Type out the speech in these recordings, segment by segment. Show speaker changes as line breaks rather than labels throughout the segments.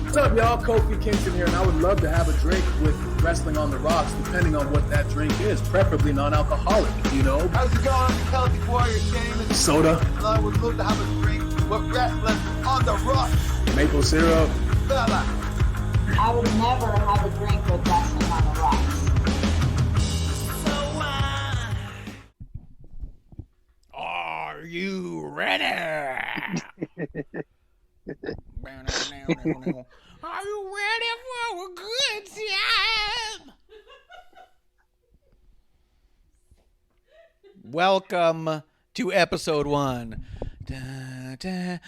What's up, y'all? Kofi Kingston here, and I would love to have a drink with Wrestling on the Rocks, depending on what that drink is, preferably non-alcoholic, you know?
How's it going, Celtic Warrior Shane?
Soda.
I would love to have a drink with Wrestling on the Rocks.
Maple syrup.
Fella.
I would never have a drink with Wrestling on the Rocks.
Are you ready? Are you ready for a good time? Welcome to episode 1. That's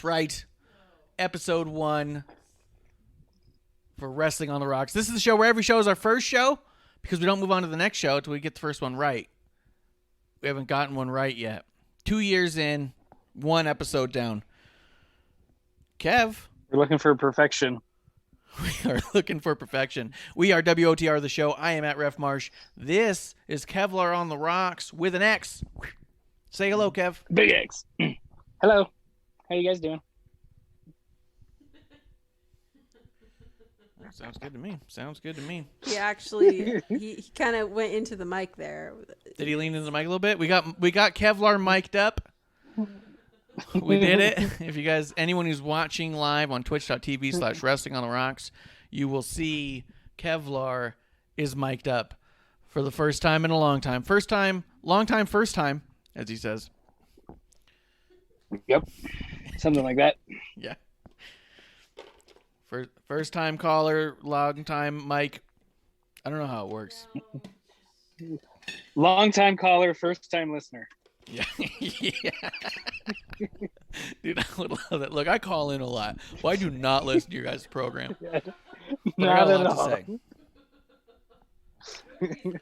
right. Episode 1 for Wrestling on the Rocks. This is the show where every show is our first show because we don't move on to the next show until we get the first one right. We haven't gotten one right yet. 2 years in, 1 episode down. Kev.
We're looking for perfection.
We are looking for perfection. We are WOTR the show. I am at Ref Marsh. This is Kevlar on the Rocks with an X. Say hello, Kev.
Big X. Hello. How you guys doing?
Sounds good to me. Sounds good to me.
He actually, he kind of went into the mic there.
Did he lean into the mic a little bit? We got Kevlar mic'd up. We did it. If you guys, anyone who's watching live on twitch.tv/wrestling on the rocks, you will see Kevlar is mic'd up for the first time in a long time. First time, long time, first time, as he says.
Yep. Something like that.
Yeah. First time caller, long time mic. I don't know how it works.
Long time caller, first time listener.
Yeah. Yeah. Dude, I would love that. Look, I call in a lot. Well, I do not listen to your guys' program.
Yeah.
But I got a
Not
lot
at all.
to say.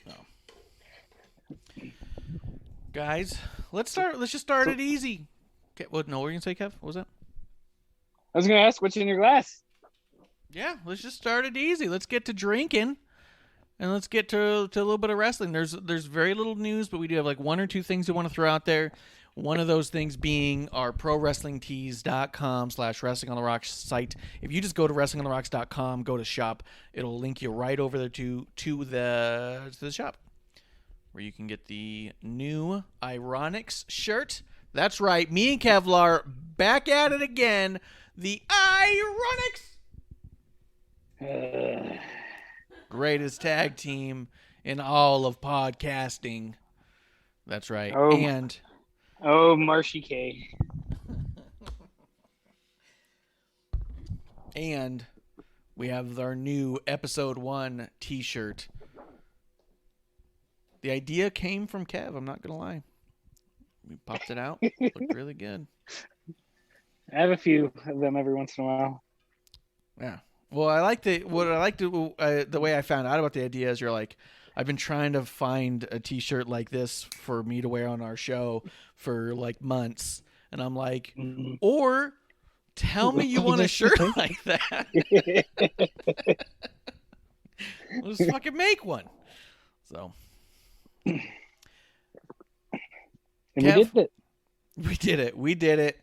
So. Guys, let's just start it easy. Okay, what were you gonna say, Kev? What was that?
I was going to ask, what's in your glass?
Yeah, let's just start it easy. Let's get to drinking, and let's get to a little bit of wrestling. There's very little news, but we do have like 1 or 2 things we want to throw out there. One of those things being our prowrestlingtees.com/wrestling on the rocks site. If you just go to wrestlingontherocks.com, go to shop, it'll link you right over there to the shop, where you can get the new IIronics shirt. That's right, me and Kevlar back at it again. The IIronics, greatest tag team in all of podcasting. That's right.
Oh, Marshy K.
And we have our new episode 1 t-shirt. The idea came from Kev, I'm not going to lie. We popped it out. Looked really good.
I have a few of them every once in a while.
Yeah. Well, the way I found out about the idea is you're like, I've been trying to find a t-shirt like this for me to wear on our show for like months. And I'm like, or tell me you want a shirt like that. Let's fucking make one. So.
And
Kev,
we did it.
We did it.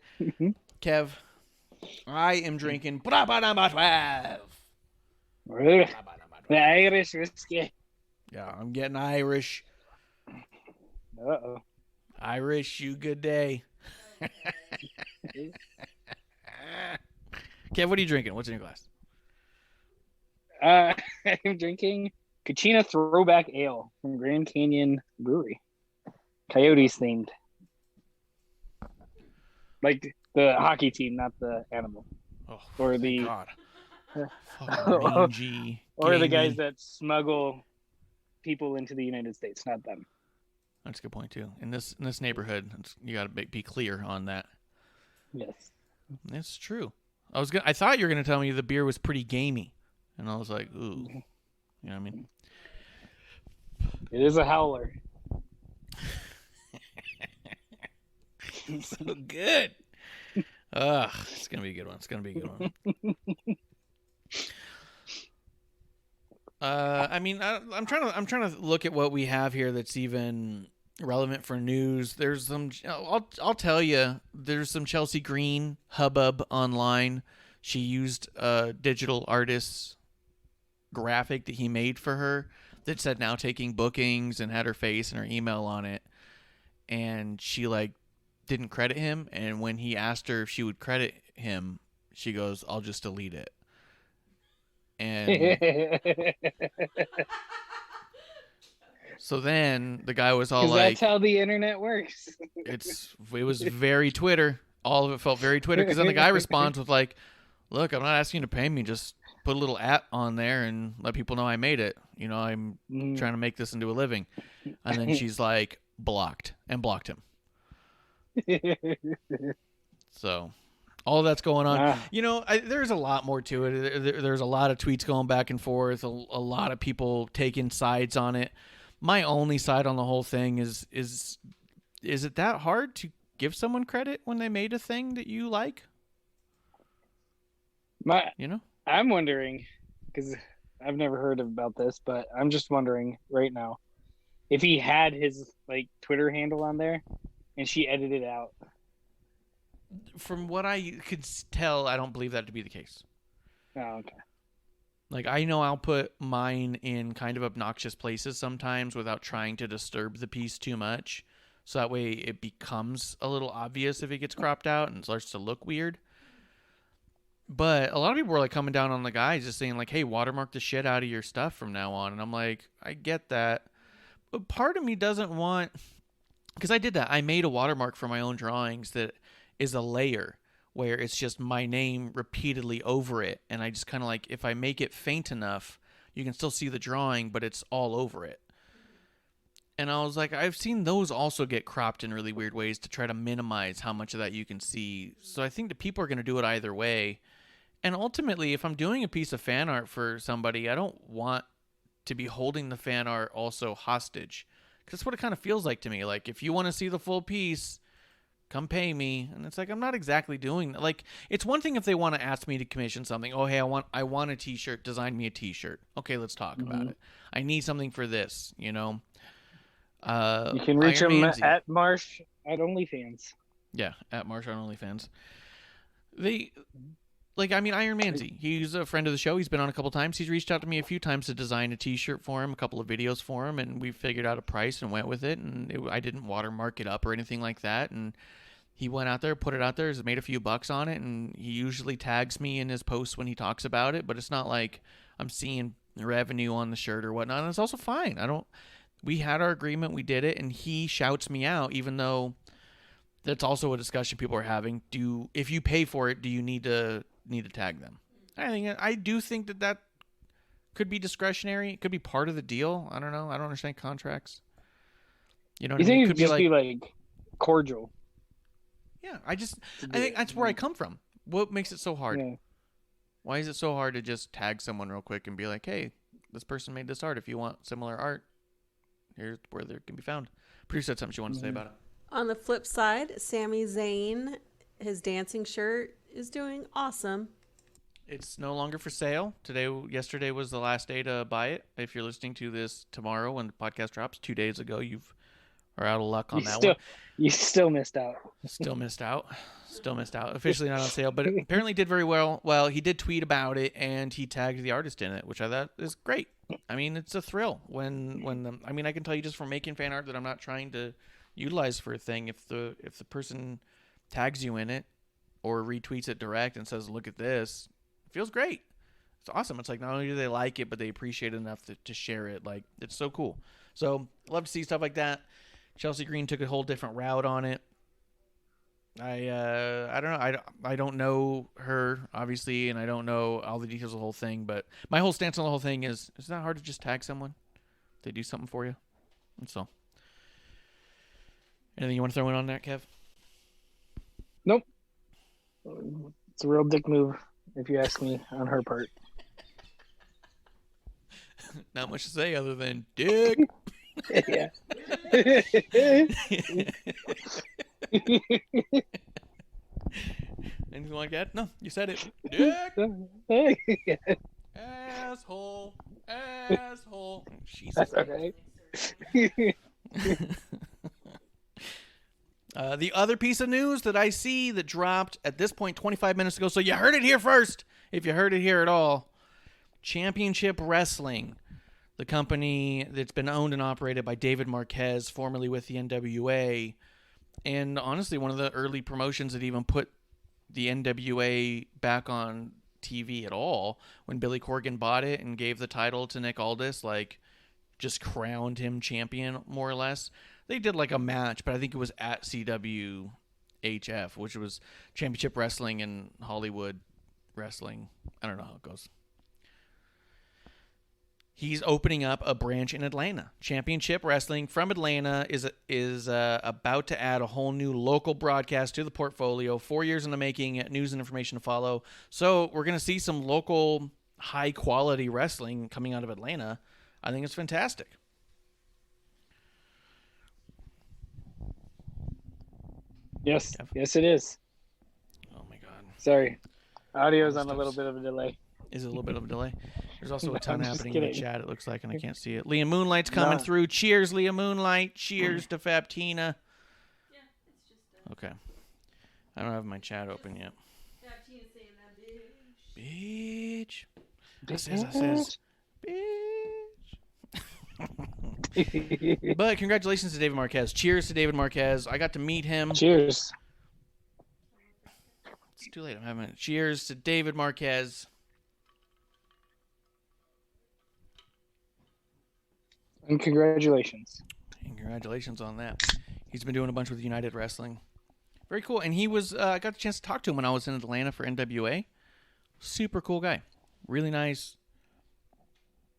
Kev, I am drinking Brabant number 12.
The Irish whiskey.
Yeah, I'm getting Irish.
Uh-oh.
Irish, you good day. Kev, what are you drinking? What's in your glass?
I'm drinking Kachina Throwback Ale from Grand Canyon Brewery. Coyotes themed. Like the hockey team, not the animal.
Oh,
or
thank
the
God. Fucking rangy,
or the
gamey.
guys that smuggle people into the United States, not them.
That's a good point too. In this neighborhood, you got to be clear on that.
Yes,
It's true. I thought you were gonna tell me the beer was pretty gamey, and I was like, ooh, you know what I mean?
it is a howler.
So good. It's gonna be a good one. It's gonna be a good one. I mean, I'm trying to look at what we have here that's even relevant for news. There's some. I'll tell you. There's some Chelsea Green hubbub online. She used a digital artist's graphic that he made for her that said now taking bookings and had her face and her email on it. And she didn't credit him. And when he asked her if she would credit him, she goes, "I'll just delete it." And so then the guy was all like,
"That's how the internet works."
It was very Twitter. All of it felt very Twitter. Because then the guy responds with like, "Look, I'm not asking you to pay me. Just put a little @ on there and let people know I made it. You know, I'm trying to make this into a living." And then she's like, blocked, and blocked him. So all that's going on. You know, there's a lot more to it. There's a lot of tweets going back and forth, a lot of people taking sides on it. My only side on the whole thing is it that hard to give someone credit when they made a thing that you like?
I'm wondering, because I've never heard about this, but I'm just wondering right now if he had his Twitter handle on there and she edited it out.
From what I could tell, I don't believe that to be the case.
Oh, okay.
I know I'll put mine in kind of obnoxious places sometimes without trying to disturb the piece too much. So that way it becomes a little obvious if it gets cropped out and starts to look weird. But a lot of people were coming down on the guy, just saying hey, watermark the shit out of your stuff from now on. And I'm like, I get that. But part of me doesn't want, because I did that. I made a watermark for my own drawings that is a layer where it's just my name repeatedly over it. And I just kind of if I make it faint enough, you can still see the drawing, but it's all over it. And I was like, I've seen those also get cropped in really weird ways to try to minimize how much of that you can see. So I think that people are going to do it either way. And ultimately, if I'm doing a piece of fan art for somebody, I don't want to be holding the fan art also hostage. Because that's what it kind of feels like to me. If you want to see the full piece, come pay me. And it's I'm not exactly doing that. It's one thing if they want to ask me to commission something. Oh, hey, I want a t-shirt. Design me a t-shirt. Okay, let's talk about it. I need something for this, you know.
You can reach them at Marsh at OnlyFans.
Yeah, at Marsh on OnlyFans. Iron Manzi. He's a friend of the show. He's been on a couple times. He's reached out to me a few times to design a t-shirt for him, a couple of videos for him, and we figured out a price and went with it. And I didn't watermark it up or anything like that. And he went out there, put it out there, has made a few bucks on it, and he usually tags me in his posts when he talks about it. But it's not like I'm seeing revenue on the shirt or whatnot. And it's also fine. We had our agreement. We did it, and he shouts me out, even though that's also a discussion people are having. If you pay for it, do you need to tag them? I do think that could be discretionary. It could be part of the deal. I don't know. I don't understand contracts. You know what I mean?
It could just be cordial.
Yeah, I think that's where I come from. What makes it so hard? Yeah. Why is it so hard to just tag someone real quick and be like, hey, this person made this art. If you want similar art, here's where they can be found. Producer had something she wanted to say about it.
On the flip side, Sami Zayn, his dancing shirt is doing awesome.
It's no longer for sale. Yesterday was the last day to buy it. If you're listening to this tomorrow when the podcast drops, 2 days ago, you are out of luck on that one.
You still missed out.
Still missed out. Officially not on sale, but it apparently did very well. Well, he did tweet about it, and he tagged the artist in it, which I thought is great. I mean, it's a thrill I can tell you just from making fan art that I'm not trying to utilize for a thing. If the person tags you in it or retweets it direct and says, look at this, it feels great. It's awesome. It's not only do they like it, but they appreciate it enough to share it. It's so cool. So love to see stuff like that. Chelsea Green took a whole different route on it. I don't know. I don't know her, obviously, and I don't know all the details of the whole thing, but my whole stance on the whole thing is, it's not hard to just tag someone. They do something for you. That's all. Anything you want to throw in on that, Kev?
Nope. It's a real dick move, if you ask me, on her part.
Not much to say other than dick.
Yeah.
Anything like that? No, you said it. Dick. Asshole. Jesus.
That's okay.
The other piece of news that I see that dropped at this point 25 minutes ago, so you heard it here first, if you heard it here at all. Championship Wrestling, the company that's been owned and operated by David Marquez, formerly with the NWA, and honestly one of the early promotions that even put the NWA back on TV at all. When Billy Corgan bought it and gave the title to Nick Aldis, like just crowned him champion more or less. They did like a match, but I think it was at CWHF, which was Championship Wrestling and Hollywood Wrestling. I don't know how it goes. He's opening up a branch in Atlanta. Championship Wrestling from Atlanta is about to add a whole new local broadcast to the portfolio. 4 years in the making, news and information to follow. So we're going to see some local high-quality wrestling coming out of Atlanta. I think it's fantastic.
Yes, yes, it is.
Oh, my God.
Sorry. Audio's on a little bit of a delay.
Is it a little bit of a delay? There's also a ton
I'm just
happening in the
kidding.
chat, it looks like, and I can't see it. Leah Moonlight's coming through. Cheers, Leah Moonlight. Cheers to Fabtina.
Yeah, it's just
Okay. I don't have my chat open yet.
Fabtina's saying that bitch.
Bitch. I says, bitch. But congratulations to David Marquez. Cheers to David Marquez. I got to meet him.
Cheers.
It's too late. I'm having it. Cheers to David Marquez.
And congratulations.
And congratulations on that. He's been doing a bunch with United Wrestling. Very cool. And he was, I got the chance to talk to him when I was in Atlanta for NWA. Super cool guy. Really nice.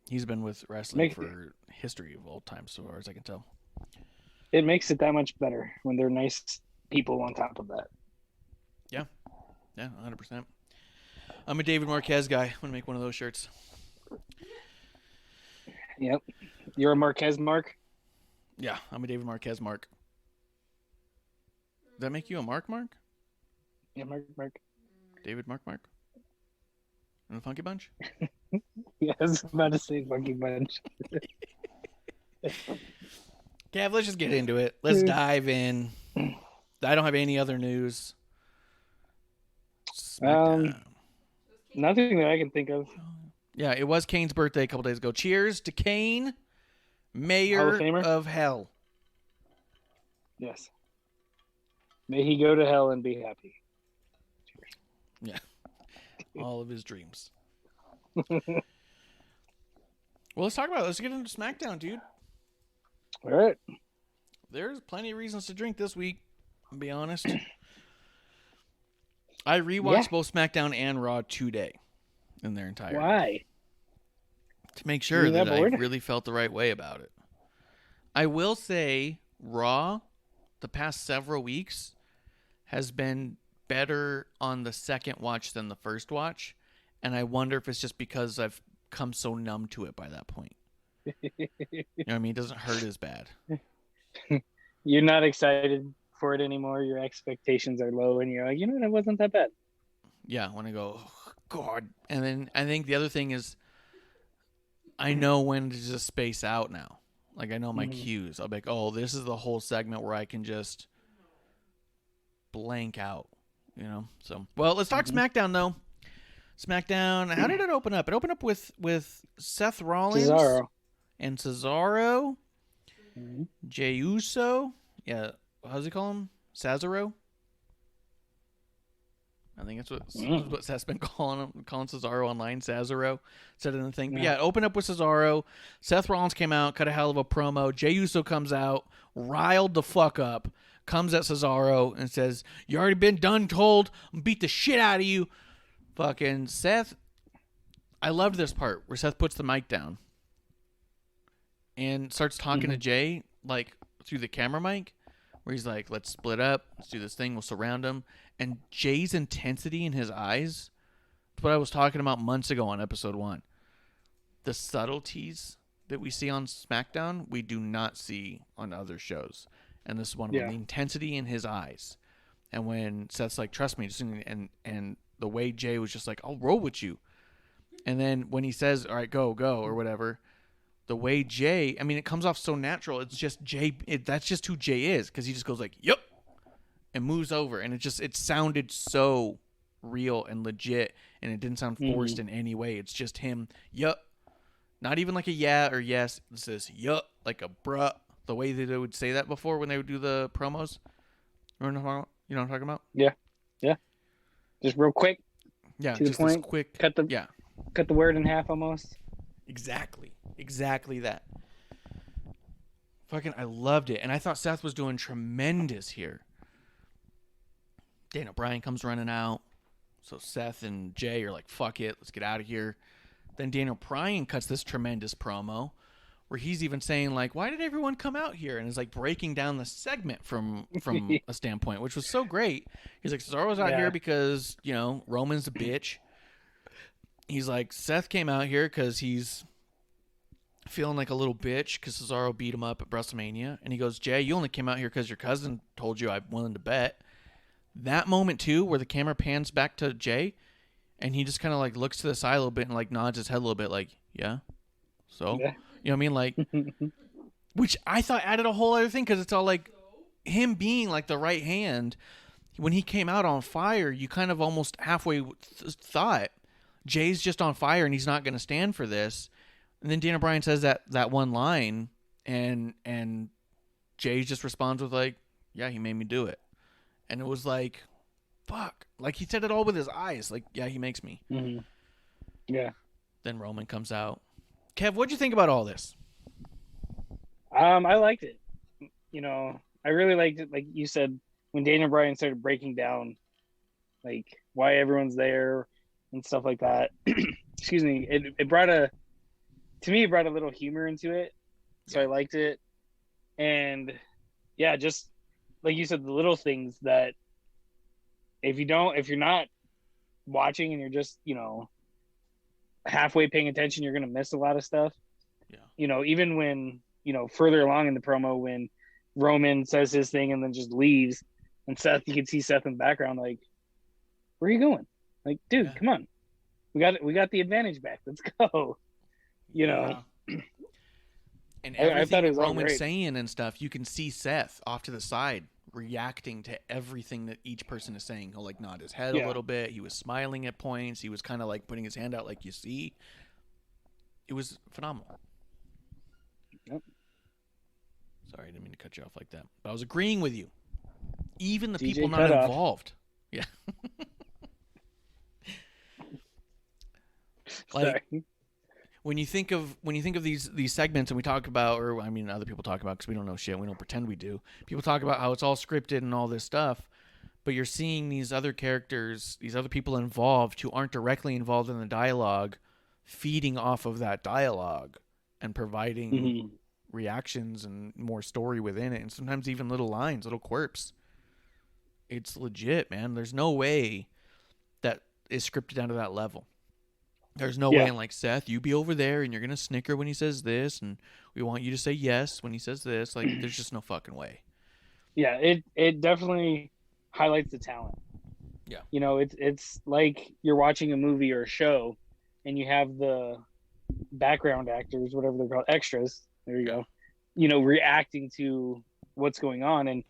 He's been with wrestling for history of all time, so far as I can tell.
It makes it that much better when they're nice people on top of that.
Yeah. Yeah, 100%. I'm a David Marquez guy. I'm going to make one of those shirts.
Yep. You're a Marquez Mark?
Yeah, I'm a David Marquez Mark. Does that make you a Mark?
Yeah, Mark.
David Mark? And the Funky Bunch?
Yeah, I was about to say Funky Bunch.
Gav, let's just get into it. Let's dive in. I don't have any other news. Smackdown.
Nothing that I can think of.
Yeah, it was Kane's birthday a couple days ago. Cheers to Kane, Mayor of Hell.
Yes. May he go to hell and be happy.
Yeah. All of his dreams. Well, let's talk about it. Let's get into Smackdown, dude.
All right.
There's plenty of reasons to drink this week, to be honest. I rewatched both Smackdown and Raw today in their entirety.
Why?
To make sure that I really felt the right way about it. I will say Raw, the past several weeks, has been better on the second watch than the first watch. And I wonder if it's just because I've come so numb to it by that point. You know what I mean? It doesn't hurt as bad.
You're not excited for it anymore. Your expectations are low, and you're like, you know what? It wasn't that bad.
Yeah, when I go, oh, God. And then I think the other thing is I know when to just space out now. Like, I know my cues. I'll be like, oh, this is the whole segment where I can just blank out, you know? So, well, let's talk Smackdown, though. Smackdown, how did it open up? It opened up with Seth Rollins and Cesaro, Jey Uso. Yeah, how's he call him? Cesaro? I think that's what Seth's been calling Cesaro online. Cesaro said it in the thing. But yeah, it opened up with Cesaro. Seth Rollins came out, cut a hell of a promo. Jey Uso comes out, riled the fuck up, comes at Cesaro and says, "You already been done told. I'm beat the shit out of you." Fucking Seth. I loved this part where Seth puts the mic down and starts talking to Jey, like through the camera mic, where he's like, let's split up. Let's do this thing. We'll surround him. And Jay's intensity in his eyes, that's what I was talking about months ago on episode 1. The subtleties that we see on SmackDown, we do not see on other shows. And this is one of them. The intensity in his eyes. And when Seth's like, trust me, and the way Jey was just like, I'll roll with you. And then when he says, all right, go, or whatever, the way Jey, I mean, it comes off so natural. It's just Jey. That's just who Jey is, because he just goes like, yep. and moves over, and it sounded so real and legit, and it didn't sound forced in any way. It's just him, yup. Not even like a yeah or yes. It says yup, like a bruh. The way that they would say that before when they would do the promos. You know what I'm talking about?
Yeah. Just real quick.
Yeah,
to the
just
point.
this quick.
Cut the word in half almost.
Exactly that. Fucking, I loved it, and I thought Seth was doing tremendous here. Daniel Bryan comes running out, so Seth and Jay are like, "Fuck it, let's get out of here." Then Daniel Bryan cuts this tremendous promo, where he's even saying like, "Why did everyone come out here?" And is like breaking down the segment from a standpoint, which was so great. He's like, "Cesaro's out here because Roman's a bitch." He's like, Seth came out here because he's feeling like a little bitch because Cesaro beat him up at WrestleMania. And he goes, Jay, you only came out here because your cousin told you I'm willing to bet. That moment, too, where the camera pans back to Jay, and he just kind of like looks to the side a little bit and like nods his head a little bit like, yeah, so?
Yeah.
You know what I mean? Like, which I thought added a whole other thing because it's all like him being like the right hand. When he came out on fire, you kind of almost halfway thought, Jay's just on fire and he's not going to stand for this. And then Daniel Bryan says that one line, and Jay just responds with like, yeah, he made me do it. And it was like, fuck. Like he said it all with his eyes. Like, yeah, he makes me.
Mm-hmm. Yeah.
Then Roman comes out. Kev, what'd you think about all this?
I liked it. I really liked it. Like you said, when Daniel Bryan started breaking down, like why everyone's there and stuff like that. Excuse me. It brought a little humor into it. So I liked it. And yeah, just like you said, the little things that if you're not watching and you're just, halfway paying attention, you're going to miss a lot of stuff. Yeah. Even when, further along in the promo, when Roman says his thing and then just leaves, and Seth, you can see Seth in the background, like, where are you going? Like, dude, come on. We got the advantage back. Let's go.
And
I
everything
thought it
that
was all
Roman's
great.
saying and stuff, you can see Seth off to the side reacting to everything that each person is saying. He'll like nod his head a little bit. He was smiling at points. He was kind of like putting his hand out like you see. It was phenomenal.
Yep.
Sorry, I didn't mean to cut you off like that. But I was agreeing with you. Even the
DJ
people not
cut off.
involved. Yeah. Like,
Sorry.
when you think of these segments, and we talk about, or I mean, other people talk about because we don't know shit. We don't pretend we do. People talk about how it's all scripted and all this stuff, but you're seeing these other characters, these other people involved who aren't directly involved in the dialogue, feeding off of that dialogue and providing reactions and more story within it, and sometimes even little lines, little quirks. It's legit, man. There's no way that is scripted down to that level. There's no way in like, Seth, you be over there and you're going to snicker when he says this, and we want you to say yes when he says this. Like, there's just no fucking way.
Yeah, it definitely highlights the talent.
Yeah.
It's like you're watching a movie or a show and you have the background actors, whatever they're called, extras. There you go. Reacting to what's going on, and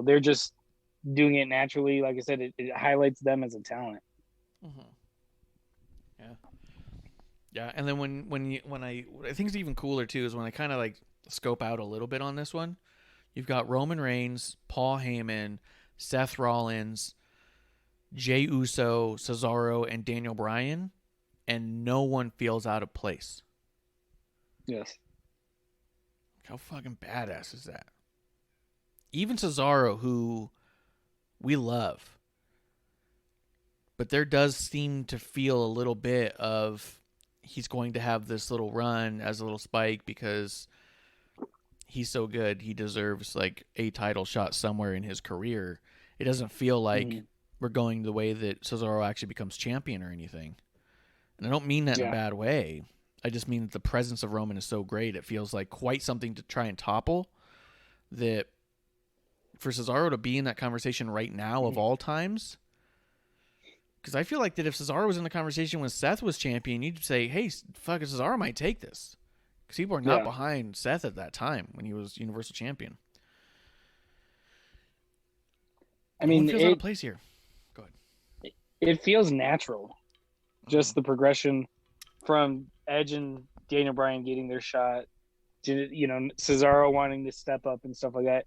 they're just doing it naturally. Like I said, it highlights them as a talent.
Mm-hmm. Yeah, and then when I think it's even cooler too is when I kind of like scope out a little bit on this one. You've got Roman Reigns, Paul Heyman, Seth Rollins, Jey Uso, Cesaro, and Daniel Bryan, and no one feels out of place.
Yes.
How fucking badass is that? Even Cesaro, who we love, but there does seem to feel a little bit of he's going to have this little run as a little spike because he's so good. He deserves like a title shot somewhere in his career. It doesn't feel like we're going the way that Cesaro actually becomes champion or anything. And I don't mean that in a bad way. I just mean that the presence of Roman is so great. It feels like quite something to try and topple, that for Cesaro to be in that conversation right now of all times. Because I feel like that if Cesaro was in the conversation when Seth was champion, you'd say, hey, fucking Cesaro might take this. Because people are not behind Seth at that time when he was Universal Champion.
I mean,
feels out of place here. Go ahead.
it feels natural. Just the progression from Edge and Daniel Bryan getting their shot to, Cesaro wanting to step up and stuff like that.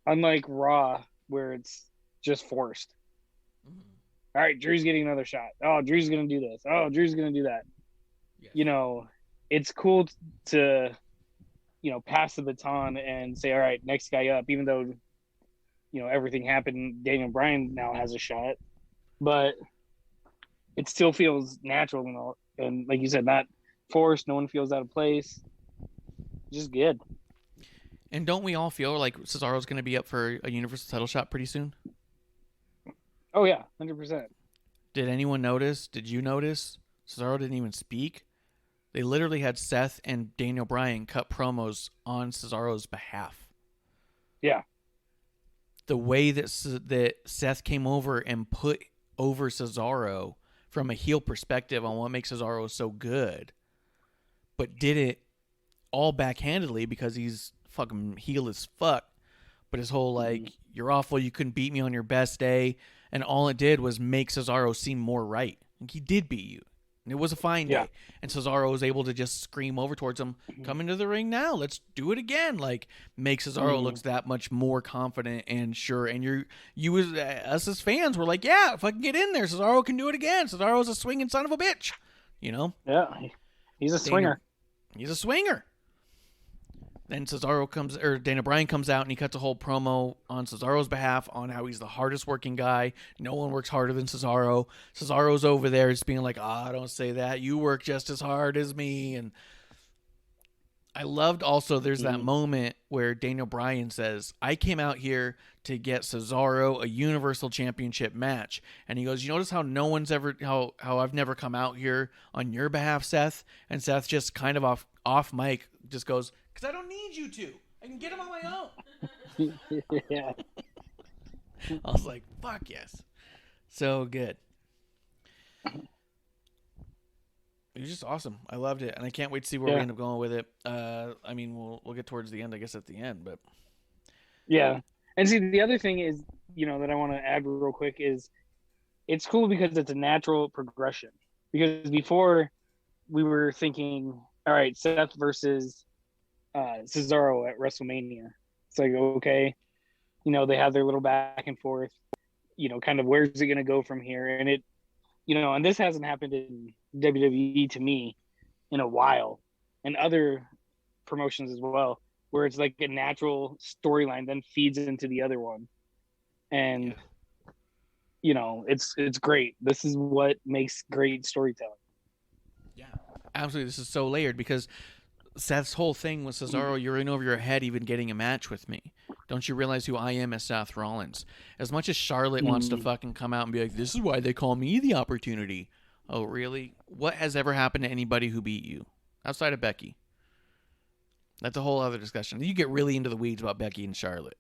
Unlike Raw, where it's just forced. All right, Drew's getting another shot. Oh, Drew's going to do this. Oh, Drew's going to do that. Yes. It's cool to, pass the baton and say, all right, next guy up, even though, everything happened. Daniel Bryan now has a shot, but it still feels natural and like you said, not forced. No one feels out of place. Just good.
And don't we all feel like Cesaro's going to be up for a Universal title shot pretty soon?
Oh, yeah, 100%.
Did anyone notice? Did you notice? Cesaro didn't even speak. They literally had Seth and Daniel Bryan cut promos on Cesaro's behalf.
Yeah.
The way that Seth came over and put over Cesaro from a heel perspective on what makes Cesaro so good, but did it all backhandedly because he's fucking heel as fuck. But his whole, like, you're awful, you couldn't beat me on your best day. And all it did was make Cesaro seem more right. Like, he did beat you. And it was a fine day. And Cesaro was able to just scream over towards him, come into the ring now, let's do it again. Like, make Cesaro looks that much more confident and sure. And you as us as fans were like, yeah, if I can get in there, Cesaro can do it again. Cesaro's a swinging son of a bitch.
Yeah, he's a swinger.
He's a swinger. Then Daniel Bryan comes out and he cuts a whole promo on Cesaro's behalf on how he's the hardest working guy. No one works harder than Cesaro. Cesaro's over there just being like, don't say that. You work just as hard as me. And I loved also there's that moment where Daniel Bryan says, I came out here to get Cesaro a Universal Championship match. And he goes, you notice how no one's ever, how I've never come out here on your behalf, Seth? And Seth just kind of off mic just goes, because I don't need you to. I can get them on my own.
Yeah.
I was like, fuck yes. So good. It was just awesome. I loved it. And I can't wait to see where we end up going with it. I mean, we'll get towards the end, I guess, at the end. But
yeah. And see, the other thing is, that I want to add real quick is it's cool because it's a natural progression. Because before we were thinking, all right, Seth versus Cesaro at WrestleMania. It's like, okay, they have their little back and forth, kind of where's it going to go from here? And it, and this hasn't happened in WWE to me in a while, and other promotions as well, where it's like a natural storyline then feeds into the other one. And, it's great. This is what makes great storytelling.
Yeah, absolutely. This is so layered because Seth's whole thing was Cesaro, you're in over your head even getting a match with me. Don't you realize who I am as Seth Rollins? As much as Charlotte wants to fucking come out and be like, this is why they call me the opportunity. Oh, really? What has ever happened to anybody who beat you? Outside of Becky. That's a whole other discussion. You get really into the weeds about Becky and Charlotte.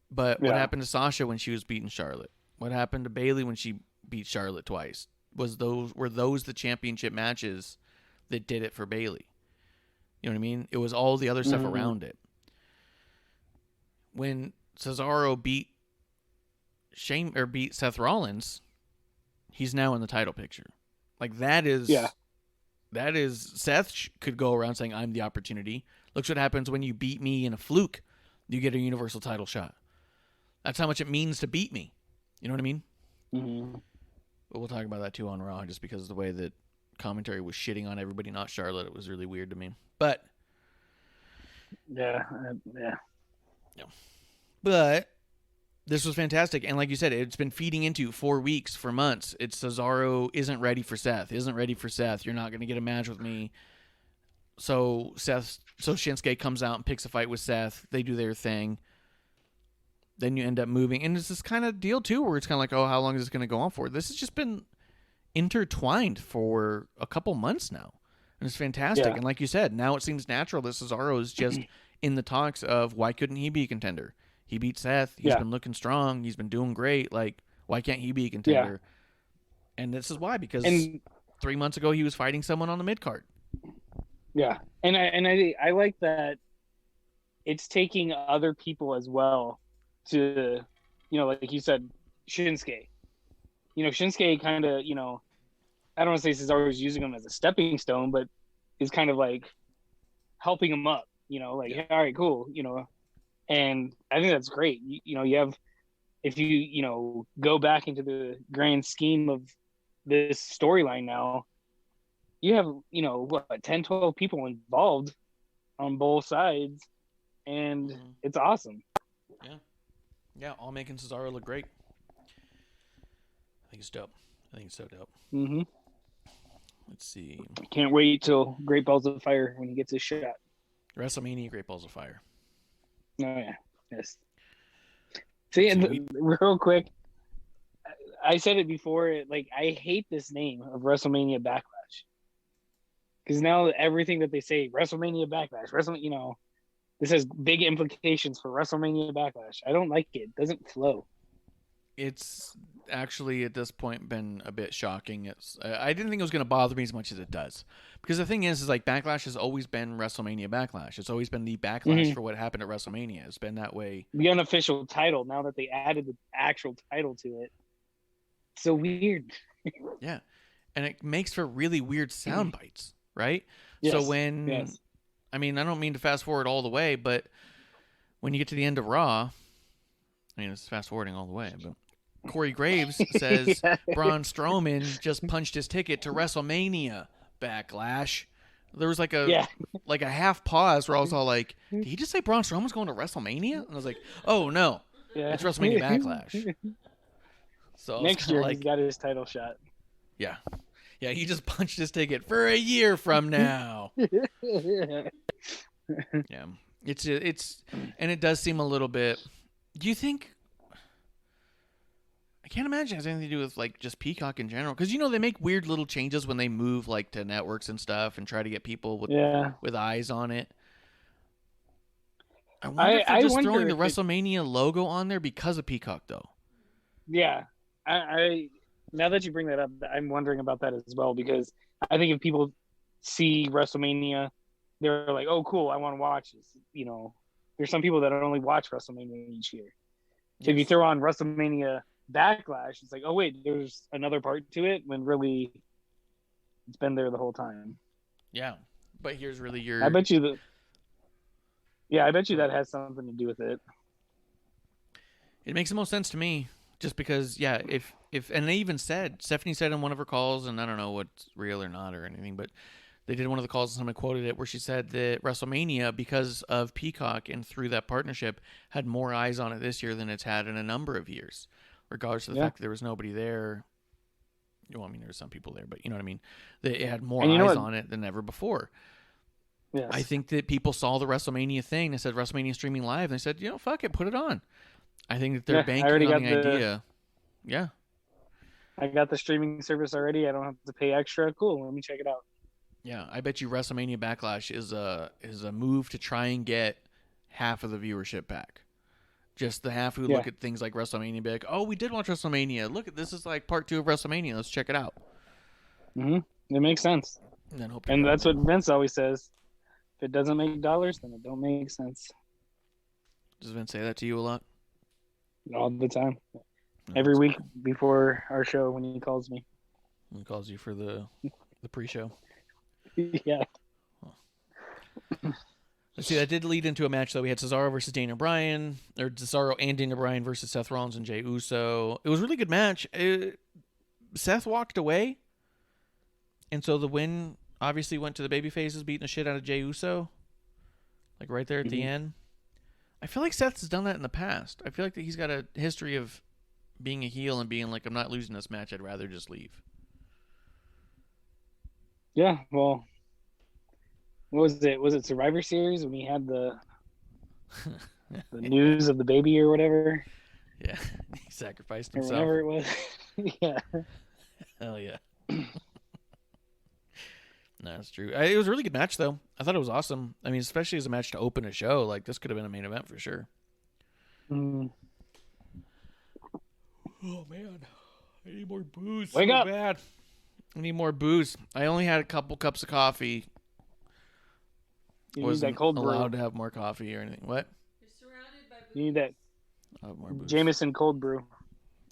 But what happened to Sasha when she was beating Charlotte? What happened to Bayley when she beat Charlotte twice? Were those the championship matches that did it for Bayley? You know what I mean? It was all the other stuff around it. When Cesaro beat Seth Rollins, he's now in the title picture. Like that is Seth could go around saying, I'm the opportunity. Look what happens when you beat me in a fluke. You get a Universal title shot. That's how much it means to beat me. You know what I mean?
Mm-hmm.
But we'll talk about that too on Raw, just because of the way that commentary was shitting on everybody, not Charlotte. It was really weird to me. But
yeah.
But this was fantastic, and like you said, it's been feeding into 4 weeks, for months. It's Cesaro isn't ready for Seth. You're not going to get a match with me. So Shinsuke comes out and picks a fight with Seth. They do their thing. Then you end up moving, and it's this kind of deal too, where it's kind of like, oh, how long is this going to go on for? This has just been intertwined for a couple months now. And it's fantastic. Yeah. And like you said, now it seems natural that Cesaro is just in the talks of why couldn't he be a contender? He beat Seth. He's been looking strong. He's been doing great. Like, why can't he be a contender? Yeah. And this is why, because 3 months ago he was fighting someone on the mid card.
Yeah. And I like that it's taking other people as well to, like you said, Shinsuke. Shinsuke kind of, I don't want to say Cesaro was using him as a stepping stone, but is kind of like helping him up, hey, all right, cool, and I think that's great. You have, if you go back into the grand scheme of this storyline now, you have, 10, 12 people involved on both sides, and it's awesome.
Yeah, all making Cesaro look great. I think it's dope. I think it's so dope.
Mm-hmm.
Let's see.
Can't wait till Great Balls of Fire when he gets his shot.
WrestleMania, Great Balls of Fire.
Oh, yeah. Yes. See, and real quick, I said it before, like, I hate this name of WrestleMania Backlash. Because now everything that they say, WrestleMania Backlash, this has big implications for WrestleMania Backlash. I don't like it. It doesn't flow.
It's actually at this point been a bit shocking. I didn't think it was going to bother me as much as it does, because the thing is like Backlash has always been WrestleMania Backlash. It's always been the backlash for what happened at WrestleMania. It's been that way.
The unofficial title. Now that they added the actual title to it, it's so weird.
Yeah, and it makes for really weird sound bites, right?
Yes.
So when, I mean, I don't mean to fast forward all the way, but when you get to the end of Raw, I mean, it's fast forwarding all the way, but Corey Graves says Braun Strowman just punched his ticket to WrestleMania Backlash. There was like a half pause where I was all like, did he just say Braun Strowman's going to WrestleMania? And I was like, oh no, it's WrestleMania Backlash. So
next year he's got his title shot.
Yeah, he just punched his ticket for a year from now. Yeah, it's and it does seem a little bit. Do you think? I can't imagine it has anything to do with like just Peacock in general, because they make weird little changes when they move like to networks and stuff and try to get people with eyes on it. I wonder if they're just throwing the WrestleMania logo on there because of Peacock, though.
Yeah, I now that you bring that up, I'm wondering about that as well, because I think if people see WrestleMania, they're like, "Oh, cool, I want to watch this." There's some people that only watch WrestleMania each year. So if you throw on WrestleMania Backlash, it's like, oh wait, there's another part to it, when really it's been there the whole time.
Yeah, but here's really your.
I bet you that has something to do with it.
It makes the most sense to me, just because, if and they even said, Stephanie said in one of her calls, and I don't know what's real or not or anything, but they did one of the calls and someone quoted it where she said that WrestleMania, because of Peacock and through that partnership, had more eyes on it this year than it's had in a number of years, regardless of the fact that there was nobody there. Well, I mean, there were some people there, but you know what I mean? It had more eyes on it than ever before.
Yes.
I think that people saw the WrestleMania thing. They said WrestleMania streaming live, and they said, fuck it, put it on. I think that they're banking on the idea. Yeah.
I got the streaming service already. I don't have to pay extra. Cool. Let me check it out.
Yeah, I bet you WrestleMania Backlash is a move to try and get half of the viewership back. Just the half who look at things like WrestleMania and be like, oh, we did watch WrestleMania. Look, this is like part 2 of WrestleMania. Let's check it out.
It makes sense. And that's what Vince always says. If it doesn't make dollars, then it don't make sense.
Does Vince say that to you a lot?
All the time. Every week before our show when he calls me.
He calls you for the pre-show.
Yeah.
Let's see, that did lead into a match, though. We had Cesaro versus Daniel Bryan, or Cesaro and Daniel Bryan versus Seth Rollins and Jey Uso. It was a really good match. Seth walked away, and so the win obviously went to the babyfaces beating the shit out of Jey Uso, like right there at the end. I feel like Seth has done that in the past. I feel like that he's got a history of being a heel and being like, I'm not losing this match, I'd rather just leave.
Yeah, well, what was it? Was it Survivor Series when he had the news of the baby or whatever?
Yeah, he sacrificed
or
himself.
whatever it was. Yeah.
Hell yeah. No, that's true. It was a really good match, though. I thought it was awesome. I mean, especially as a match to open a show. Like, this could have been a main event for sure.
Mm.
Oh, man. I need more booze.
Wake up.
Bad. I need more booze. I only had a couple cups of coffee.
You need that cold brew.
allowed to have more coffee or anything. What?
You're surrounded by
You need that.
I have more booze.
Jameson cold brew.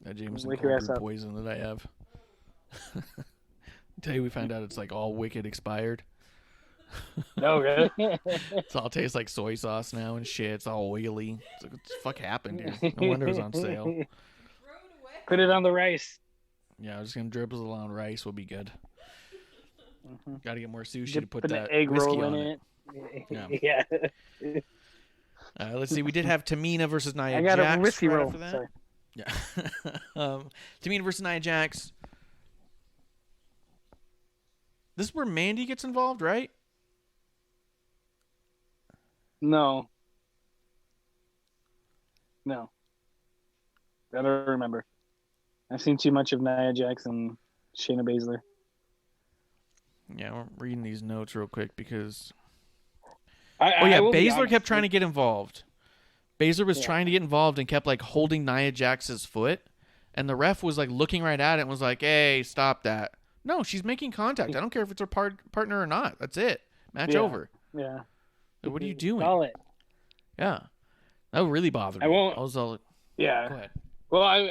That Jameson
Wake your
cold
ass
brew
up.
poison that I have. Tell you, we found out it's like all wicked expired.
No, really?
It all tastes like soy sauce now and shit. It's all oily. It's like, what the fuck happened here? No wonder it was on sale.
Put it on the rice.
Yeah, I'm just gonna dribble it on rice. Will be good.
Mm-hmm.
Got to get more sushi
Dip
to put
an
that
egg
whiskey
roll
on
in
it.
it.
Yeah.
Yeah.
Let's see. We did have Tamina versus Nia
I got
Jax
a whiskey
right
roll.
after that.
Sorry.
Yeah. Tamina versus Nia Jax. This is where Mandy gets involved, right?
No. I don't remember. I've seen too much of Nia Jax and Shayna Baszler.
Yeah, I'm reading these notes real quick because.
I will be
Baszler
honest,
kept trying to get involved. Baszler was trying to get involved and kept like holding Nia Jax's foot, and the ref was like looking right at it and was like, "Hey, stop that!" No, she's making contact. I don't care if it's her partner or not. That's it. Match over.
Yeah.
Like, what are you doing?
Call it.
Yeah, that really bothered me.
I won't-
I was all,
Yeah.
go ahead.
Well, I'm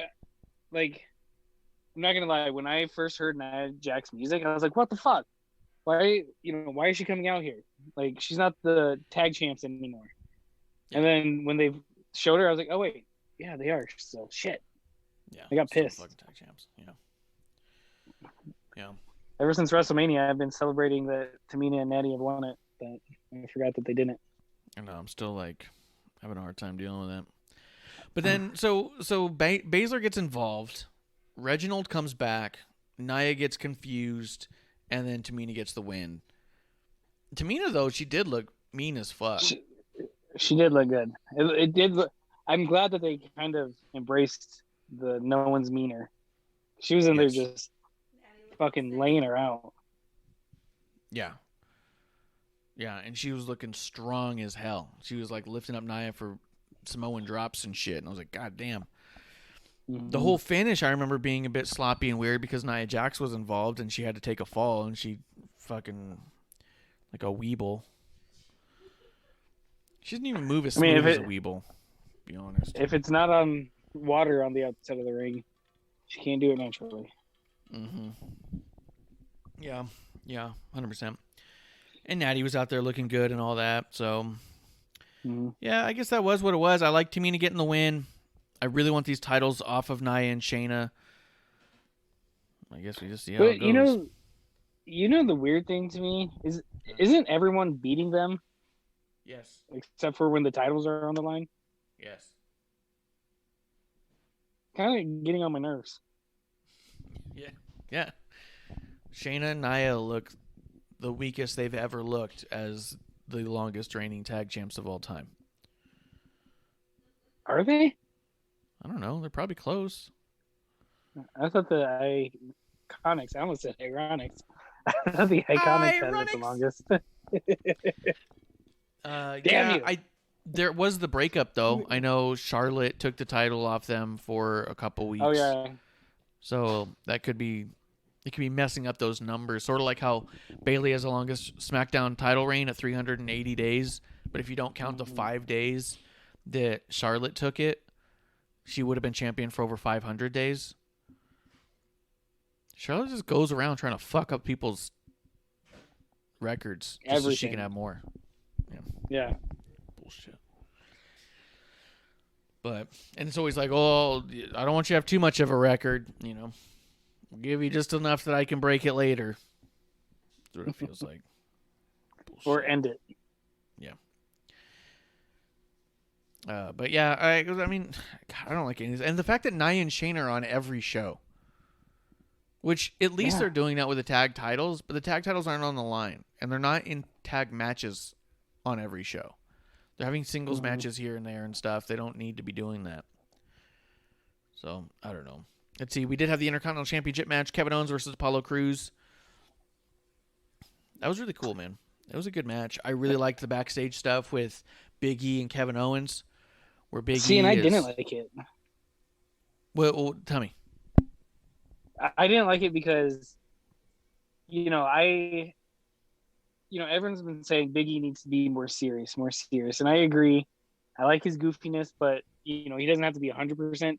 not gonna lie. When I first heard Nia Jax music, I was like, "What the fuck? Why is she coming out here? Like, she's not the tag champs anymore." And then when they showed her, I was like, "Oh wait, yeah, they are." So shit.
Yeah,
I got
still
pissed.
fucking tag champs. Yeah.
Ever since WrestleMania, I've been celebrating that Tamina and Natty have won it, but I forgot that they didn't.
I know. I'm still like having a hard time dealing with that. But then, so Baszler gets involved. Reginald comes back. Nia gets confused, and then Tamina gets the win. Tamina, though, she did look mean as fuck.
She did look good. It did look. I'm glad that they kind of embraced the no one's meaner. She was in there just fucking laying her out.
Yeah. Yeah, and she was looking strong as hell. She was like lifting up Nia for Samoan drops and shit. And I was like, God damn.
Mm-hmm.
The whole finish, I remember being a bit sloppy and weird because Nia Jax was involved and she had to take a fall and she fucking like a weeble. She doesn't even move as smooth as a weeble, to be honest.
If it's not on water on the outside of the ring, she can't do it naturally.
Mm-hmm. Yeah, 100%. And Natty was out there looking good and all that. So, yeah, I guess that was what it was. I like Tamina getting the win. I really want these titles off of Nia and Shayna. I guess we just see how it goes.
You know the weird thing to me is, isn't everyone beating them
Yes.
except for when the titles are on the line?
Yes.
Kind of getting on my nerves.
Yeah. Shayna and Nia look the weakest they've ever looked as the longest reigning tag champs of all time.
Are they?
I don't know. They're probably close.
I thought the IIronics. I almost said IIronics. I thought the IIronics had it the longest.
Damn
you.
There was the breakup though. I know Charlotte took the title off them for a couple weeks.
Oh yeah.
So that could be messing up those numbers. Sort of like how Bayley has the longest SmackDown title reign at 380 days, but if you don't count the 5 days that Charlotte took it, she would have been champion for over 500 days. Charlotte just goes around trying to fuck up people's records just so she can have more.
Yeah.
Bullshit. And it's always like, oh, I don't want you to have too much of a record, you know. I'll give you just enough that I can break it later. That's what it feels like. Bullshit.
Or end it.
Yeah. But yeah, I mean, God, I don't like any of this. And the fact that Nia and Shane are on every show, which at least they're doing that with the tag titles, but the tag titles aren't on the line, and they're not in tag matches on every show. They're having singles matches here and there and stuff. They don't need to be doing that. So, I don't know. Let's see. We did have the Intercontinental Championship match. Kevin Owens versus Apollo Crews. That was really cool, man. It was a good match. I really liked the backstage stuff with Big E and Kevin Owens. Where Big E
I didn't like it.
Well, tell me.
I didn't like it because, everyone's been saying Big E needs to be more serious, and I agree. I like his goofiness, but he doesn't have to be 100%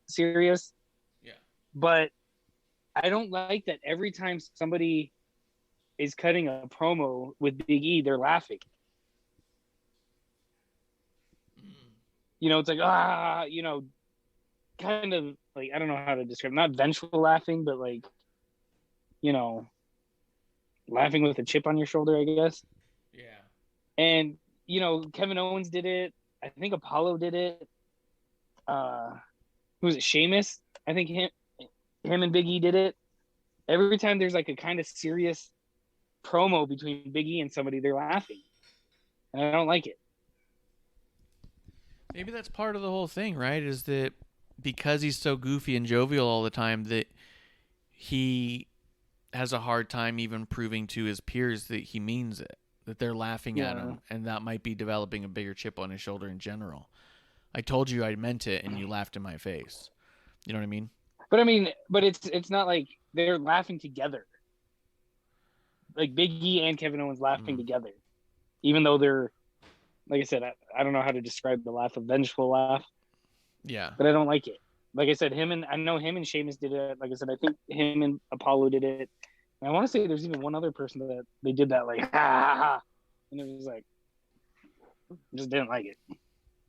serious.
Yeah.
But I don't like that every time somebody is cutting a promo with Big E, they're laughing. It's like, kind of like, I don't know how to describe it. Not vengeful laughing, but like, laughing with a chip on your shoulder, I guess.
Yeah.
And, Kevin Owens did it. I think Apollo did it. Who was it? Sheamus? I think him and Big E did it. Every time there's like a kind of serious promo between Big E and somebody, they're laughing. And I don't like it.
Maybe that's part of the whole thing, right? Is that because he's so goofy and jovial all the time that he has a hard time even proving to his peers that he means it, that they're laughing at him, and that might be developing a bigger chip on his shoulder in general. I told you I meant it, and you laughed in my face. You know what I mean?
But it's not like they're laughing together. Like Big E and Kevin Owens laughing together, even though they're, like I said, I don't know how to describe the laugh, a vengeful laugh.
Yeah.
But I don't like it. Like I said, I know him and Sheamus did it. Like I said, I think him and Apollo did it. And I want to say there's even one other person that they did that, like, ha, ha, ha. And it was like, I just didn't like it.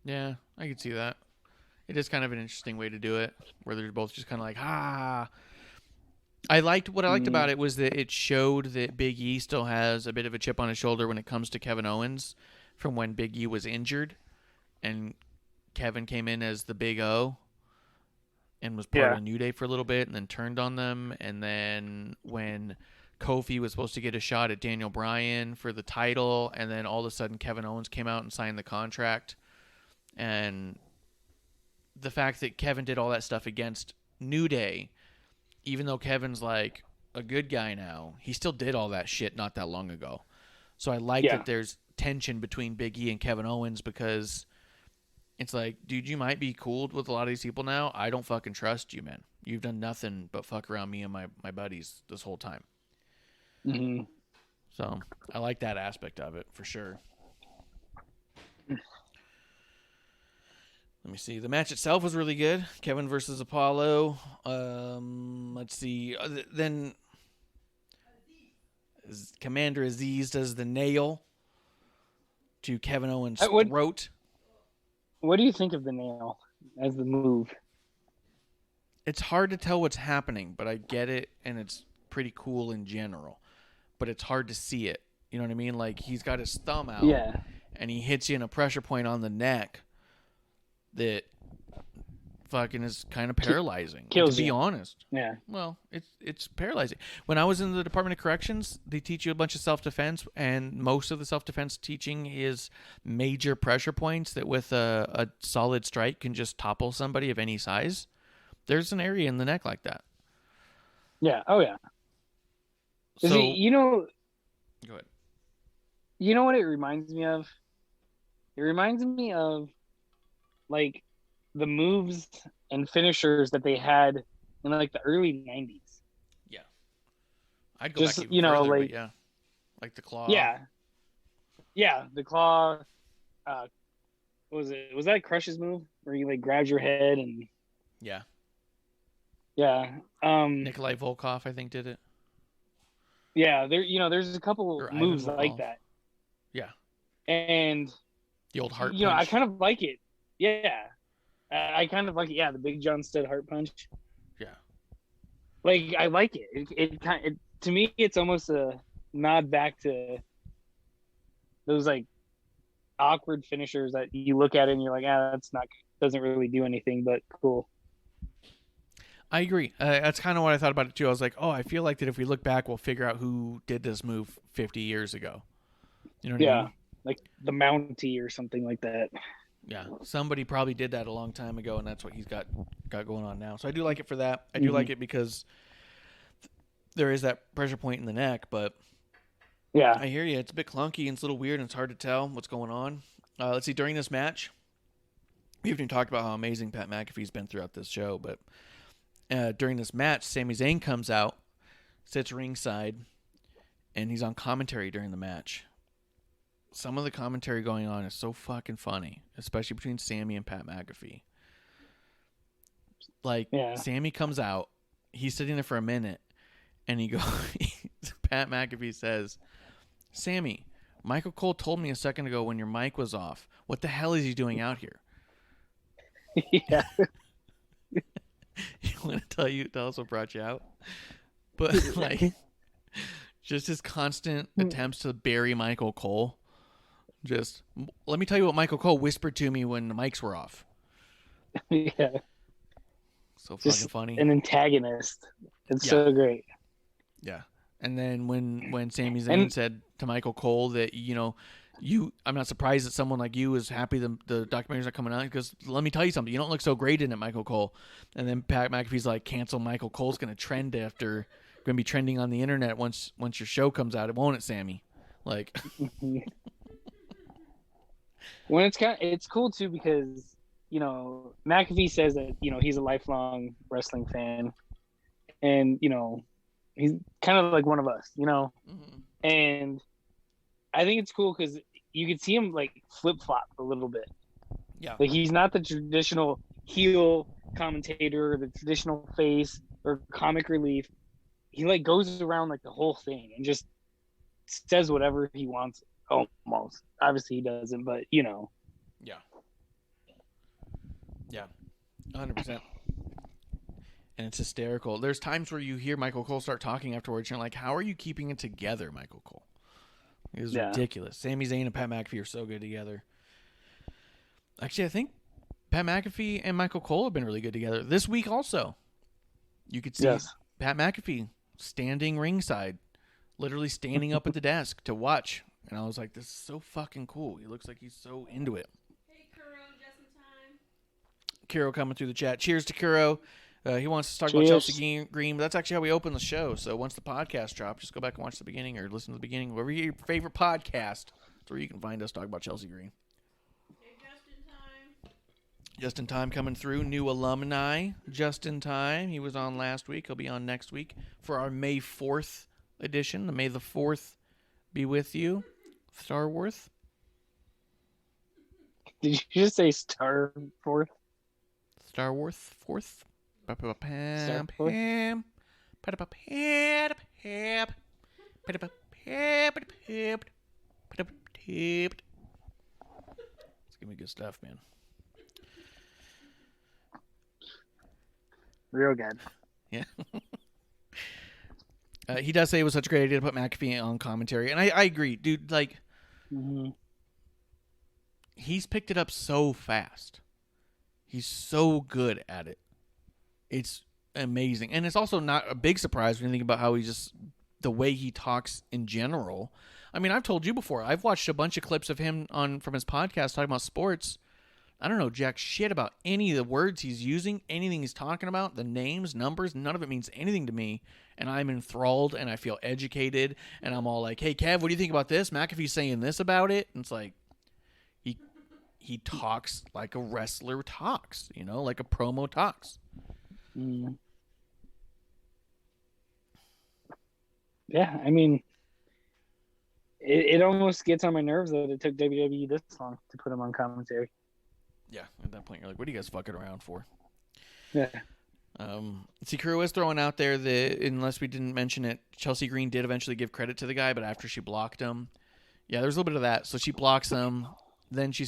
Yeah, I could see that. It is kind of an interesting way to do it, where they're both just kind of like, ha. What I liked about it was that it showed that Big E still has a bit of a chip on his shoulder when it comes to Kevin Owens from when Big E was injured and Kevin came in as the Big O and was part of the New Day for a little bit and then turned on them. And then when Kofi was supposed to get a shot at Daniel Bryan for the title, and then all of a sudden Kevin Owens came out and signed the contract. And the fact that Kevin did all that stuff against New Day, even though Kevin's like a good guy now, he still did all that shit not that long ago. So I like that there's tension between Big E and Kevin Owens, because it's like, dude, you might be cool with a lot of these people now. I don't fucking trust you, man. You've done nothing but fuck around me and my buddies this whole time.
Mm-hmm.
So I like that aspect of it for sure. Let me see. The match itself was really good. Kevin versus Apollo. Let's see. Then Commander Aziz does the nail to Kevin Owens' throat.
What do you think of the nail as the move?
It's hard to tell what's happening, but I get it, and it's pretty cool in general. But it's hard to see it. You know what I mean? Like, he's got his thumb out, and he hits you in a pressure point on the neck that fucking is kind of paralyzing.
Kills
to be
you.
honest.
Yeah.
Well, it's paralyzing. When I was in the Department of Corrections, they teach you a bunch of self-defense, and most of the self-defense teaching is major pressure points that with a solid strike can just topple somebody of any size. There's an area in the neck like that.
Yeah. Oh, yeah.
So,
go
ahead.
You know what it reminds me of? It reminds me of, like, the moves and finishers that they had in, like, the early 90s.
Yeah. I'd go back even further, but yeah. Like the claw.
Yeah. Yeah, the claw. What was it? Was that Crush's move? Where he, like, grabs your head and...
Yeah.
Yeah.
Nikolai Volkov, I think, did it.
Yeah, there's a couple moves like that.
Yeah.
And...
The old heart punch.
I kind of like it. Yeah. I kind of like it. Yeah, the Big John Studd heart punch.
Yeah.
Like, I like it. It to me, it's almost a nod back to those, like, awkward finishers that you look at it and you're like, doesn't really do anything, but cool.
I agree. That's kind of what I thought about it too. I was like, I feel like that if we look back, we'll figure out who did this move 50 years ago. You know what I mean?
Like the Mountie or something like that.
Yeah, somebody probably did that a long time ago, and that's what he's got going on now. So I do like it for that. I do like it because there is that pressure point in the neck, but
yeah,
I hear you. It's a bit clunky and it's a little weird, and it's hard to tell what's going on. Let's see. During this match, we haven't even talked about how amazing Pat McAfee's been throughout this show, but during this match, Sami Zayn comes out, sits ringside, and he's on commentary during the match. some of the commentary going on is so fucking funny, especially between Sammy and Pat McAfee. Like, Sammy comes out, he's sitting there for a minute, and Pat McAfee says, Sammy, Michael Cole told me a second ago when your mic was off. What the hell is he doing out here?
Yeah.
You want to tell us what brought you out? But, like, just his constant attempts to bury Michael Cole. Just, let me tell you what Michael Cole whispered to me when the mics were off.
Yeah.
So fucking funny.
An antagonist. It's so great.
Yeah. And then when Sami Zayn said to Michael Cole that, I'm not surprised that someone like you is happy the documentaries are coming out, because let me tell you something, you don't look so great in it, Michael Cole. And then Pat McAfee's like, cancel Michael Cole's going to be trending on the internet once your show comes out. It won't it, Sammy? Like,
when it's cool too, because, McAfee says that, he's a lifelong wrestling fan, and, he's kind of like one of us, and I think it's cool because you can see him like flip-flop a little bit.
Yeah.
Like, he's not the traditional heel commentator or the traditional face or comic relief. He like goes around like the whole thing and just says whatever he wants. Almost. Obviously he doesn't, but
Yeah. Yeah. 100%. And it's hysterical. There's times where you hear Michael Cole start talking afterwards, and you're like, how are you keeping it together, Michael Cole? It was ridiculous. Sami Zayn and Pat McAfee are so good together. Actually, I think Pat McAfee and Michael Cole have been really good together. This week also. You could see Pat McAfee standing ringside, literally standing up at the desk to watch. And I was like, this is so fucking cool. He looks like he's so into it.
Hey, Kuro, just in time.
Kuro coming through the chat. Cheers to Kuro. He wants to talk about Chelsea Green, but that's actually how we open the show. So once the podcast drops, just go back and watch the beginning or listen to the beginning. Wherever you get your favorite podcast, that's where you can find us talk about Chelsea Green.
Hey, just in time.
Just in time coming through. New alumni, just in time. He was on last week. He'll be on next week for our May 4th edition. The May the 4th be with you. Starworth.
Did you just say Starworth?
Starworth 4th.
Starworth?
It's gonna be good stuff, man.
Real good.
Yeah. He does say it was such a great idea to put McAfee on commentary, and I agree, dude. Like, he's picked it up so fast. He's so good at it. It's amazing, and it's also not a big surprise when you think about how the way he talks in general. I mean, I've told you before. I've watched a bunch of clips of him from his podcast talking about sports. I don't know jack shit about any of the words he's using, anything he's talking about, the names, numbers, none of it means anything to me. And I'm enthralled and I feel educated. And I'm all like, hey, Kev, what do you think about this? McAfee's saying this about it. And it's like, he talks like a wrestler talks, like a promo talks.
Yeah, I mean, it almost gets on my nerves that it took WWE this long to put him on commentary.
Yeah, at that point, you're like, what are you guys fucking around for?
Yeah.
See, Crew is throwing out there that, unless we didn't mention it, Chelsea Green did eventually give credit to the guy, but after she blocked him. Yeah, there's a little bit of that. So she blocks him. Then she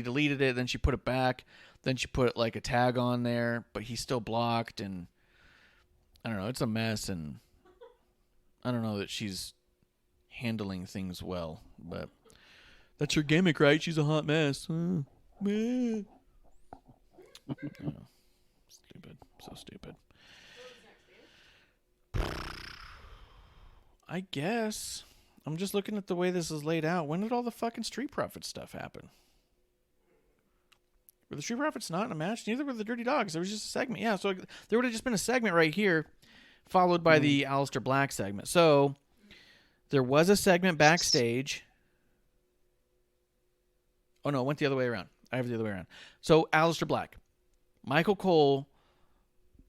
deleted it. Then she put it back. Then she put like a tag on there, but he's still blocked. And I don't know. It's a mess. And I don't know that she's handling things well, but that's her gimmick, right? She's a hot mess. Man. Stupid. So stupid. I guess. I'm just looking at the way this is laid out. When did all the fucking Street Profits stuff happen? Were the Street Profits not in a match? Neither were the Dirty Dogs. There was just a segment. Yeah, so there would have just been a segment right here, followed by the Aleister Black segment. So there was a segment backstage. Oh, no, it went the other way around. I have it the other way around. So Aleister Black, Michael Cole,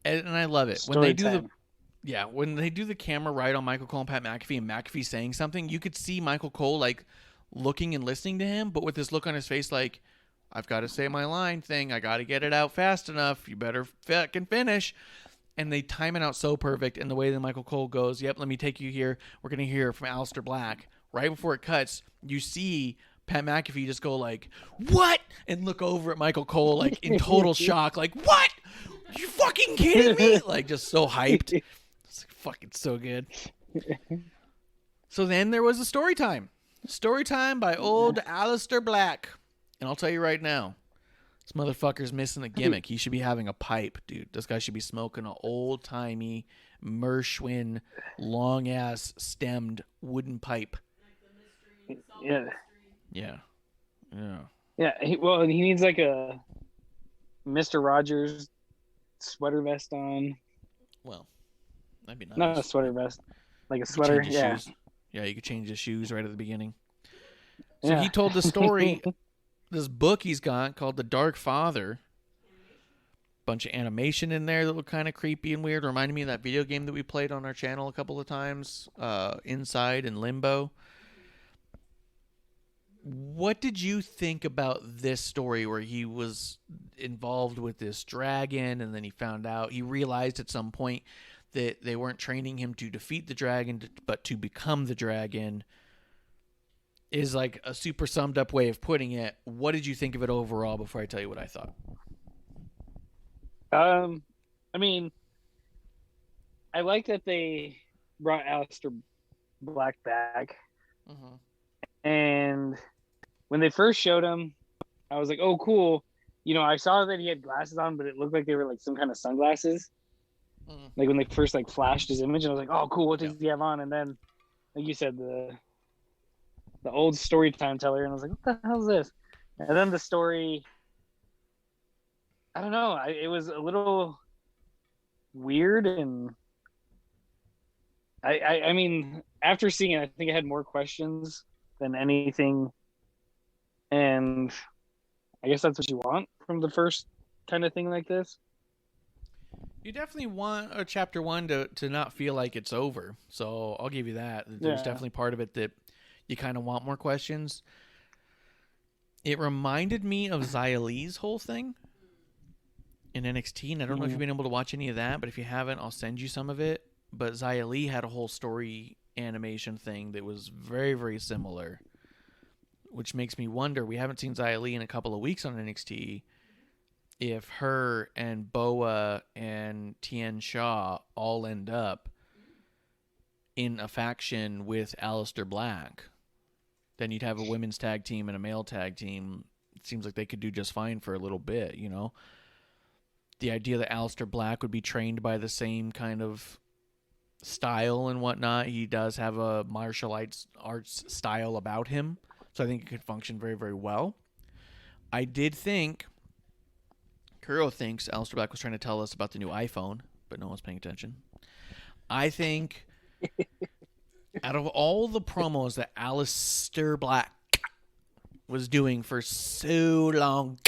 and I love it. When they do the camera right on Michael Cole and Pat McAfee, and McAfee saying something, you could see Michael Cole like looking and listening to him, but with this look on his face like, I've got to say my line thing. I got to get it out fast enough. You better fucking finish. And they time it out so perfect. And the way that Michael Cole goes, yep, let me take you here. We're going to hear from Aleister Black. Right before it cuts, you see Pat McAfee just go like, what? And look over at Michael Cole like in total shock. Like, what? Are you fucking kidding me? Like just so hyped. It's like, fucking so good. So then there was a story time. Story time by old Aleister Black. And I'll tell you right now, this motherfucker's missing a gimmick. He should be having a pipe, dude. This guy should be smoking an old-timey Mershwin, long-ass stemmed wooden pipe.
Yeah.
Yeah. Yeah.
Yeah. He needs like a Mr. Rogers sweater vest on.
Well, that'd be nice.
Not a sweater vest, like a
You could
sweater.
change his
Yeah.
shoes. Yeah, you could change his shoes right at the beginning. So
Yeah.
he told the story, this book he's got called The Dark Father. Bunch of animation in there that looked kind of creepy and weird. Reminded me of that video game that we played on our channel a couple of times, Inside and Limbo. What did you think about this story where he was involved with this dragon and then he realized at some point that they weren't training him to defeat the dragon, but to become the dragon? Is like a super summed up way of putting it. What did you think of it overall before I tell you what I thought?
I mean, I like that they brought Aleister Black back. And when they first showed him, I was like, oh, cool. You know, I saw that he had glasses on, but it looked like they were like some kind of sunglasses. Like when they first like flashed his image, and I was like, oh, cool. What does he have on? And then, like you said, the old story time teller, and I was like, what the hell is this? And then the story, I don't know, it was a little weird, and I mean, after seeing it, I think I had more questions than anything, and I guess that's what you want from the first kind of thing like this.
You definitely want a chapter 1 to not feel like it's over, so I'll give you that. There's definitely part of it that you kind of want more questions. It reminded me of Xia Li's whole thing in NXT, and I don't know if you've been able to watch any of that, but if you haven't, I'll send you some of it. But Xia Li had a whole story animation thing that was very, very similar, which makes me wonder, we haven't seen Xia Li in a couple of weeks on NXT, if her and Boa and Tien Shaw all end up in a faction with Aleister Black. Then you'd have a women's tag team and a male tag team. It seems like they could do just fine for a little bit, you know? The idea that Aleister Black would be trained by the same kind of style and whatnot. He does have a martial arts style about him, so I think it could function very, very well. I did think, Kuro thinks Aleister Black was trying to tell us about the new iPhone, but no one's paying attention. I think out of all the promos that Aleister Black was doing for so long,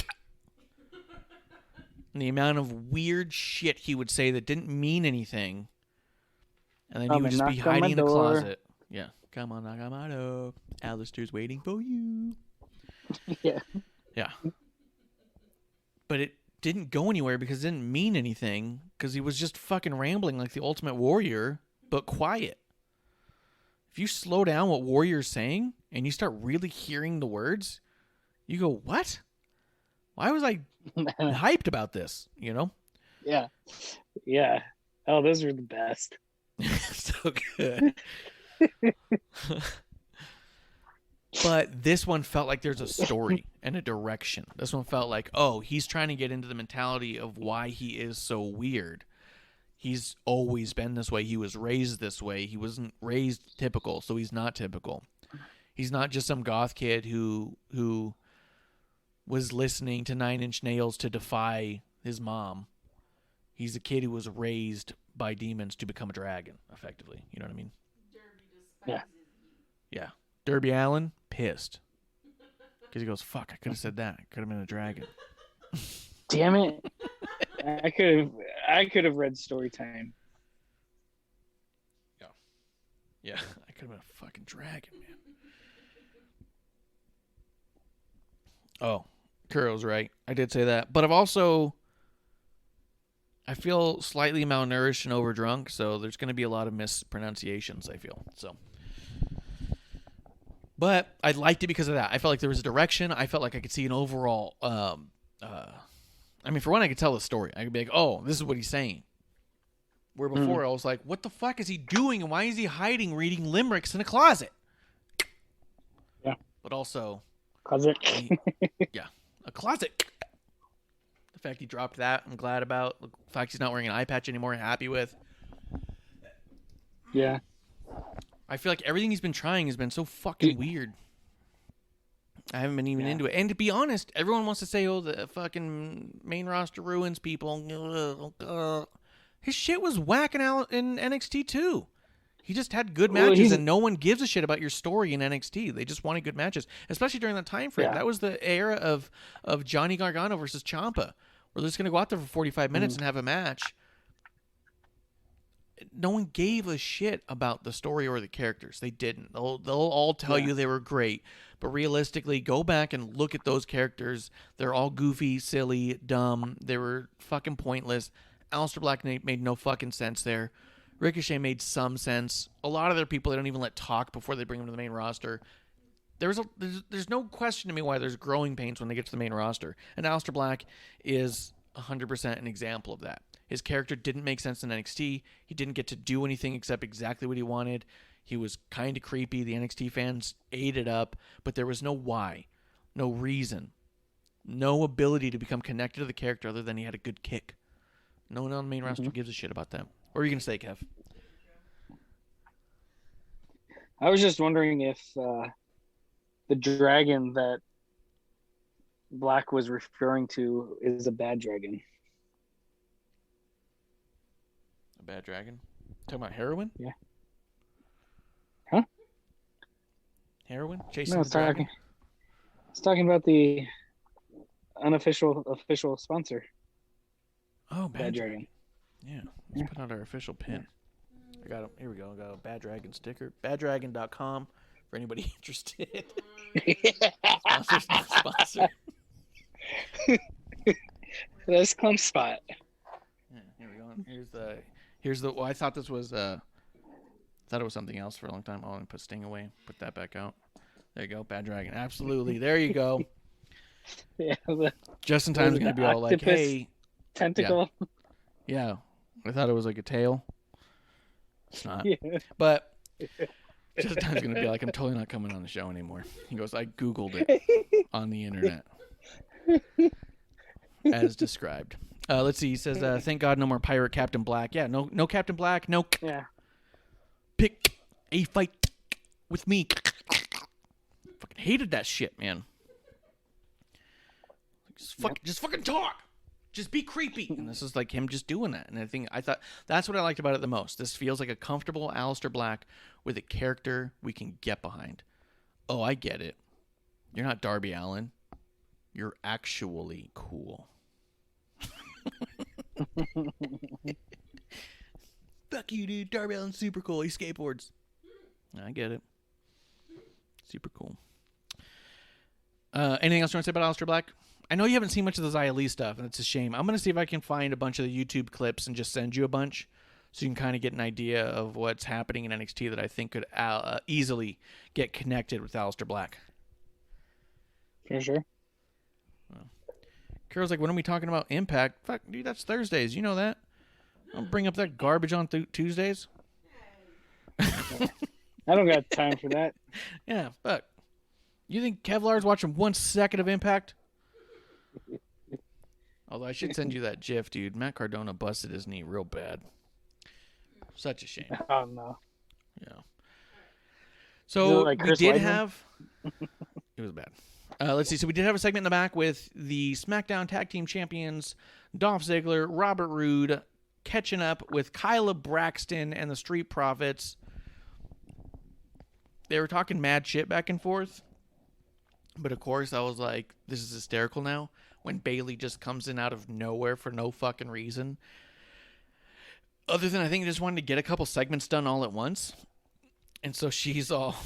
and the amount of weird shit he would say that didn't mean anything, and then he would just be hiding in the closet. Yeah, come on, knock on my door. Aleister's waiting for you.
Yeah.
Yeah. But it didn't go anywhere because it didn't mean anything, because he was just fucking rambling like the Ultimate Warrior, but quiet. If you slow down what Warrior's saying and you start really hearing the words, you go, what? Why was I hyped about this, you know?
Yeah. Yeah. Oh, those are the best.
So good. But this one felt like there's a story and a direction. This one felt like, oh, he's trying to get into the mentality of why he is so weird. He's always been this way. He was raised this way. He wasn't raised typical, so he's not typical. He's not just some goth kid who was listening to Nine Inch Nails to defy his mom. He's a kid who was raised by demons to become a dragon, effectively. You know what I mean?
Yeah.
Yeah. Derby Allen, pissed. Because he goes, fuck, I could have said that. I could have been a dragon.
Damn it. I could have read Storytime.
Yeah. Yeah. I could have been a fucking dragon, man. Oh, Kuro's right. I did say that. But I feel slightly malnourished and overdrunk, so there's going to be a lot of mispronunciations, I feel. So, but I liked it because of that. I felt like there was a direction. I felt like I could see an overall I mean, for one, I could tell the story. I could be like, "Oh, this is what he's saying." Where before I was like, "What the fuck is he doing? And why is he hiding reading limericks in a closet?"
Yeah.
But also,
Closet.
yeah, a closet. The fact he dropped that, I'm glad about. The fact he's not wearing an eye patch anymore, I'm happy with.
Yeah.
I feel like everything he's been trying has been so fucking weird. I haven't been even into it. And to be honest, everyone wants to say, "Oh, the fucking main roster ruins people." His shit was whacking out in NXT too. He just had good matches, and no one gives a shit about your story in NXT. They just wanted good matches, especially during that time frame.
Yeah.
That was the era of Johnny Gargano versus Ciampa, where they're just going to go out there for 45 minutes and have a match. No one gave a shit about the story or the characters. They didn't. They'll all tell you they were great, but realistically, go back and look at those characters. They're all goofy, silly, dumb. They were fucking pointless. Aleister Black made no fucking sense there. Ricochet made some sense. A lot of their people they don't even let talk before they bring them to the main roster. There's no question to me why there's growing pains when they get to the main roster. And Aleister Black is 100% an example of that. His character didn't make sense in NXT. He didn't get to do anything except exactly what he wanted. He was kind of creepy. The NXT fans ate it up, but there was no why, no reason, no ability to become connected to the character other than he had a good kick. No one on the main roster gives a shit about that. What are you going to say, Kev?
I was just wondering if the dragon that Black was referring to is a bad dragon.
A bad dragon? Talking about heroin?
Yeah. Huh?
Heroin? Chasing
No,
the dragon?
it's talking about the official sponsor.
Oh,
Bad Dragon.
Yeah, let's put out our official pin. I got him. Here we go. I got a Bad Dragon sticker. BadDragon.com for anybody interested. Sponsor's not sponsor.
That's Clump Spot.
Yeah, here we go. Here's the. Well, I thought this was. Thought it was something else for a long time. Oh, and put Sting away. Put that back out. There you go. Bad Dragon. Absolutely. There you go.
Yeah.
Justin Time's gonna be all like, "Hey."
Tentacle.
Yeah. I thought it was like a tail. It's not.
Yeah.
But Justin Time's going to be like, "I'm totally not coming on the show anymore." He goes, "I Googled it on the internet." As described. Let's see. He says, "Thank God no more Pirate Captain Black." Yeah, no Captain Black. No.
Yeah.
Pick a fight with me. Fucking hated that shit, man. Just fucking talk. Just be creepy. And this is like him just doing that. And I thought that's what I liked about it the most. This feels like a comfortable Aleister Black with a character we can get behind. Oh, I get it. You're not Darby Allin. You're actually cool. Fuck you, dude. Darby Allin's super cool. He skateboards. I get it. Super cool. Anything else you want to say about Aleister Black? I know you haven't seen much of the Xia Li stuff, and it's a shame. I'm going to see if I can find a bunch of the YouTube clips and just send you a bunch so you can kind of get an idea of what's happening in NXT that I think could easily get connected with Aleister Black.
For sure.
Carol's like, when are we talking about Impact? Fuck, dude, that's Thursdays. You know that. Don't bring up that garbage on Tuesdays.
I don't got time for that.
Yeah, fuck. You think Kevlar's watching 1 second of Impact? Although I should send you that GIF, dude. Matt Cardona busted his knee real bad. Such a shame.
Oh, no.
Yeah. So
like
we
Chris
did
Weidman?
have... It was bad. Let's see. So we did have a segment in the back with the SmackDown Tag Team Champions, Dolph Ziggler, Robert Roode, catching up with Kyla Braxton and the Street Profits. They were talking mad shit back and forth. But of course, I was like, this is hysterical now. When Bayley just comes in out of nowhere for no fucking reason. Other than I think I just wanted to get a couple segments done all at once. And so she's all...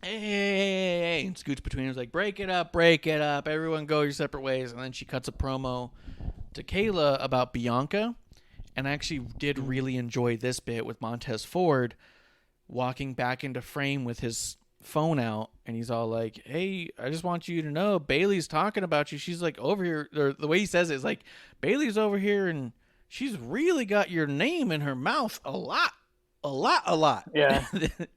hey, and scoots between us like, break it up, everyone go your separate ways. And then she cuts a promo to Kayla about Bianca. And I actually did really enjoy this bit with Montez Ford walking back into frame with his phone out, and he's all like, hey, I just want you to know Bailey's talking about you. She's like over here, or the way he says it is like, Bailey's over here and she's really got your name in her mouth a lot.
Yeah.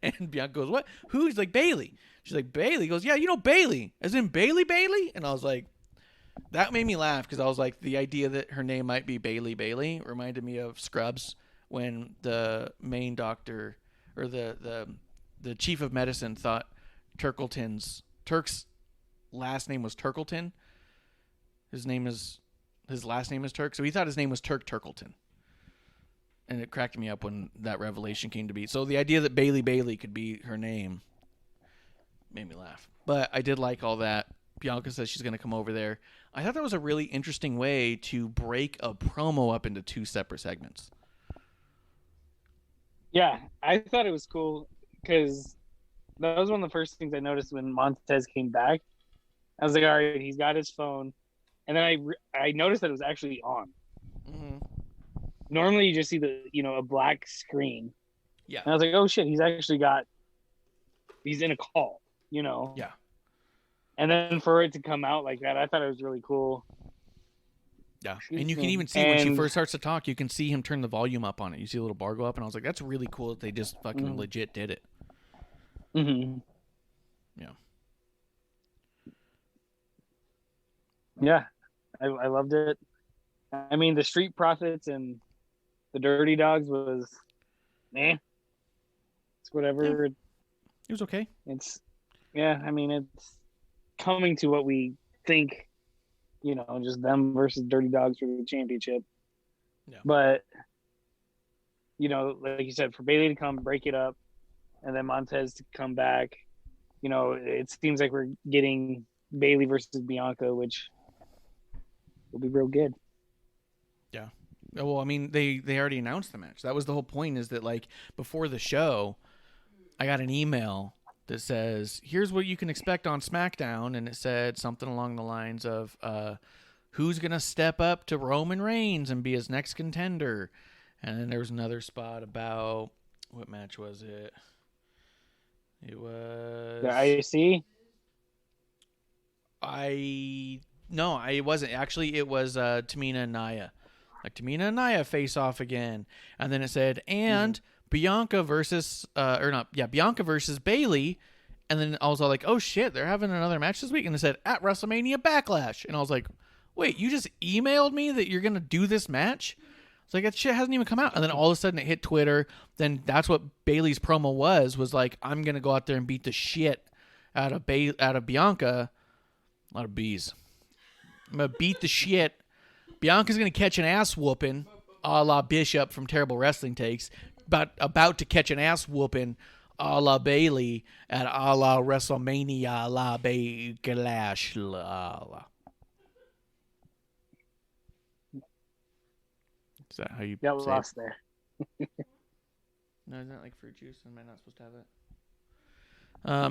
And Bianca goes, what? Who? He's like, Bailey. She's like, Bailey. He goes, yeah, you know Bailey, as in Bailey. And I was like, that made me laugh, because I was like, the idea that her name might be Bailey reminded me of Scrubs, when the main doctor, or the chief of medicine, thought Turk's last name was Turkleton. His last name is Turk, so he thought his name was Turk Turkleton. And it cracked me up when that revelation came to be. So the idea that Bailey could be her name made me laugh. But I did like all that. Bianca says she's going to come over there. I thought that was a really interesting way to break a promo up into 2 separate segments.
Yeah, I thought it was cool, because that was one of the first things I noticed when Montez came back. I was like, all right, he's got his phone. And then I noticed that it was actually on.
Mm-hmm.
Normally you just see a black screen.
Yeah.
And I was like, oh shit, he's in a call,
Yeah.
And then for it to come out like that, I thought it was really cool.
Yeah. And you can even see when she first starts to talk, you can see him turn the volume up on it. You see a little bar go up, and I was like, that's really cool that they just fucking legit did it.
Mm-hmm.
Yeah.
Yeah. I loved it. I mean, the Street Profits and the Dirty Dogs was, it's whatever.
Yeah. It was okay.
It's coming to what we think, just them versus Dirty Dogs for the championship.
Yeah.
But, like you said, for Bailey to come break it up and then Montez to come back, it seems like we're getting Bailey versus Bianca, which will be real good.
Yeah. Well, I mean, they already announced the match. That was the whole point, is that, like, before the show, I got an email that says, here's what you can expect on Smackdown. And it said something along the lines of, who's going to step up to Roman Reigns and be his next contender? And then there was another spot about, what match was it? It was...
The IC?
No, it wasn't. Actually, it was Tamina and Nia. Like, Tamina and Nia face off again. And then it said, and... Bianca versus Bianca versus Bailey. And then I was all like, oh shit, they're having another match this week. And it said at WrestleMania Backlash. And I was like, wait, you just emailed me that you're gonna do this match? It's like, that shit hasn't even come out. And then all of a sudden it hit Twitter. Then that's what Bailey's promo was like, I'm gonna go out there and beat the shit out of Bianca. A lot of bees. I'm gonna beat the shit. Bianca's gonna catch an ass whooping, a la Bishop from Terrible Wrestling Takes. About to catch an ass whooping, a la Bailey at a la WrestleMania, la Backlash, la. Is that how you
got
say
lost
it?
there?
No, isn't that like fruit juice? Am I not supposed to have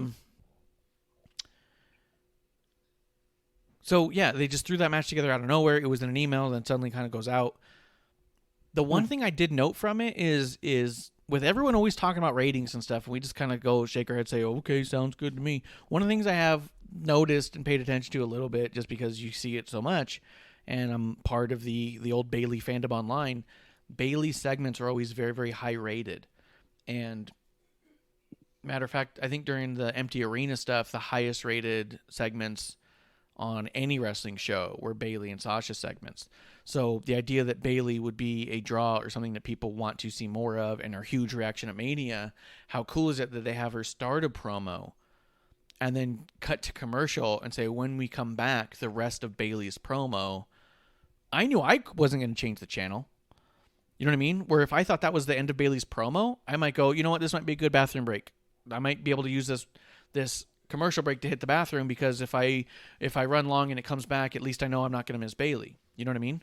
it? So yeah, they just threw that match together out of nowhere. It was in an email, then suddenly kind of goes out. The one thing I did note from it is with everyone always talking about ratings and stuff, and we just kind of go shake our head, say, okay, sounds good to me. One of the things I have noticed and paid attention to a little bit, just because you see it so much, and I'm part of the old Bailey fandom online, Bailey segments are always very, very high rated. And matter of fact, I think during the empty arena stuff, the highest rated segments on any wrestling show were Bailey and Sasha segments. So the idea that Bailey would be a draw or something that people want to see more of and are huge reaction at Mania, how cool is it that they have her start a promo and then cut to commercial and say, when we come back, the rest of Bailey's promo. I knew I wasn't going to change the channel. You know what I mean? Where if I thought that was the end of Bailey's promo, I might go, you know what, this might be a good bathroom break. I might be able to use this commercial break to hit the bathroom, because if I run long and it comes back, at least I know I'm not going to miss Bailey. You know what I mean?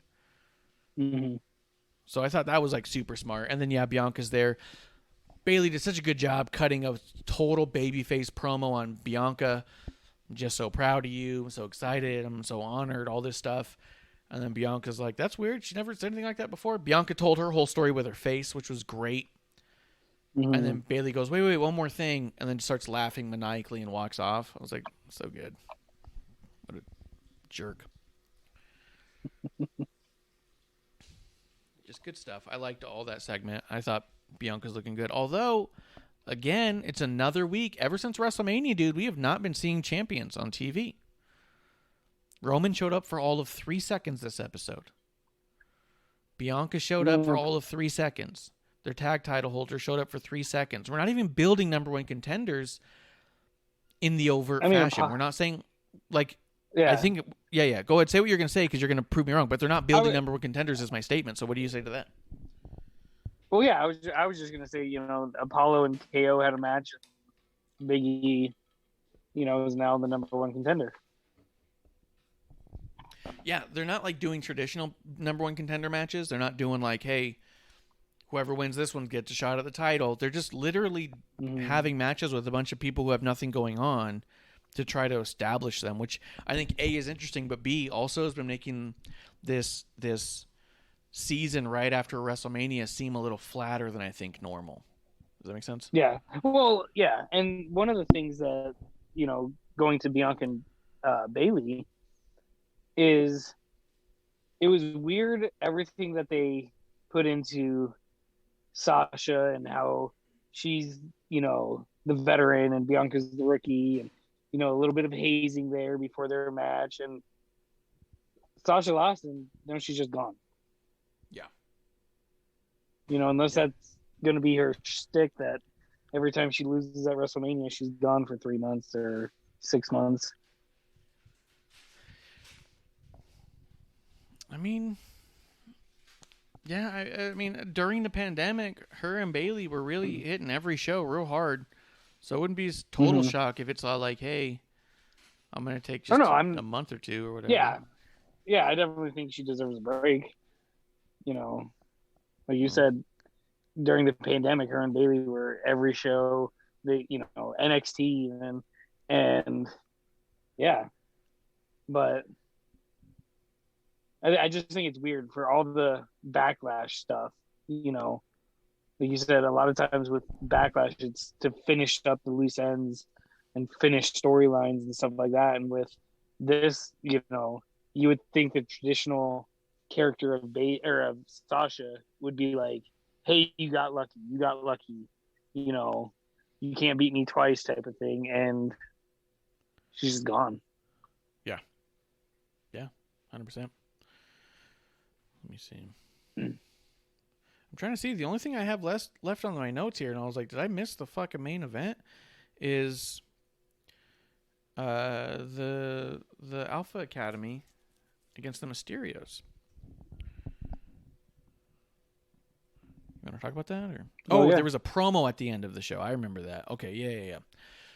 Mm-hmm.
So I thought that was like super smart. And then Bianca's there. Bailey did such a good job cutting a total babyface promo on Bianca. I'm just so proud of you. I'm so excited. I'm so honored. All this stuff. And then Bianca's like, that's weird. She never said anything like that before. Bianca told her whole story with her face, which was great.
Mhm.
And then Bailey goes, wait, one more thing. And then starts laughing maniacally and walks off. I was like, so good. What a jerk. Just good stuff. I liked all that segment. I thought Bianca's looking good. Although, again, it's another week. Ever since WrestleMania, dude, we have not been seeing champions on TV. Roman showed up for all of 3 seconds this episode. Bianca showed up for all of 3 seconds. Their tag title holder showed up for 3 seconds. We're not even building number one contenders in the overt fashion. We're not saying, like, I think, go ahead. Say what you're going to say because you're going to prove me wrong. But they're not building number one contenders is my statement. So what do you say to that?
Well, yeah, I was just going to say, Apollo and KO had a match. Big E, is now the number one contender.
Yeah, they're not like doing traditional number one contender matches. They're not doing like, hey, whoever wins this one gets a shot at the title. They're just literally having matches with a bunch of people who have nothing going on to try to establish them, which I think A is interesting, but B also has been making this season right after WrestleMania seem a little flatter than I think normal. Does that make sense?
Yeah. Well, yeah. And one of the things that, going to Bianca and Bailey is it was weird everything that they put into Sasha and how she's, the veteran and Bianca's the rookie and, a little bit of hazing there before their match. And Sasha lost and then she's just gone.
Yeah.
Unless that's going to be her shtick that every time she loses at WrestleMania, she's gone for 3 months or 6 months.
I mean, yeah, I mean, during the pandemic, her and Bailey were really hitting every show real hard. So it wouldn't be a total shock if it's all like, hey, I'm going to take just a month or two or whatever.
Yeah. Yeah, I definitely think she deserves a break. Like you said, during the pandemic, her and Bailey were every show, NXT and yeah. But I just think it's weird for all the backlash stuff, like you said, a lot of times with backlash, it's to finish up the loose ends and finish storylines and stuff like that. And with this, you would think the traditional character of Sasha would be like, hey, you got lucky, you can't beat me twice type of thing. And she's just gone.
Yeah. 100%. Let me see. I'm trying to see. The only thing I have left on my notes here, and I was like, did I miss the fucking main event? Is the Alpha Academy against the Mysterios. You want to talk about that? Or there was a promo at the end of the show. I remember that. Okay, yeah.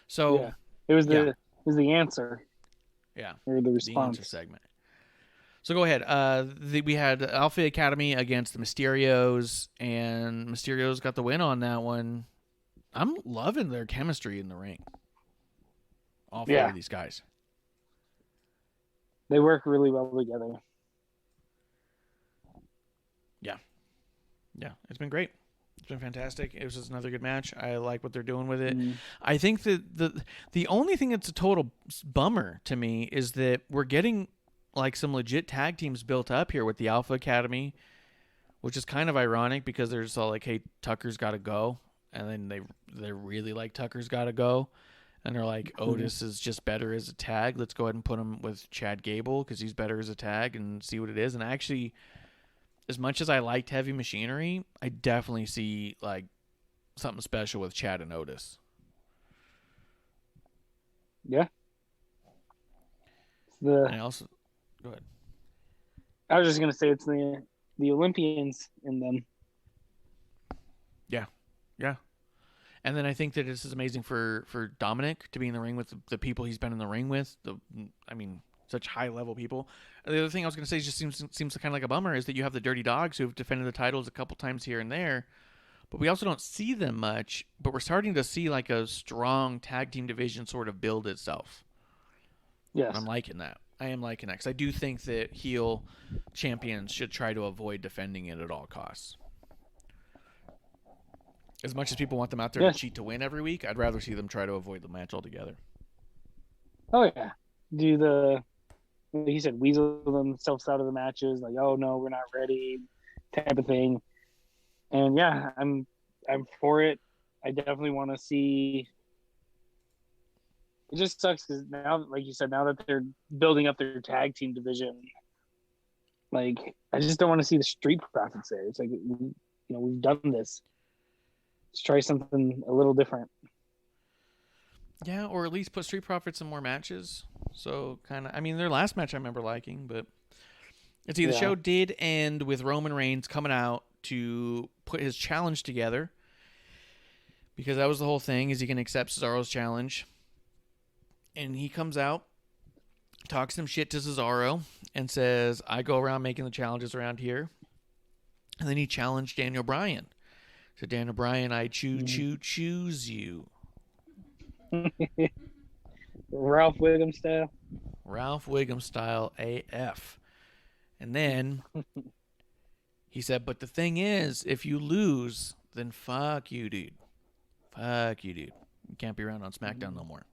So
it was the answer.
Yeah,
or the response.
The answer segment. So go ahead. We had Alpha Academy against the Mysterios, and Mysterios got the win on that one. I'm loving their chemistry in the ring. All four of these guys.
They work really well together.
Yeah, it's been great. It's been fantastic. It was just another good match. I like what they're doing with it. I think that the only thing that's a total bummer to me is that we're getting like some legit tag teams built up here with the Alpha Academy, which is kind of ironic because they're just all like, hey, Tucker's got to go. And then they really like Tucker's got to go. And they're like, Otis is just better as a tag. Let's go ahead and put him with Chad Gable because he's better as a tag and see what it is. And actually, as much as I liked Heavy Machinery, I definitely see like something special with Chad and Otis.
Yeah.
And I also go ahead.
I was just gonna say it's the Olympians in them.
Yeah. And then I think that this is amazing for Dominic to be in the ring with the people he's been in the ring with. Such high level people. And the other thing I was going to say just seems kind of like a bummer is that you have the Dirty Dogs who have defended the titles a couple times here and there, but we also don't see them much. But we're starting to see like a strong tag team division sort of build itself.
Yes.
I'm liking that. I am liking that because I do think that heel champions should try to avoid defending it at all costs. As much as people want them out there to cheat to win every week, I'd rather see them try to avoid the match altogether.
Oh yeah, like you said, weasel themselves out of the matches, like, oh no, we're not ready, type of thing. And yeah, I'm for it. I definitely want to see. It just sucks because now, like you said, now that they're building up their tag team division, like I just don't want to see the Street Profits there. It's like, we've done this. Let's try something a little different.
Yeah, or at least put Street Profits in more matches. So their last match I remember liking, but let's see, the show did end with Roman Reigns coming out to put his challenge together, because that was the whole thing. Is he going to accept Cesaro's challenge? And he comes out, talks some shit to Cesaro, and says, I go around making the challenges around here. And then he challenged Daniel Bryan. So Daniel Bryan, I ChooChoo Choose you.
Ralph Wiggum style.
Ralph Wiggum style AF. And then he said, but the thing is, if you lose, then fuck you, dude. Fuck you, dude. You can't be around on SmackDown no more.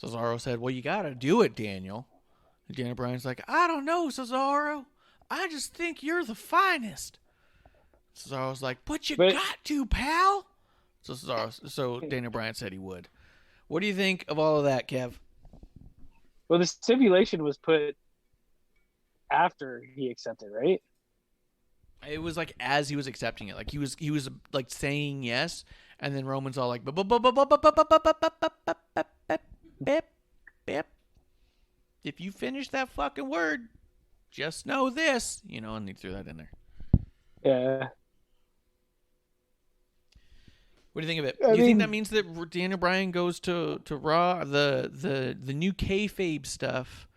Cesaro said, well, you got to do it, Daniel. And Daniel Bryan's like, I don't know, Cesaro. I just think you're the finest. Cesaro's like, but you got to, pal. So Daniel Bryan said he would. What do you think of all of that, Kev?
Well, the stipulation was put after he accepted, right?
It was like as he was accepting it. Like he was like saying yes, and then Roman's all like, if you finish that fucking word, just know this, and he threw that in there.
Yeah.
What do you think of it? Do you think that means that Daniel Bryan goes to Raw? The new kayfabe stuff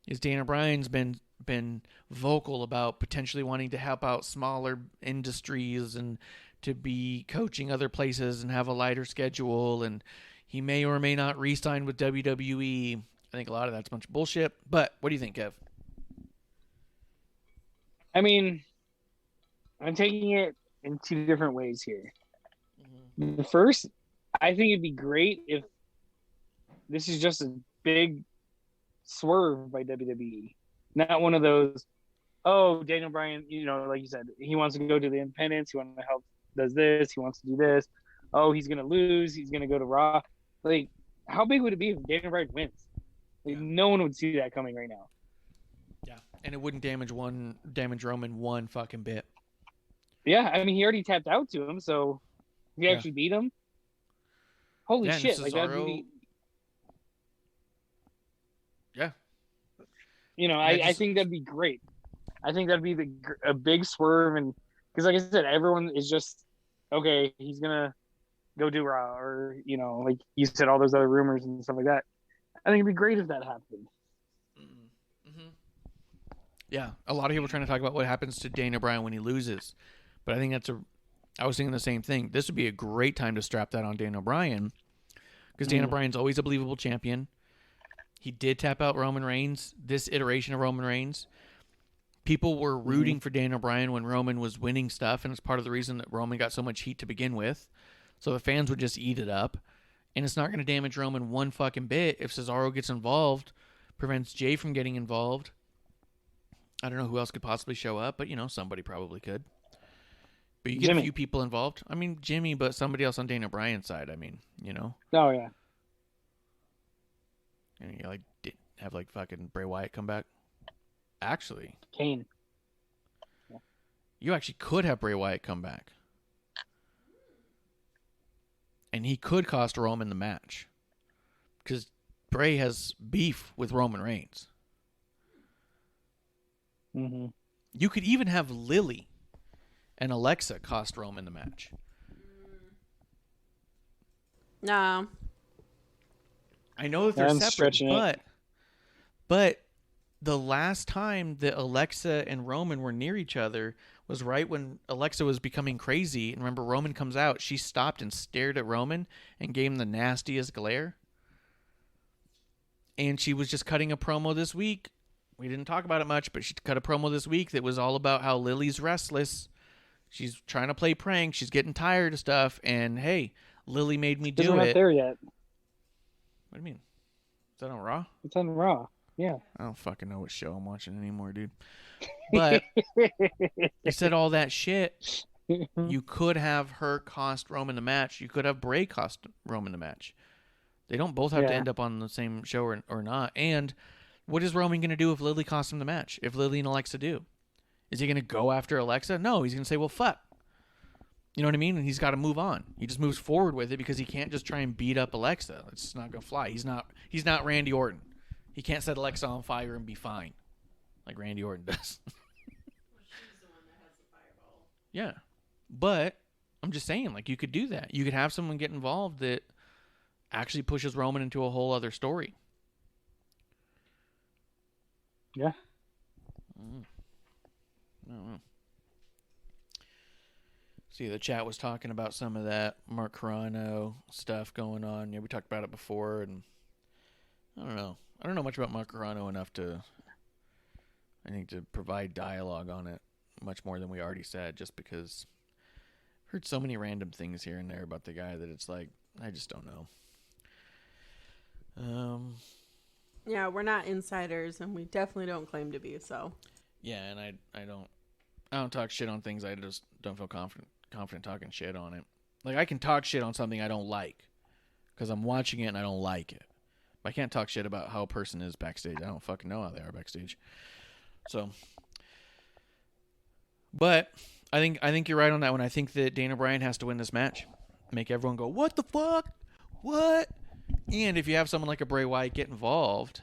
is Daniel Bryan's been vocal about potentially wanting to help out smaller industries and to be coaching other places and have a lighter schedule, and he may or may not re-sign with WWE. I think a lot of that's a bunch of bullshit. But what do you think, Kev?
I mean, I'm taking it in two different ways here. The first, I think it'd be great if this is just a big swerve by WWE. Not one of those, oh, Daniel Bryan, like you said, he wants to go to the independents, he wants to help, does this, he wants to do this. Oh, he's going to lose, he's going to go to Raw. Like, how big would it be if Daniel Bryan wins? Like, no one would see that coming right now.
Yeah, and it wouldn't damage Roman one fucking bit.
Yeah, I mean, he already tapped out to him, so if he actually beat him, holy shit! Like that'd be, I think that'd be great. I think that'd be a big swerve, and because like I said, everyone is just okay. He's gonna go do Raw, or like you said, all those other rumors and stuff like that. I think it'd be great if that happened.
Mm-hmm. Yeah, a lot of people are trying to talk about what happens to Daniel Bryan when he loses, but I think I was thinking the same thing. This would be a great time to strap that on Daniel Bryan, because Daniel Bryan's always a believable champion. He did tap out Roman Reigns, this iteration of Roman Reigns. People were rooting for Daniel Bryan when Roman was winning stuff, and it's part of the reason that Roman got so much heat to begin with. So the fans would just eat it up, and it's not going to damage Roman one fucking bit if Cesaro gets involved, prevents Jay from getting involved. I don't know who else could possibly show up, but somebody probably could. But you get
Jimmy.
A few people involved. I mean, Jimmy, but somebody else on Daniel Bryan's side. I mean,
Oh yeah.
And you have fucking Bray Wyatt come back. Actually,
Kane.
you actually could have Bray Wyatt come back, and he could cost Roman the match, because Bray has beef with Roman Reigns.
Mm-hmm.
You could even have Lily and Alexa cost Roman the match.
No.
I know that they're separate,
stretching it.
but the last time that Alexa and Roman were near each other was right when Alexa was becoming crazy. And remember, Roman comes out. She stopped and stared at Roman and gave him the nastiest glare. And she was just cutting a promo this week. We didn't talk about it much, but she cut a promo this week that was all about how Lily's restless. She's trying to play prank. She's getting tired of stuff. And, hey, Lily made me do
We're
it.
not there yet.
What do you mean? Is that on Raw?
It's on Raw. Yeah.
I don't fucking know what show I'm watching anymore, dude. But you said all that shit. You could have her cost Roman the match. You could have Bray cost Roman the match. They don't both have to end up on the same show or not. And what is Roman going to do if Lily costs him the match? If Lily and Alexa do? Is he going to go after Alexa? No, he's going to say, well, fuck. You know what I mean? And he's got to move on. He just moves forward with it because he can't just try and beat up Alexa. It's just not going to fly. He's not Randy Orton. He can't set Alexa on fire and be fine like Randy Orton does. Yeah. But I'm just saying, like, you could do that. You could have someone get involved that actually pushes Roman into a whole other story.
Yeah.
I don't know. See, the chat was talking about some of that Mark Carrano stuff going on. Yeah, we talked about it before, and I don't know. I don't know much about Mark Carrano enough to, I think, to provide dialogue on it much more than we already said, just because I've heard so many random things here and there about the guy that it's like, I just don't know.
Yeah, we're not insiders, and we definitely don't claim to be, so.
Yeah, and I don't talk shit on things I just don't feel confident talking shit on it. Like, I can talk shit on something I don't like because I'm watching it and I don't like it. But I can't talk shit about how a person is backstage. I don't fucking know how they are backstage. So, but I think you're right on that one. I think that Dana Bryan has to win this match. Make everyone go, what the fuck? What? And if you have someone like a Bray Wyatt get involved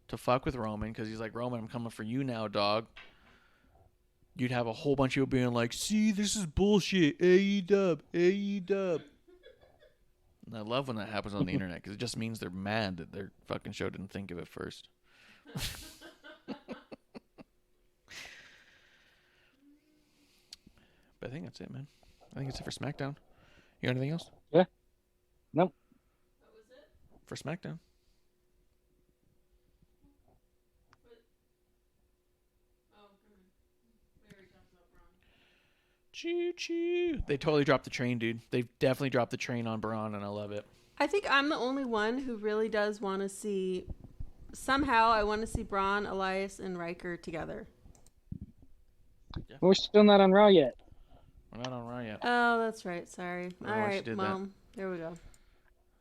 to fuck with Roman, because he's like, Roman, I'm coming for you now, dog. You'd have a whole bunch of people being like, see, this is bullshit. AEW, AEW. And I love when that happens on the internet because it just means they're mad that their fucking show didn't think of it first. But I think that's it, man. I think it's it for SmackDown. You got anything else?
Yeah. Nope.
For SmackDown. Choo-choo. They totally dropped the train, dude. They've definitely dropped the train on Braun, and I love it.
I think I'm the only one who really does want to see, somehow I want to see Braun, Elias, and Riker together.
Yeah.
We're still not on Raw yet.
We're not on Raw yet.
Oh, that's right. Sorry.
I don't know
All
why she
right,
did
well, there we go.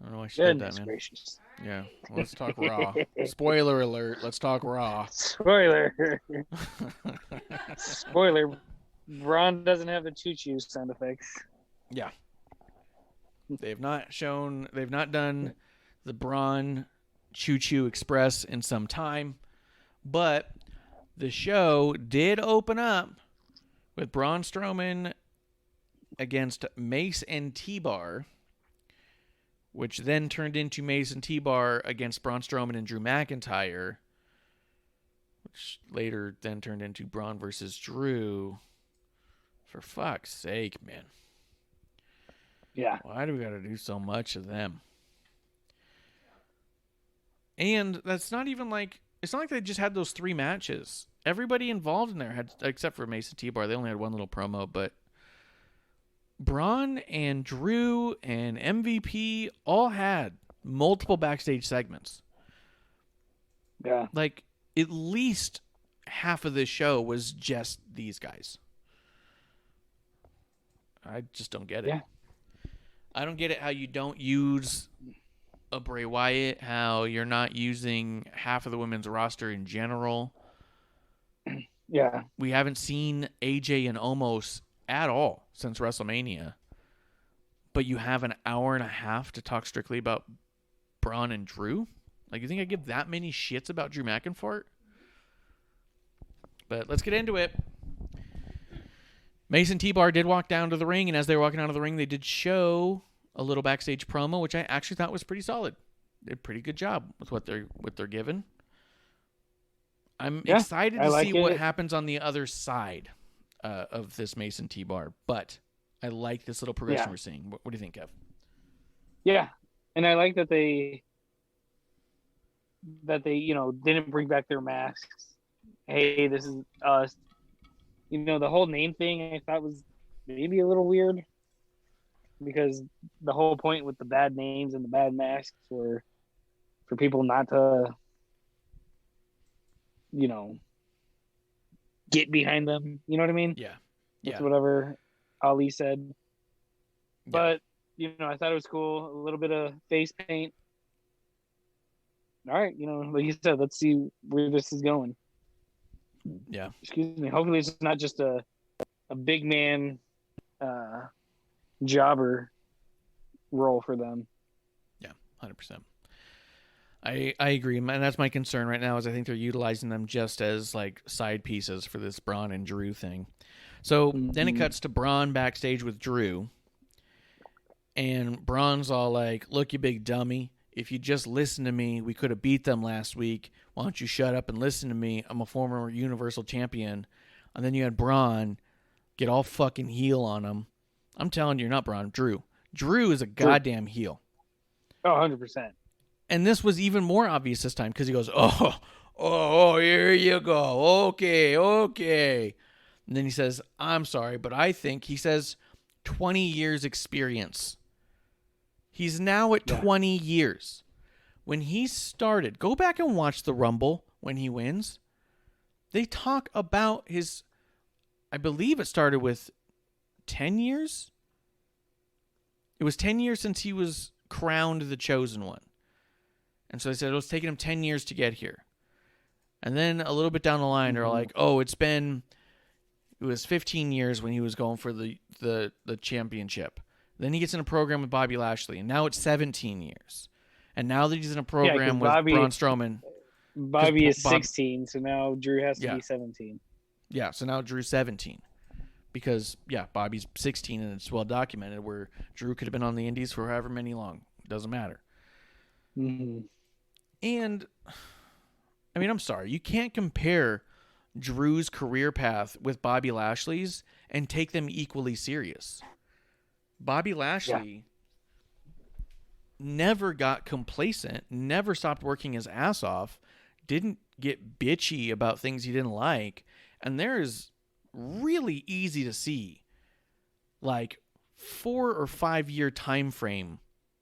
I don't know why she did
Goodness
that, man.
gracious.
Yeah, well, let's talk Raw. Spoiler alert, let's talk Raw.
Spoiler. Spoiler. Braun doesn't have the choo-choo sound effects.
Yeah. They've not done the Braun Choo-Choo Express in some time, but the show did open up with Braun Strowman against Mace and T-Bar, which then turned into Mace and T-Bar against Braun Strowman and Drew McIntyre, which later then turned into Braun versus Drew. For fuck's sake, man.
Yeah.
Why do we got to do so much of them? And that's not even like, it's not like they just had those 3 matches. Everybody involved in there had, except for Mason T-Bar, they only had one little promo, but Braun and Drew and MVP all had multiple backstage segments.
Yeah.
Like, at least half of this show was just these guys. I just don't get it.
Yeah.
I don't get it how you don't use a Bray Wyatt, how you're not using half of the women's roster in general.
Yeah.
We haven't seen AJ and Omos at all since WrestleMania. But you have an hour and a half to talk strictly about Braun and Drew? Like, you think I give that many shits about Drew McIntyre? But let's get into it. Mason T-Bar did walk down to the ring, and as they were walking out of the ring, they did show a little backstage promo, which I actually thought was pretty solid. Did a pretty good job with what they're given. I'm
Yeah,
excited
I
to
like
see what
it.
happens on the other side of this Mason T-bar, but I like this little progression
Yeah.
we're seeing. What do you think, Kev?
Yeah, and I like that they didn't bring back their masks. Hey, this is us. The whole name thing I thought was maybe a little weird because the whole point with the bad names and the bad masks were for people not to, you know, get behind them. You know what I mean?
Yeah.
That's
Yeah.
whatever Ali said.
Yeah.
But I thought it was cool. A little bit of face paint. All right, like you said, let's see where this is going.
Yeah.
Excuse me. Hopefully, it's not just a big man jobber role for them.
Yeah. 100%. I agree, and that's my concern right now. Is I think they're utilizing them just as like side pieces for this Braun and Drew thing. So then it cuts to Braun backstage with Drew, and Braun's all like, "Look, you big dummy. If you just listen to me, we could have beat them last week. Why don't you shut up and listen to me? I'm a former Universal Champion." And then you had Braun get all fucking heel on him. I'm telling you, not Braun, Drew. Drew is a goddamn heel.
Oh, 100%.
And this was even more obvious this time because he goes, oh, here you go. Okay. And then he says, I'm sorry, but I think, he says, 20 years experience. He's now at 20 years. When he started, go back and watch the Rumble when he wins. They talk about his, I believe it started with 10 years. It was 10 years since he was crowned the chosen one. And so they said it was taking him 10 years to get here. And then a little bit down the line, they're like, oh, it was 15 years when he was going for the championship. Then he gets in a program with Bobby Lashley, and now it's 17 years. And now that he's in a program with Braun Strowman.
Bobby is 16, so now Drew has to be 17.
Yeah, so now Drew's 17. Because, Bobby's 16, and it's well documented where Drew could have been on the Indies for however many long. It doesn't matter.
Mm-hmm.
And, I mean, I'm sorry. You can't compare Drew's career path with Bobby Lashley's and take them equally serious. Bobby Lashley never got complacent, never stopped working his ass off, didn't get bitchy about things he didn't like, and there is really easy to see like 4 or 5 year time frame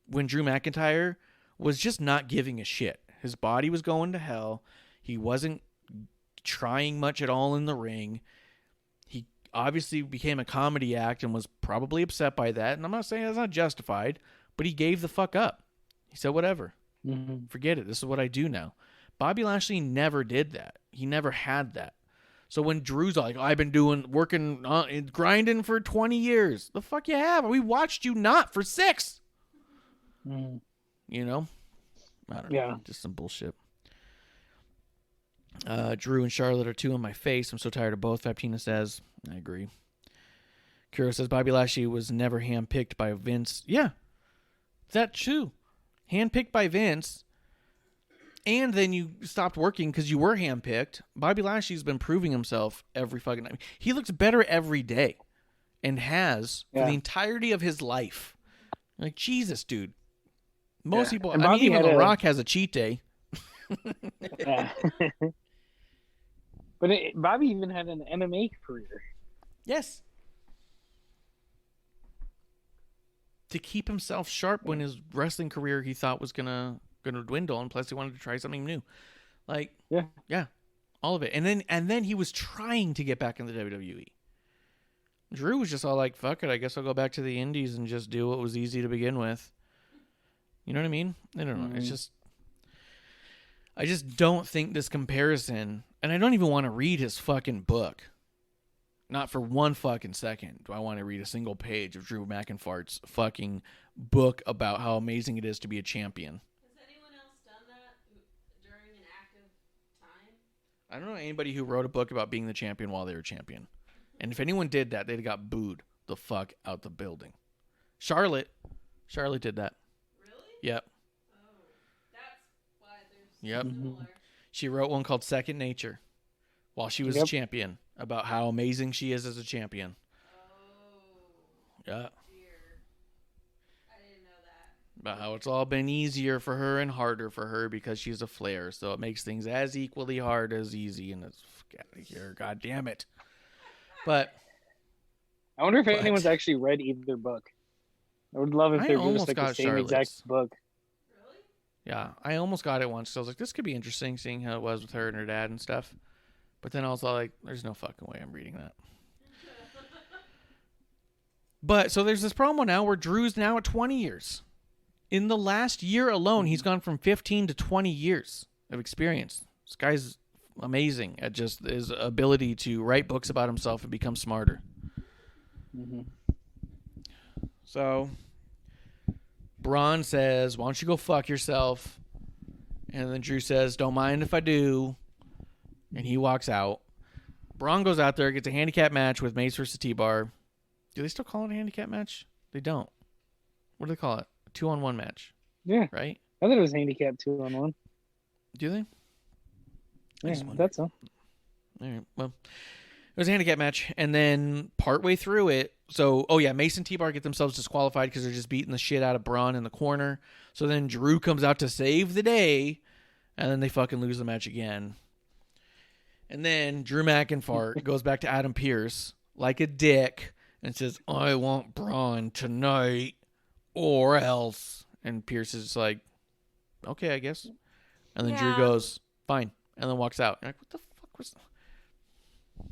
when Drew McIntyre was just not giving a shit. His body was going to hell. He wasn't trying much at all in the ring. He obviously became a comedy act and was probably upset by that. And I'm not saying that's not justified, but he gave the fuck up. He said, whatever. Forget it. This is what I do now. Bobby Lashley never did that. He never had that. So when Drew's like, I've been working, grinding for 20 years. The fuck you have? We watched you not for 6. You know? I don't know. Just some bullshit. Drew and Charlotte are 2 in my face. I'm so tired of both, Faptina says. I agree. Kuro says Bobby Lashley was never handpicked by Vince. Yeah, that's true. Handpicked by Vince. And then you stopped working because you were handpicked. Bobby Lashley's been proving himself every fucking night. He looks better every day. And has for the entirety of his life. Like, Jesus, dude. Most people, I mean, even The Rock has a cheat day.
But Bobby even had an MMA career.
Yes. To keep himself sharp when his wrestling career he thought was gonna dwindle, and plus he wanted to try something new. Like, yeah, all of it. And then he was trying to get back in the WWE. Drew was just all like, fuck it, I guess I'll go back to the indies and just do what was easy to begin with. You know what I mean? I don't know. It's just, I just don't think this comparison, and I don't even want to read his fucking book. Not for one fucking second do I want to read a single page of Drew McIntyre's fucking book about how amazing it is to be a champion.
Has anyone else done that during an active time?
I don't know anybody who wrote a book about being the champion while they were champion. And if anyone did that, they'd got booed the fuck out the building. Charlotte did that.
Really?
Yep.
Oh, that's why they're
Yep.
similar.
She wrote one called Second Nature. while she was a champion about how amazing she is as a champion. Yeah. About how it's all been easier for her and harder for her because she's a Flair, so it makes things as equally hard as easy, and it's get out of here, god damn it. But
I wonder if anyone's actually read either book. I would love if they were just like the same exact book.
Really?
Yeah, I almost got it once. So I was like, this could be interesting, seeing how it was with her and her dad and stuff. But then I was like, there's no fucking way I'm reading that. But so there's this promo now where Drew's now at 20 years. In the last year alone, he's gone from 15 to 20 years of experience. This guy's amazing at just his ability to write books about himself and become smarter.
Mm-hmm.
So Braun says, why don't you go fuck yourself? And then Drew says, don't mind if I do. And he walks out. Braun goes out there, gets a handicap match with Mace versus T-Bar. Do they still call it a handicap match? They don't. What do they call it? A 2-on-1 match.
Yeah.
Right?
I thought it was handicap 2-on-1.
Do they?
Yeah, that's so.
All right. Well, it was a handicap match. And then partway through it, Mace and T-Bar get themselves disqualified because they're just beating the shit out of Braun in the corner. So then Drew comes out to save the day, and then they fucking lose the match again. And then Drew McIntyre goes back to Adam Pearce like a dick and says, I want Braun tonight or else. And Pearce is like, okay, I guess. And then Drew goes, fine. And then walks out. You're like, what the fuck was that?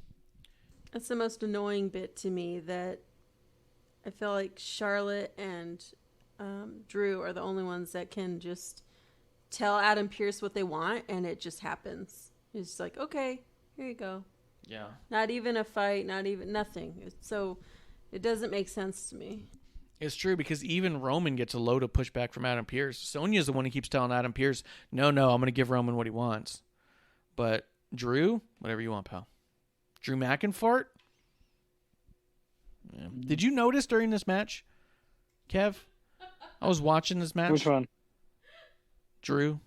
That's the most annoying bit to me, that I feel like Charlotte and Drew are the only ones that can just tell Adam Pearce what they want, and it just happens. It's just like, okay, here you go.
Yeah.
Not even a fight, not even nothing. So it doesn't make sense to me.
It's true, because even Roman gets a load of pushback from Adam Pearce. Sonya's the one who keeps telling Adam Pearce, no, I'm going to give Roman what he wants. But Drew, whatever you want, pal. Drew McIntyre? Yeah. Did you notice during this match, Kev? I was watching this match.
Which one?
Drew.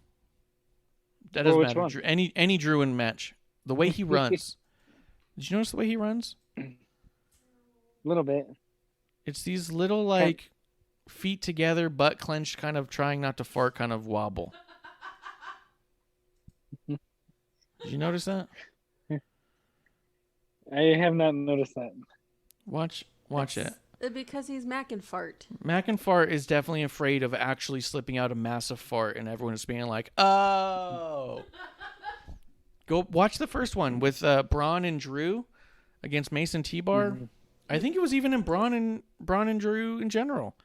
That doesn't matter.
One?
Drew, any Drew in match. The way he runs. Did you notice the way he runs?
A little bit.
It's these little, feet together, butt clenched, kind of trying not to fart, kind of wobble. Did you notice that?
I have not noticed that.
Watch it.
Because he's McIntyre.
McIntyre is definitely afraid of actually slipping out a massive fart, and everyone is being like, oh. Go watch the first one with Braun and Drew against Mason T-Bar. Mm-hmm. I think it was even in Braun and Drew in general.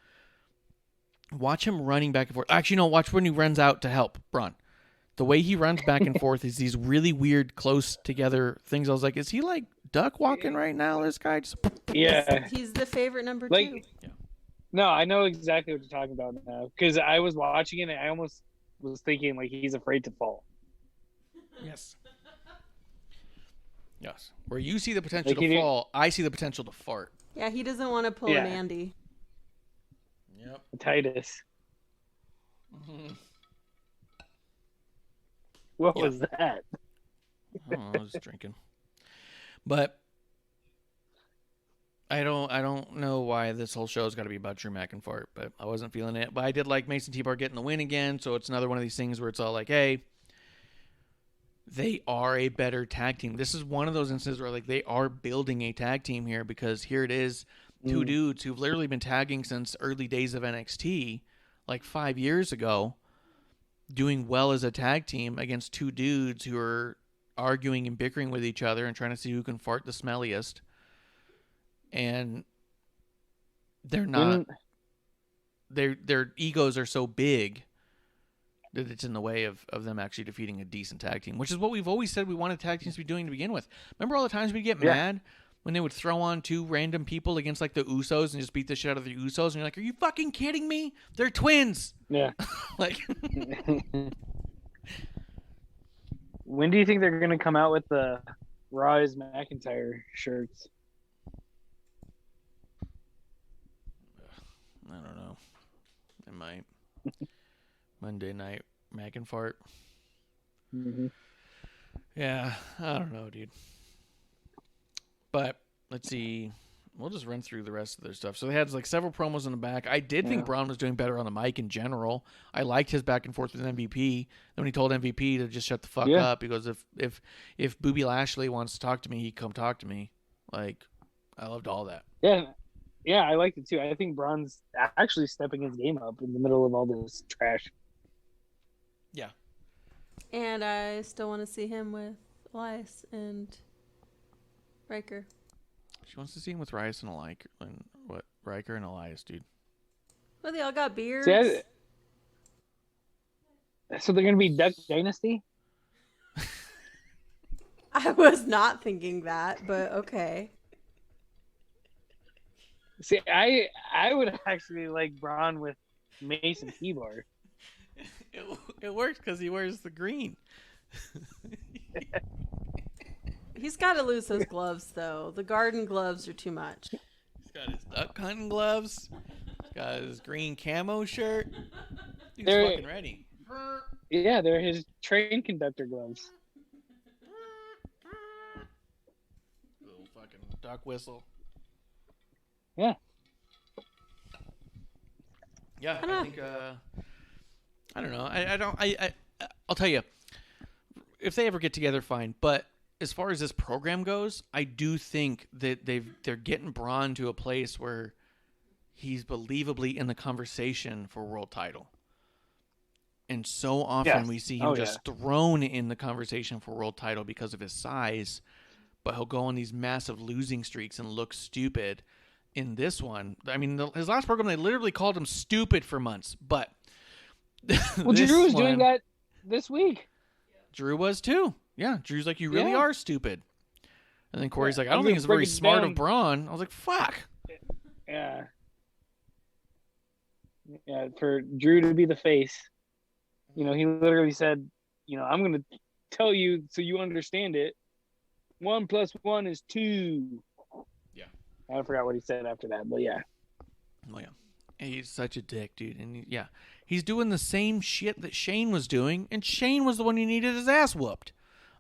Watch him running back and forth. Actually, no, watch when he runs out to help Braun. The way he runs back and forth is these really weird, close together things. I was like, is he like duck walking right now? This guy just...
Yeah.
He's the favorite number 2.
Yeah. No, I know exactly what you're talking about now. Because I was watching it and I almost was thinking like he's afraid to fall.
Yes. Yes. Where you see the potential to fall, I see the potential to fart.
Yeah, he doesn't want to pull an Andy.
Yep.
Titus.
Mm-hmm.
What was that?
I was drinking. But I don't know why this whole show's got to be about Drew McIntyre, but I wasn't feeling it. But I did like Mason T-Bar getting the win again, so it's another one of these things where it's all like, hey, they are a better tag team. This is one of those instances where like they are building a tag team here, because here it is, two dudes who've literally been tagging since early days of NXT, like 5 years ago, doing well as a tag team against two dudes who are arguing and bickering with each other and trying to see who can fart the smelliest. And they're not, their egos are so big that it's in the way of them actually defeating a decent tag team, which is what we've always said we wanted tag teams to be doing to begin with. Remember all the times we'd get mad when they would throw on two random people against like the Usos and just beat the shit out of the Usos, and you're like, are you fucking kidding me? They're twins.
Yeah.
Like,
when do you think they're going to come out with the Rise McIntyre shirts?
I don't know. They might. Monday night McIntyre.
Mm-hmm.
Yeah, I don't know, dude. But let's see. We'll just run through the rest of their stuff. So they had like several promos in the back. I did think Braun was doing better on the mic in general. I liked his back and forth with MVP. Then when he told MVP to just shut the fuck up, he goes, if Booby Lashley wants to talk to me, he come talk to me. Like, I loved all that.
Yeah, I liked it too. I think Braun's actually stepping his game up in the middle of all this trash.
Yeah.
And I still want to see him with Elias and Riker.
She wants to see him with Rice and Riker and Elias, dude.
Well, they all got beards.
So they're gonna be Duck Dynasty?
I was not thinking that, but okay.
See, I would actually like Braun with Mason Keyboard.
It works because he wears the green.
He's got to lose those gloves, though. The garden gloves are too much.
He's got his duck hunting gloves. He's got his green camo shirt. He's fucking ready.
Yeah, they're his train conductor gloves.
Little fucking duck whistle.
Yeah.
Yeah, I think. I don't know. I'll tell you. If they ever get together, fine. But as far as this program goes, I do think that they're getting Braun to a place where he's believably in the conversation for world title. And so often we see him just thrown in the conversation for world title because of his size, but he'll go on these massive losing streaks and look stupid. In this one, I mean, his last program, they literally called him stupid for months, but
well, Drew was doing that this week.
Drew was too. Yeah, Drew's like, you really are stupid. And then Corey's like, I don't think it's very smart of Braun. I was like, fuck.
Yeah. Yeah, for Drew to be the face. You know, he literally said, you know, I'm going to tell you so you understand it. 1 + 1 is 2.
Yeah.
I forgot what he said after that, but yeah.
Oh, yeah. He's such a dick, dude. And he's doing the same shit that Shane was doing, and Shane was the one who needed his ass whooped.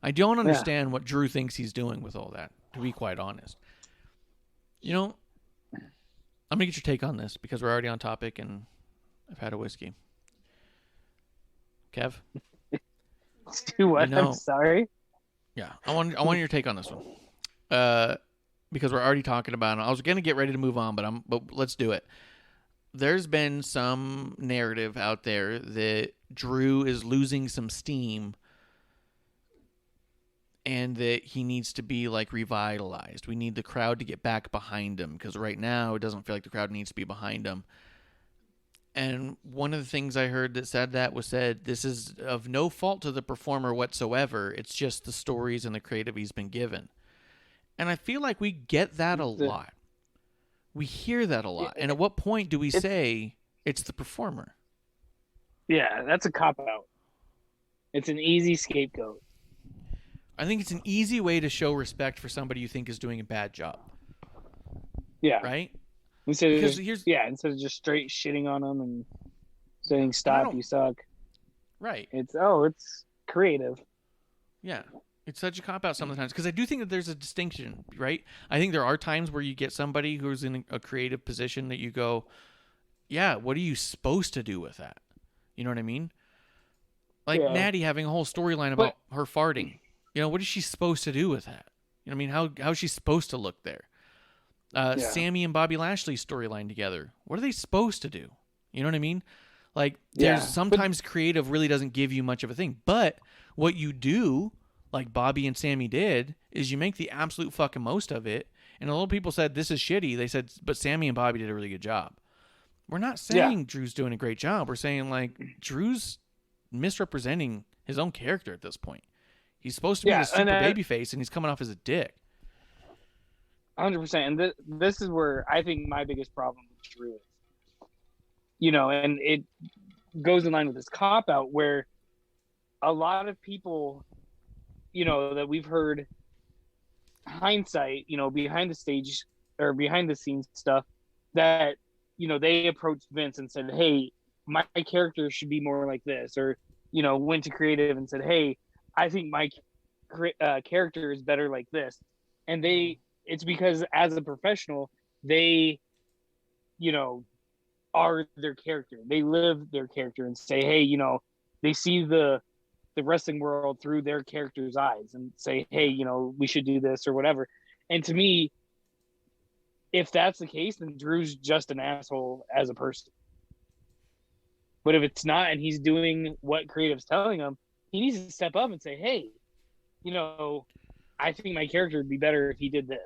I don't understand what Drew thinks he's doing with all that, to be quite honest. You know, I'm going to get your take on this because we're already on topic and I've had a whiskey. Kev?
Do what? I'm sorry.
Yeah, I want your take on this one. Because we're already talking about it. I was going to get ready to move on, but let's do it. There's been some narrative out there that Drew is losing some steam and that he needs to be like revitalized. We need the crowd to get back behind him because right now it doesn't feel like the crowd needs to be behind him. And one of the things I heard that said that was said, this is of no fault to the performer whatsoever. It's just the stories and the creative he's been given. And I feel like we get that a lot. We hear that a lot. And at what point do we say it's the performer?
Yeah, that's a cop-out. It's an easy scapegoat.
I think it's an easy way to show respect for somebody you think is doing a bad job.
Yeah.
Right?
Instead of just straight shitting on them and saying, stop, you suck.
Right.
It's creative.
Yeah. It's such a cop-out sometimes because I do think that there's a distinction, right? I think there are times where you get somebody who's in a creative position that you go, yeah, what are you supposed to do with that? You know what I mean? Like Natty having a whole storyline about her farting. You know, what is she supposed to do with that? You know what I mean? How's she supposed to look there? Sammy and Bobby Lashley's storyline together. What are they supposed to do? You know what I mean? Like, there's sometimes creative really doesn't give you much of a thing. But what you do, like Bobby and Sammy did, is you make the absolute fucking most of it. And a lot of people said, this is shitty. They said, but Sammy and Bobby did a really good job. We're not saying Drew's doing a great job. We're saying, like, Drew's misrepresenting his own character at this point. He's supposed to be a super babyface, and he's coming off as a dick.
100%. And this is where I think my biggest problem with Drew is. You know, and it goes in line with this cop-out where a lot of people, you know, that we've heard hindsight, you know, behind the stage or behind the scenes stuff that, you know, they approached Vince and said, hey, my character should be more like this. Or, you know, went to creative and said, hey, I think my character is better like this. And it's because as a professional, they, are their character. They live their character and say, hey, they see the wrestling world through their character's eyes and say, hey, we should do this or whatever. And to me, if that's the case, then Drew's just an asshole as a person. But if it's not, and he's doing what creative's telling him, he needs to step up and say, hey, I think my character would be better if he did this.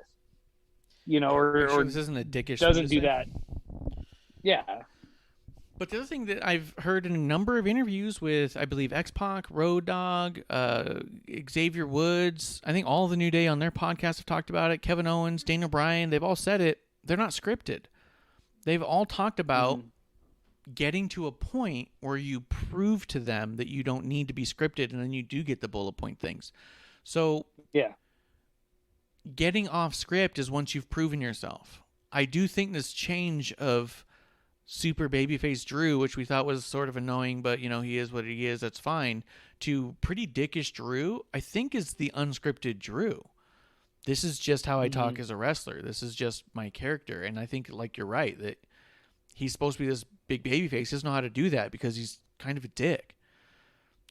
Or
this isn't a dickish
doesn't
thing to
do
say?
that. Yeah.
But the other thing that I've heard in a number of interviews with, I believe, X-Pac, Road Dogg, Xavier Woods, I think all of the New Day on their podcast have talked about it, Kevin Owens, Daniel Bryan, they've all said it. They're not scripted. They've all talked about getting to a point where you prove to them that you don't need to be scripted, and then you do get the bullet point things. So
yeah,
getting off script is once you've proven yourself. I do think this change of super babyface Drew, which we thought was sort of annoying, but he is what he is, that's fine, to pretty dickish Drew, I think is the unscripted Drew. This is just how I talk as a wrestler. This is just my character. And I think, like, you're right, that he's supposed to be this big babyface. He doesn't know how to do that because he's kind of a dick.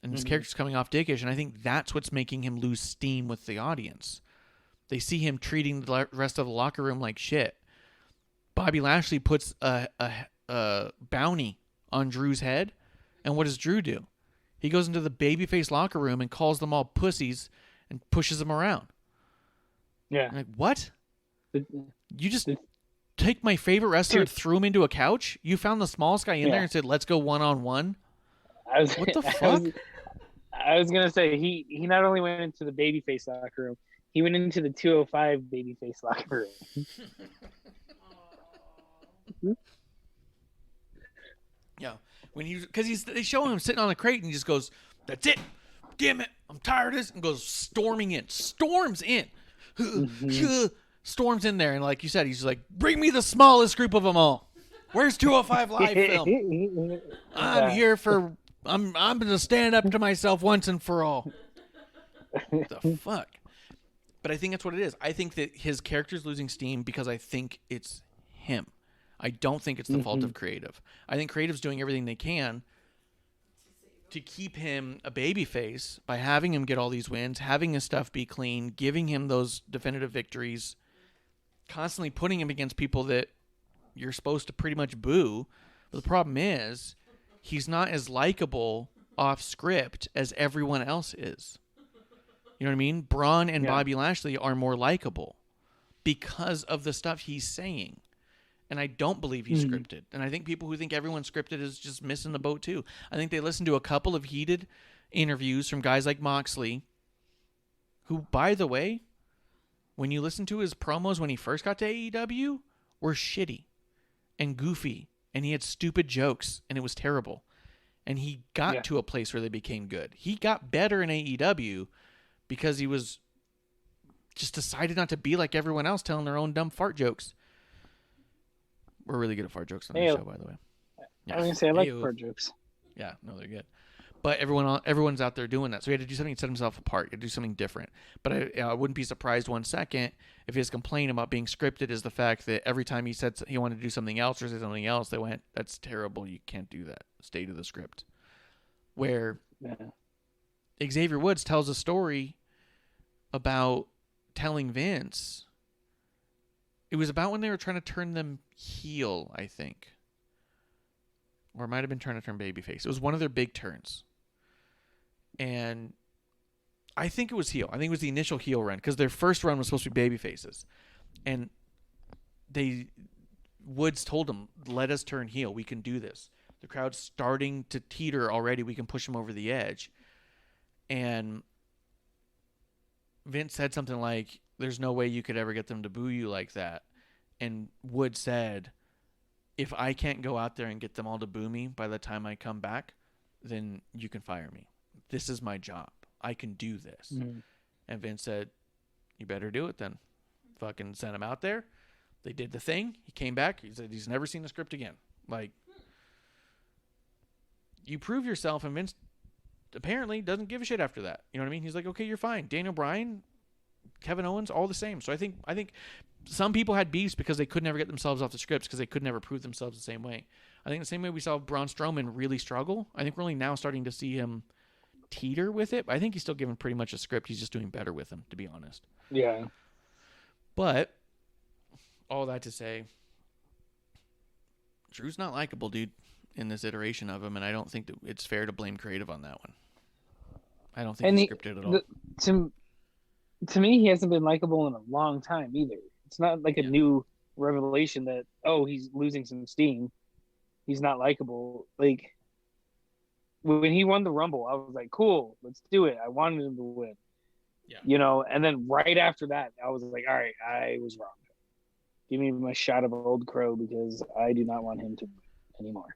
And his character's coming off dickish, and I think that's what's making him lose steam with the audience. They see him treating the rest of the locker room like shit. Bobby Lashley puts a bounty on Drew's head, and what does Drew do? He goes into the babyface locker room and calls them all pussies and pushes them around.
Yeah.
I'm like, what? You just take my favorite wrestler and threw him into a couch? You found the smallest guy in there and said, let's go one-on-one? What the fuck?
I was going to say, he not only went into the babyface locker room, he went into the 205 babyface locker room.
Yeah, because they show him sitting on a crate and he just goes, "That's it, damn it, I'm tired of this," and goes storms in, storms in there, and like you said, he's like, "Bring me the smallest group of them all. Where's 205 Live film? I'm here for I'm gonna stand up to myself once and for all." The fuck. But I think that's what it is. I think that his character's losing steam because I think it's him. I don't think it's the fault of creative. I think creative's doing everything they can to keep him a babyface by having him get all these wins, having his stuff be clean, giving him those definitive victories, constantly putting him against people that you're supposed to pretty much boo. But the problem is he's not as likable off script as everyone else is. You know what I mean? Braun and Bobby Lashley are more likable because of the stuff he's saying. And I don't believe he's scripted. And I think people who think everyone's scripted is just missing the boat too. I think they listened to a couple of heated interviews from guys like Moxley, who, by the way, when you listen to his promos when he first got to AEW, were shitty and goofy. And he had stupid jokes, and it was terrible. And he got to a place where they became good. He got better in AEW because he was just decided not to be like everyone else telling their own dumb fart jokes. We're really good at fart jokes on this show, by the way.
Yeah. I was going to say, I like fart jokes.
Yeah, no, they're good. But everyone's out there doing that. So he had to do something to set himself apart. He had to do something different. But I wouldn't be surprised 1 second if his complaint about being scripted is the fact that every time he said he wanted to do something else or say something else, they went, "That's terrible. You can't do that. Stay to the script." Where Xavier Woods tells a story about telling Vince. It was about when they were trying to turn them heel, I think. Or it might have been trying to turn babyface. It was one of their big turns. And I think it was heel. I think it was the initial heel run because their first run was supposed to be babyfaces. And Woods told them, "Let us turn heel. We can do this. The crowd's starting to teeter already. We can push them over the edge." And Vince said something like, "There's no way you could ever get them to boo you like that." And Wood said, "If I can't go out there and get them all to boo me by the time I come back, then you can fire me. This is my job. I can do this." And Vince said, "You better do it then." Fucking sent him out there. They did the thing. He came back. He said he's never seen the script again. Like, you prove yourself, and Vince apparently doesn't give a shit after that. You know what I mean? He's like, okay, you're fine. Daniel Bryan, Kevin Owens, all the same. So I think some people had beefs because they could never get themselves off the scripts because they could never prove themselves the same way. I think the same way we saw Braun Strowman really struggle, I think we're only now starting to see him teeter with it. But I think he's still given pretty much a script. He's just doing better with him, to be honest.
Yeah.
But all that to say, Drew's not likable, dude, in this iteration of him, and I don't think that it's fair to blame creative on that one. I don't think he's scripted at all.
To me, he hasn't been likable in a long time either. It's not like a new revelation that, oh, he's losing some steam. He's not likable. Like, when he won the Rumble, I was like, cool, let's do it. I wanted him to win.
Yeah.
You know, and then right after that, I was like, all right, I was wrong. Give me my shot of Old Crow because I do not want him to win anymore.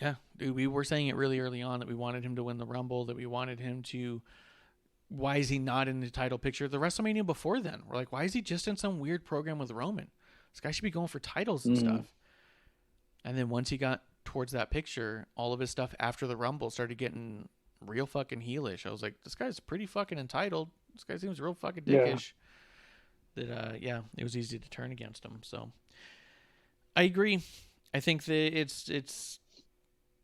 Yeah, dude, we were saying it really early on that we wanted him to win the Rumble, that we wanted him to... Why is he not in the title picture? The WrestleMania before then, we're like, why is he just in some weird program with Roman? This guy should be going for titles and stuff. And then once he got towards that picture, all of his stuff after the Rumble started getting real fucking heelish. I was like, this guy's pretty fucking entitled. This guy seems real fucking dickish. That it was easy to turn against him. So I agree. I think that it's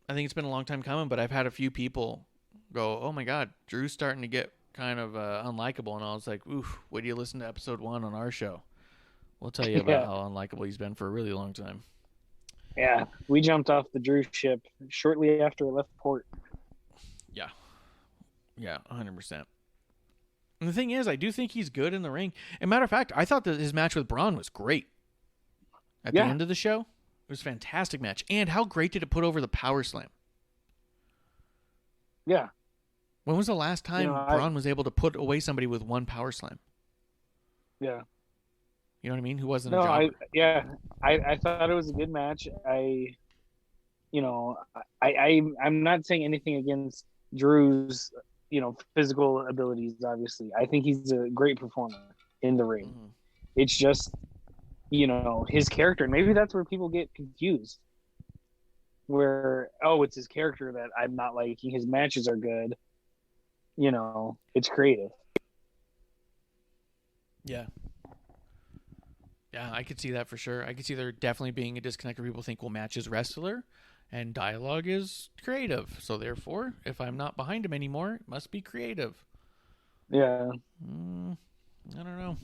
been a long time coming, but I've had a few people go, oh my God, Drew's starting to get kind of unlikable. And I was like, oof, wait till you listen to episode 1 on our show. We'll tell you about how unlikable he's been for a really long time.
Yeah, we jumped off the Drew ship shortly after it left port.
Yeah, 100%. And the thing is, I do think he's good in the ring. As a matter of fact, I thought that his match with Braun was great. At the end of the show, it was a fantastic match. And how great did it put over the power slam?
Yeah.
When was the last time Braun was able to put away somebody with one power slam?
Yeah.
You know what I mean? Who wasn't a jobber?
I thought it was a good match. I'm not saying anything against Drew's, physical abilities, obviously. I think he's a great performer in the ring. Mm-hmm. It's just, his character. And maybe that's where people get confused. Where, it's his character that I'm not liking. His matches are good. It's creative.
Yeah. Yeah, I could see that for sure. I could see there definitely being a disconnect where people think, well, match is wrestler and dialogue is creative. So therefore, if I'm not behind him anymore, it must be creative.
Yeah.
I don't know.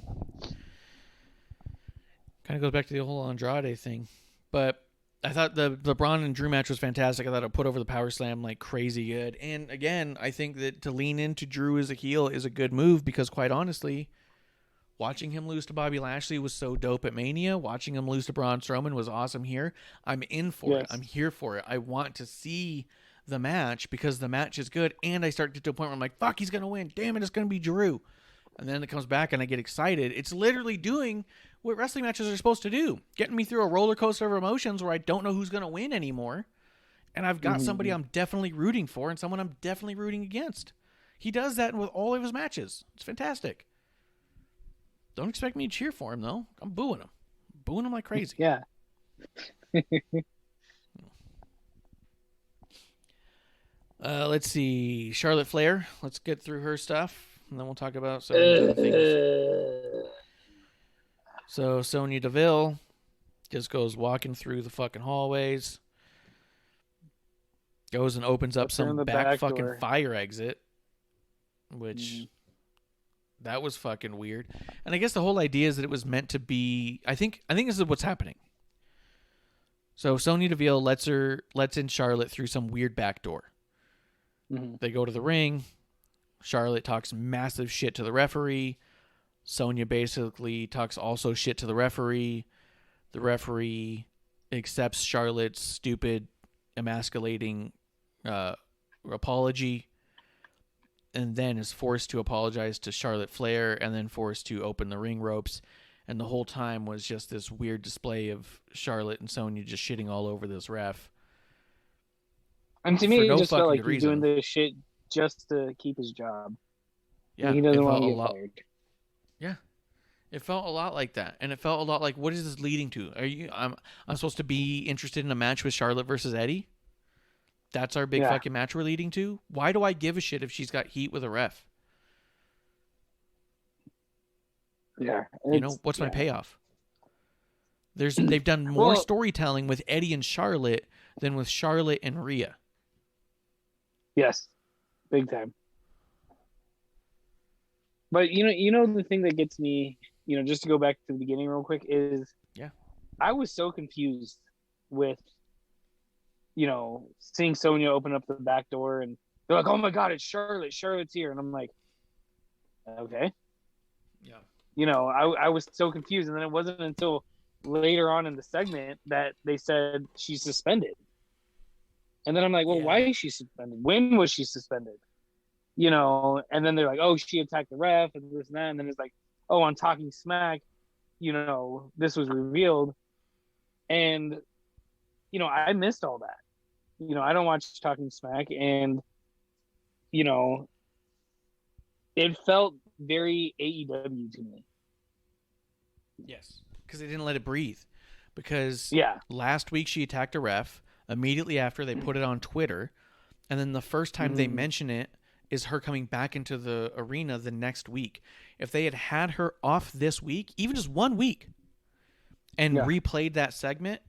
Kind of goes back to the whole Andrade thing. But I thought the Braun and Drew match was fantastic. I thought it put over the power slam like crazy good. And again, I think that to lean into Drew as a heel is a good move because quite honestly, watching him lose to Bobby Lashley was so dope at Mania. Watching him lose to Braun Strowman was awesome here. I'm in for it. I'm here for it. I want to see the match because the match is good. And I start to get to a point where I'm like, fuck, he's going to win. Damn it, it's going to be Drew. And then it comes back and I get excited. It's literally doing what wrestling matches are supposed to do. Getting me through a roller coaster of emotions where I don't know who's going to win anymore. And I've got somebody I'm definitely rooting for and someone I'm definitely rooting against. He does that with all of his matches. It's fantastic. Don't expect me to cheer for him, though. I'm booing him. Booing him like crazy.
Yeah.
Let's see. Charlotte Flair. Let's get through her stuff, and then we'll talk about some other things. So Sonya Deville just goes walking through the fucking hallways. Goes and opens up some back fucking door. Fire exit, which... That was fucking weird. And I guess the whole idea is that it was meant to be... I think this is what's happening. So Sonya Deville lets in Charlotte through some weird back door. Mm-hmm. They go to the ring. Charlotte talks massive shit to the referee. Sonya basically talks also shit to the referee. The referee accepts Charlotte's stupid, emasculating apology. And then is forced to apologize to Charlotte Flair and then forced to open the ring ropes. And the whole time was just this weird display of Charlotte and Sonya just shitting all over this ref.
And to me, it just felt like he's doing this shit just to keep his job.
Yeah,
he doesn't want to get fired.
Yeah. It felt a lot like that. And it felt a lot like, what is this leading to? I'm supposed to be interested in a match with Charlotte versus Eddie? That's our big
Yeah.
fucking match we're leading to. Why do I give a shit if she's got heat with a ref?
Yeah.
You know, what's my payoff? They've done more
Well-
storytelling with Eddie and Charlotte than with Charlotte and Rhea.
Yes, big time. But you know the thing that gets me, just to go back to the beginning real quick is, I was so confused with, seeing Sonya open up the back door and they're like, "Oh my God, it's Charlotte! Charlotte's here!" And I'm like, okay,
Yeah.
I was so confused, and then it wasn't until later on in the segment that they said she's suspended. And then I'm like, well,
Yeah.
why is she suspended? When was she suspended? And then they're like, oh, she attacked the ref and this and that. And then it's like, oh, on Talking Smack, this was revealed. And, I missed all that. I don't watch Talking Smack. And, it felt very AEW to me.
Yes. Because they didn't let it breathe. Because
Yeah.
last week she attacked a ref. Immediately after, they put it on Twitter. And then the first time they mention it is her coming back into the arena the next week. If they had her off this week, even just 1 week, and replayed that segment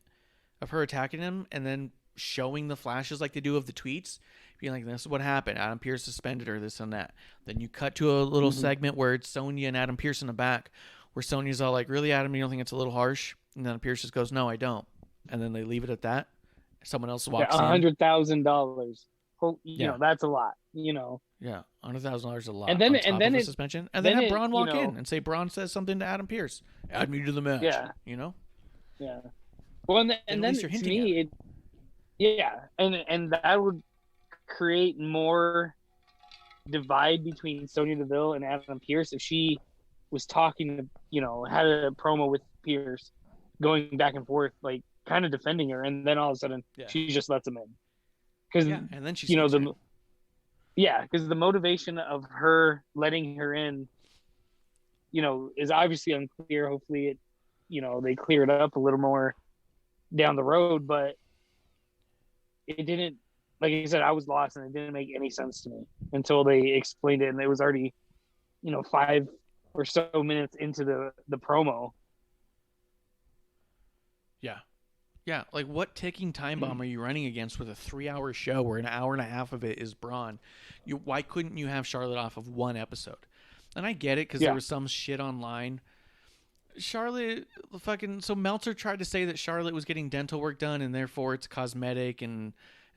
of her attacking him and then showing the flashes like they do of the tweets, being like, this is what happened. Adam Pearce suspended her, this and that. Then you cut to a little segment where it's Sonya and Adam Pearce in the back, where Sonya's all like, really, Adam, you don't think it's a little harsh? And then Pearce just goes, no, I don't. And then they leave it at that. Someone else walks in.
$100,000. That's a lot,
Yeah, $100,000 is a lot.
And then-
on top
and then
of a
it-
suspension, and
then
then have
it,
Braun walk in and say Braun says something to Adam Pearce. Add me to the match.
Yeah. Yeah. Well, and
at
then
least you're
to
hinting
me, and that would create more divide between Sonya Deville and Adam Pearce if she was talking, had a promo with Pearce, going back and forth, like kind of defending her, and then all of a sudden she just lets him in. Because
and then she because
the motivation of her letting her in, is obviously unclear. Hopefully it, they clear it up a little more down the road, but it didn't, like I said, I was lost and it didn't make any sense to me until they explained it, and it was already, 5 or so minutes into the promo.
Yeah, like what ticking time bomb are you running against with a 3-hour show where an hour and a half of it is Braun? Why couldn't you have Charlotte off of one episode? And I get it because there was some shit online. Charlotte so Meltzer tried to say that Charlotte was getting dental work done and therefore it's cosmetic and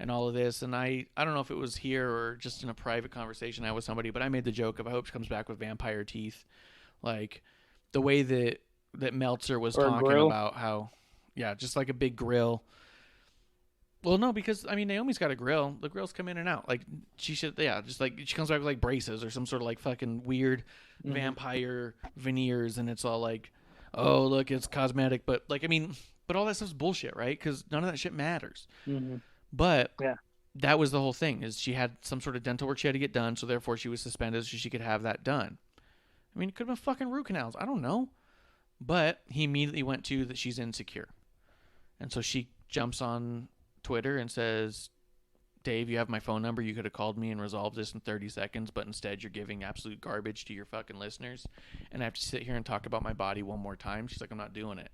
all of this. And I don't know if it was here or just in a private conversation I had with somebody, but I made the joke of I hope she comes back with vampire teeth. Like the way that Meltzer was talking about how, just like a big grill. Well, no, because I mean Naomi's got a grill. The grills come in and out. Like she should, just like she comes back with like braces or some sort of like fucking weird vampire veneers, and it's all like, oh look, it's cosmetic. But like I mean, but all that stuff's bullshit, right? Because none of that shit matters. But that was the whole thing. Is she had some sort of dental work she had to get done, so therefore she was suspended so she could have that done. I mean, it could have been fucking root canals. I don't know. But he immediately went to that she's insecure. And so she jumps on Twitter and says, Dave, you have my phone number. You could have called me and resolved this in 30 seconds, but instead you're giving absolute garbage to your fucking listeners. And I have to sit here and talk about my body one more time. She's like, I'm not doing it.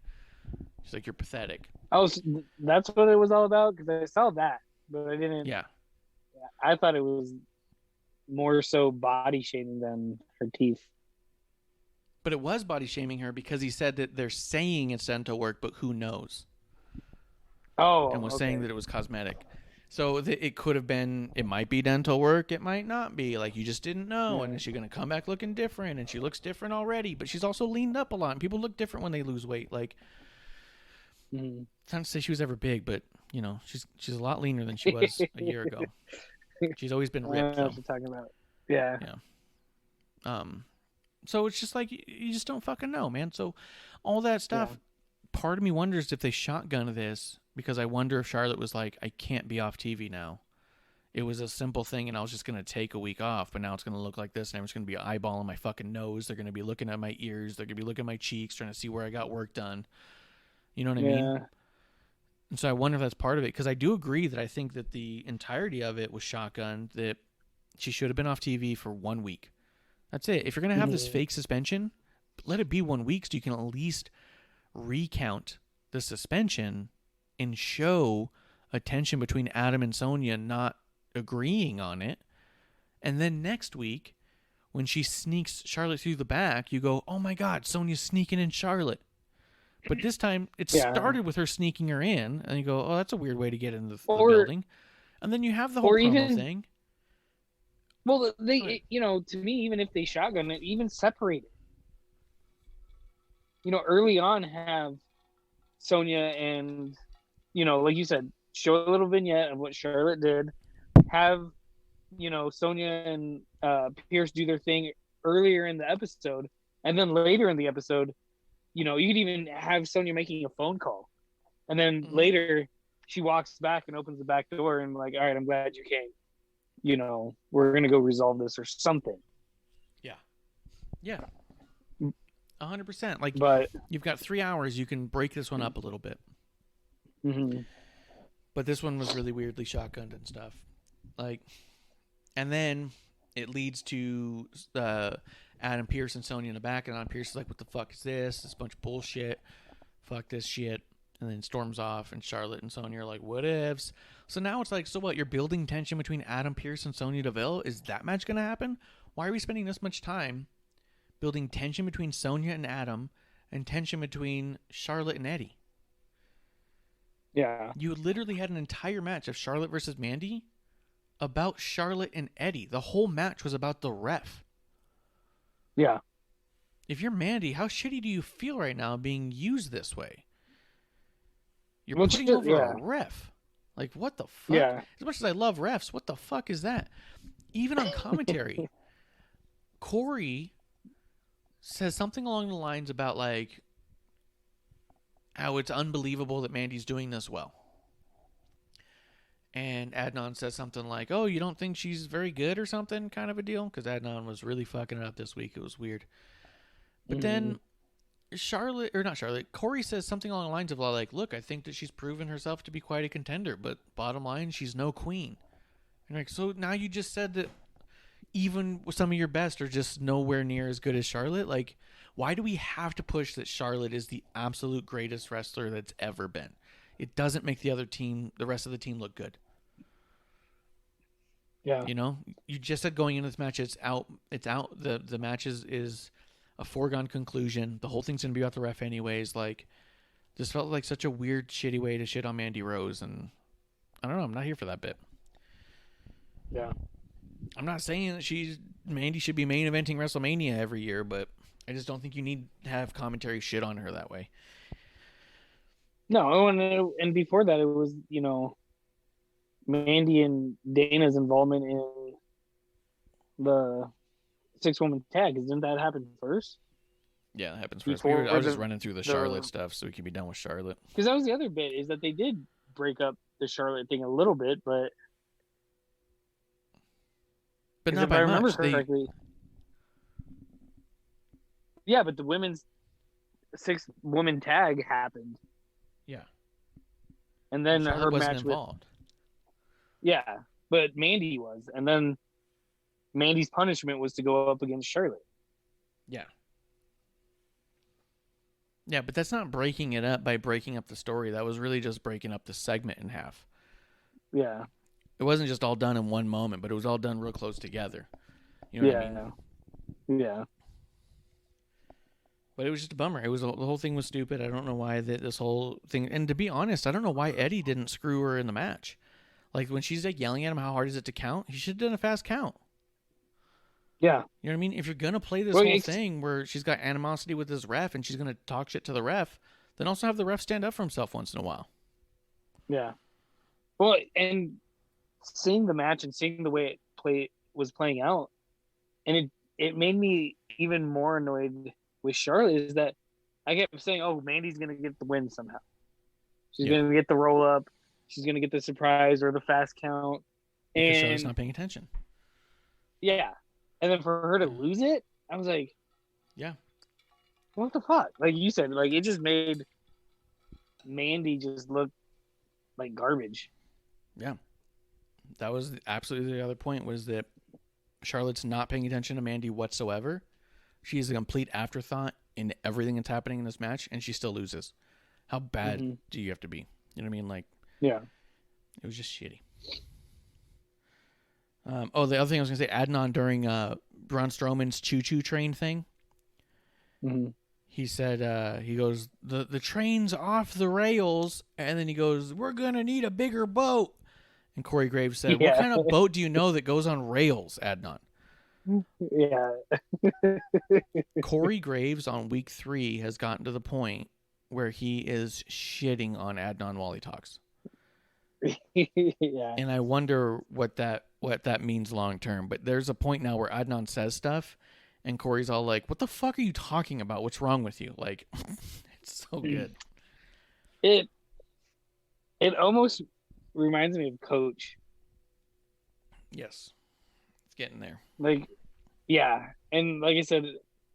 She's like, you're pathetic.
That's what it was all about? Because I saw that, but I didn't.
Yeah.
I thought it was more so body shaming than her teeth.
But it was body shaming her because he said that they're saying it's dental work, but who knows? And was saying that it was cosmetic. So it could have been, it might be dental work, it might not be. Like, you just didn't know. And is she going to come back looking different? And she looks different already, but she's also leaned up a lot. And people look different when they lose weight. Like, it's not to say she was ever big, but, she's a lot leaner than she was a year ago. She's always been ripped, though.
What you're talking about. Yeah.
So it's just like, you just don't fucking know, man. So all that stuff, part of me wonders if they shotgun this, because I wonder if Charlotte was like, I can't be off TV now. It was a simple thing, and I was just going to take a week off, but now it's going to look like this, and everyone's going to be eyeballing my fucking nose. They're going to be looking at my ears. They're going to be looking at my cheeks, trying to see where I got work done. You know what I mean? And so I wonder if that's part of it, because I do agree that I think that the entirety of it was shotgun, that she should have been off TV for 1 week. That's it. If you're going to have this fake suspension, let it be 1 week so you can at least recount the suspension and show a tension between Adam and Sonya not agreeing on it. And then next week, when she sneaks Charlotte through the back, you go, oh my God, Sonya's sneaking in Charlotte. But this time, it started with her sneaking her in, and you go, oh, that's a weird way to get into the building. And then you have the whole promo thing.
Well, they, to me, even if they shotgun it, even separate it. Early on, have Sonya and, like you said, show a little vignette of what Charlotte did. Have, Sonya and Pierce do their thing earlier in the episode, and then later in the episode, you could even have Sonya making a phone call, and then later she walks back and opens the back door and like, all right, I'm glad you came. We're gonna go resolve this or something. Yeah,
100%.
But
you've got 3 hours, you can break this one up a little bit. But this one was really weirdly shotgunned and stuff. And then it leads to Adam Pearce and Sonya in the back, and Adam Pearce is like, what the fuck is this? This bunch of bullshit. Fuck this shit. And then storms off, and Charlotte and Sonya are like, what ifs? So now it's like, so what? You're building tension between Adam Pearce and Sonya Deville? Is that match going to happen? Why are we spending this much time building tension between Sonya and Adam and tension between Charlotte and Eddie?
Yeah.
You literally had an entire match of Charlotte versus Mandy about Charlotte and Eddie. The whole match was about the ref.
Yeah.
If you're Mandy, how shitty do you feel right now being used this way? You're putting over a ref. Like, what the fuck?
Yeah.
As much as I love refs, what the fuck is that? Even on commentary, Corey says something along the lines about, like, how it's unbelievable that Mandy's doing this well. And Adnan says something like, oh, you don't think she's very good or something, kind of a deal? Because Adnan was really fucking it up this week. It was weird. But then Corey says something along the lines of, like, look, I think that she's proven herself to be quite a contender, but bottom line, she's no queen. And like, so now you just said that even some of your best are just nowhere near as good as Charlotte? Like, why do we have to push that Charlotte is the absolute greatest wrestler that's ever been? It doesn't make the rest of the team look good.
Yeah.
You just said going into this match, it's out. The match is a foregone conclusion. The whole thing's going to be about the ref anyways. Like, this felt like such a weird, shitty way to shit on Mandy Rose. And I don't know. I'm not here for that bit.
Yeah.
I'm not saying that Mandy should be main eventing WrestleMania every year, but I just don't think you need to have commentary shit on her that way.
No, and before that, it was, Mandy and Dana's involvement in the 6-woman tag. Didn't that happen first?
Yeah, that happens first. I was just running through the Charlotte stuff so we can be done with Charlotte.
Because that was the other bit, is that they did break up the Charlotte thing a little bit, but
not
if
by
I remember
much.
correctly. Yeah, but the women's 6-woman tag happened.
Yeah.
And then
Charlotte
her
wasn't
match
involved.
Yeah, but Mandy was. And then Mandy's punishment was to go up against Charlotte.
Yeah. Yeah, but that's not breaking it up by breaking up the story. That was really just breaking up the segment in half.
Yeah.
It wasn't just all done in one moment, but it was all done real close together. You know what I mean?
Yeah.
But it was just a bummer. The whole thing was stupid. I don't know why this whole thing. And to be honest, I don't know why Eddie didn't screw her in the match. Like, when she's like yelling at him, how hard is it to count? He should have done a fast count.
Yeah.
You know what I mean? If you're going to play this whole thing where she's got animosity with this ref and she's going to talk shit to the ref, then also have the ref stand up for himself once in a while.
Yeah. Well, and seeing the match and seeing the way it was playing out, and it made me even more annoyed with Charlotte, is that I kept saying, oh, Mandy's going to get the win somehow. She's going to get the roll up. She's going to get the surprise or the fast count.
Because Charlotte's not paying attention.
Yeah. And then for her to lose it, I was like,
yeah,
what the fuck? Like you said, like, it just made Mandy just look like garbage.
Yeah. That was absolutely the other point, was that Charlotte's not paying attention to Mandy whatsoever. She's a complete afterthought in everything that's happening in this match, and she still loses. How bad do you have to be? You know what I mean? Like,
Yeah.
it was just shitty. The other thing I was going to say, Adnan during Braun Strowman's choo-choo train thing, he said, he goes, the train's off the rails, and then he goes, we're going to need a bigger boat. And Corey Graves said, what kind of boat do you know that goes on rails, Adnan?
Yeah.
Corey Graves on week 3 has gotten to the point where he is shitting on Adnan while he talks.
Yeah.
And I wonder what that means long term. But there's a point now where Adnan says stuff, and Corey's all like, "What the fuck are you talking about? What's wrong with you?" Like, it's so good.
It almost reminds me of Coach.
Yes, it's getting there.
Like, yeah, and like I said,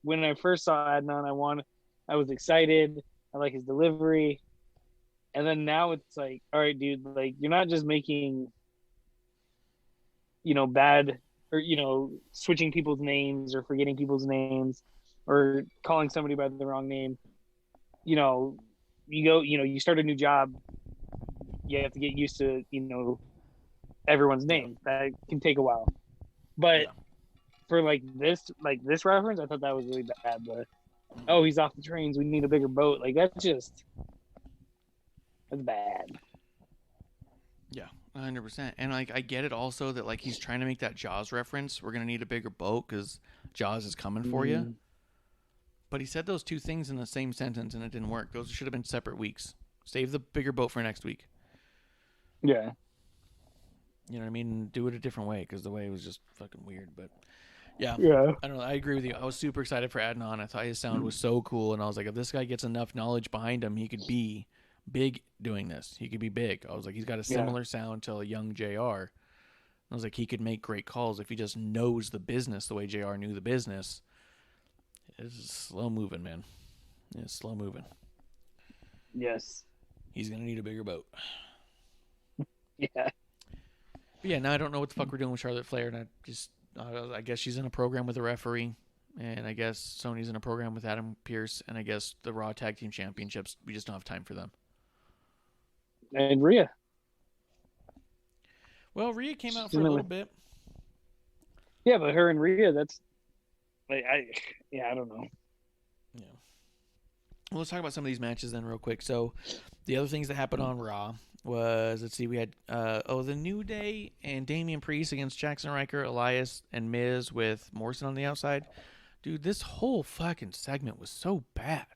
when I first saw Adnan, I was excited. I like his delivery. And then now it's like, all right, dude, like, you're not just making, bad, or, switching people's names or forgetting people's names or calling somebody by the wrong name. You go, you start a new job. You have to get used to, everyone's name. That can take a while. But for this reference, I thought that was really bad. But, he's off the trains. We need a bigger boat. Like, that's bad.
Yeah, 100%. And I get it also that he's trying to make that Jaws reference. We're gonna need a bigger boat because Jaws is coming for you. But he said those two things in the same sentence, and it didn't work. Those should have been separate weeks. Save the bigger boat for next week.
Yeah.
You know what I mean? Do it a different way, because the way was just fucking weird. But yeah, I don't know. I agree with you. I was super excited for Adnan. I thought his sound was so cool, and I was like, if this guy gets enough knowledge behind him, he could be big doing this. He could be big. I was like, he's got a similar sound to a young JR. I was like, he could make great calls if he just knows the business the way JR knew the business. It's slow moving, man. It's slow moving.
Yes.
He's gonna need a bigger boat.
Yeah.
But yeah, now I don't know what the fuck we're doing with Charlotte Flair, and I guess she's in a program with a referee, and I guess Sony's in a program with Adam Pearce, and I guess the Raw Tag Team Championships, we just don't have time for them.
And Rhea.
Well, Rhea came out for a little bit.
Yeah, but her and Rhea, that's I don't know.
Yeah. Well, let's talk about some of these matches then real quick. So the other things that happened on Raw was, let's see, we had the New Day and Damian Priest against Jackson Ryker, Elias, and Miz with Morrison on the outside. Dude, this whole fucking segment was so bad.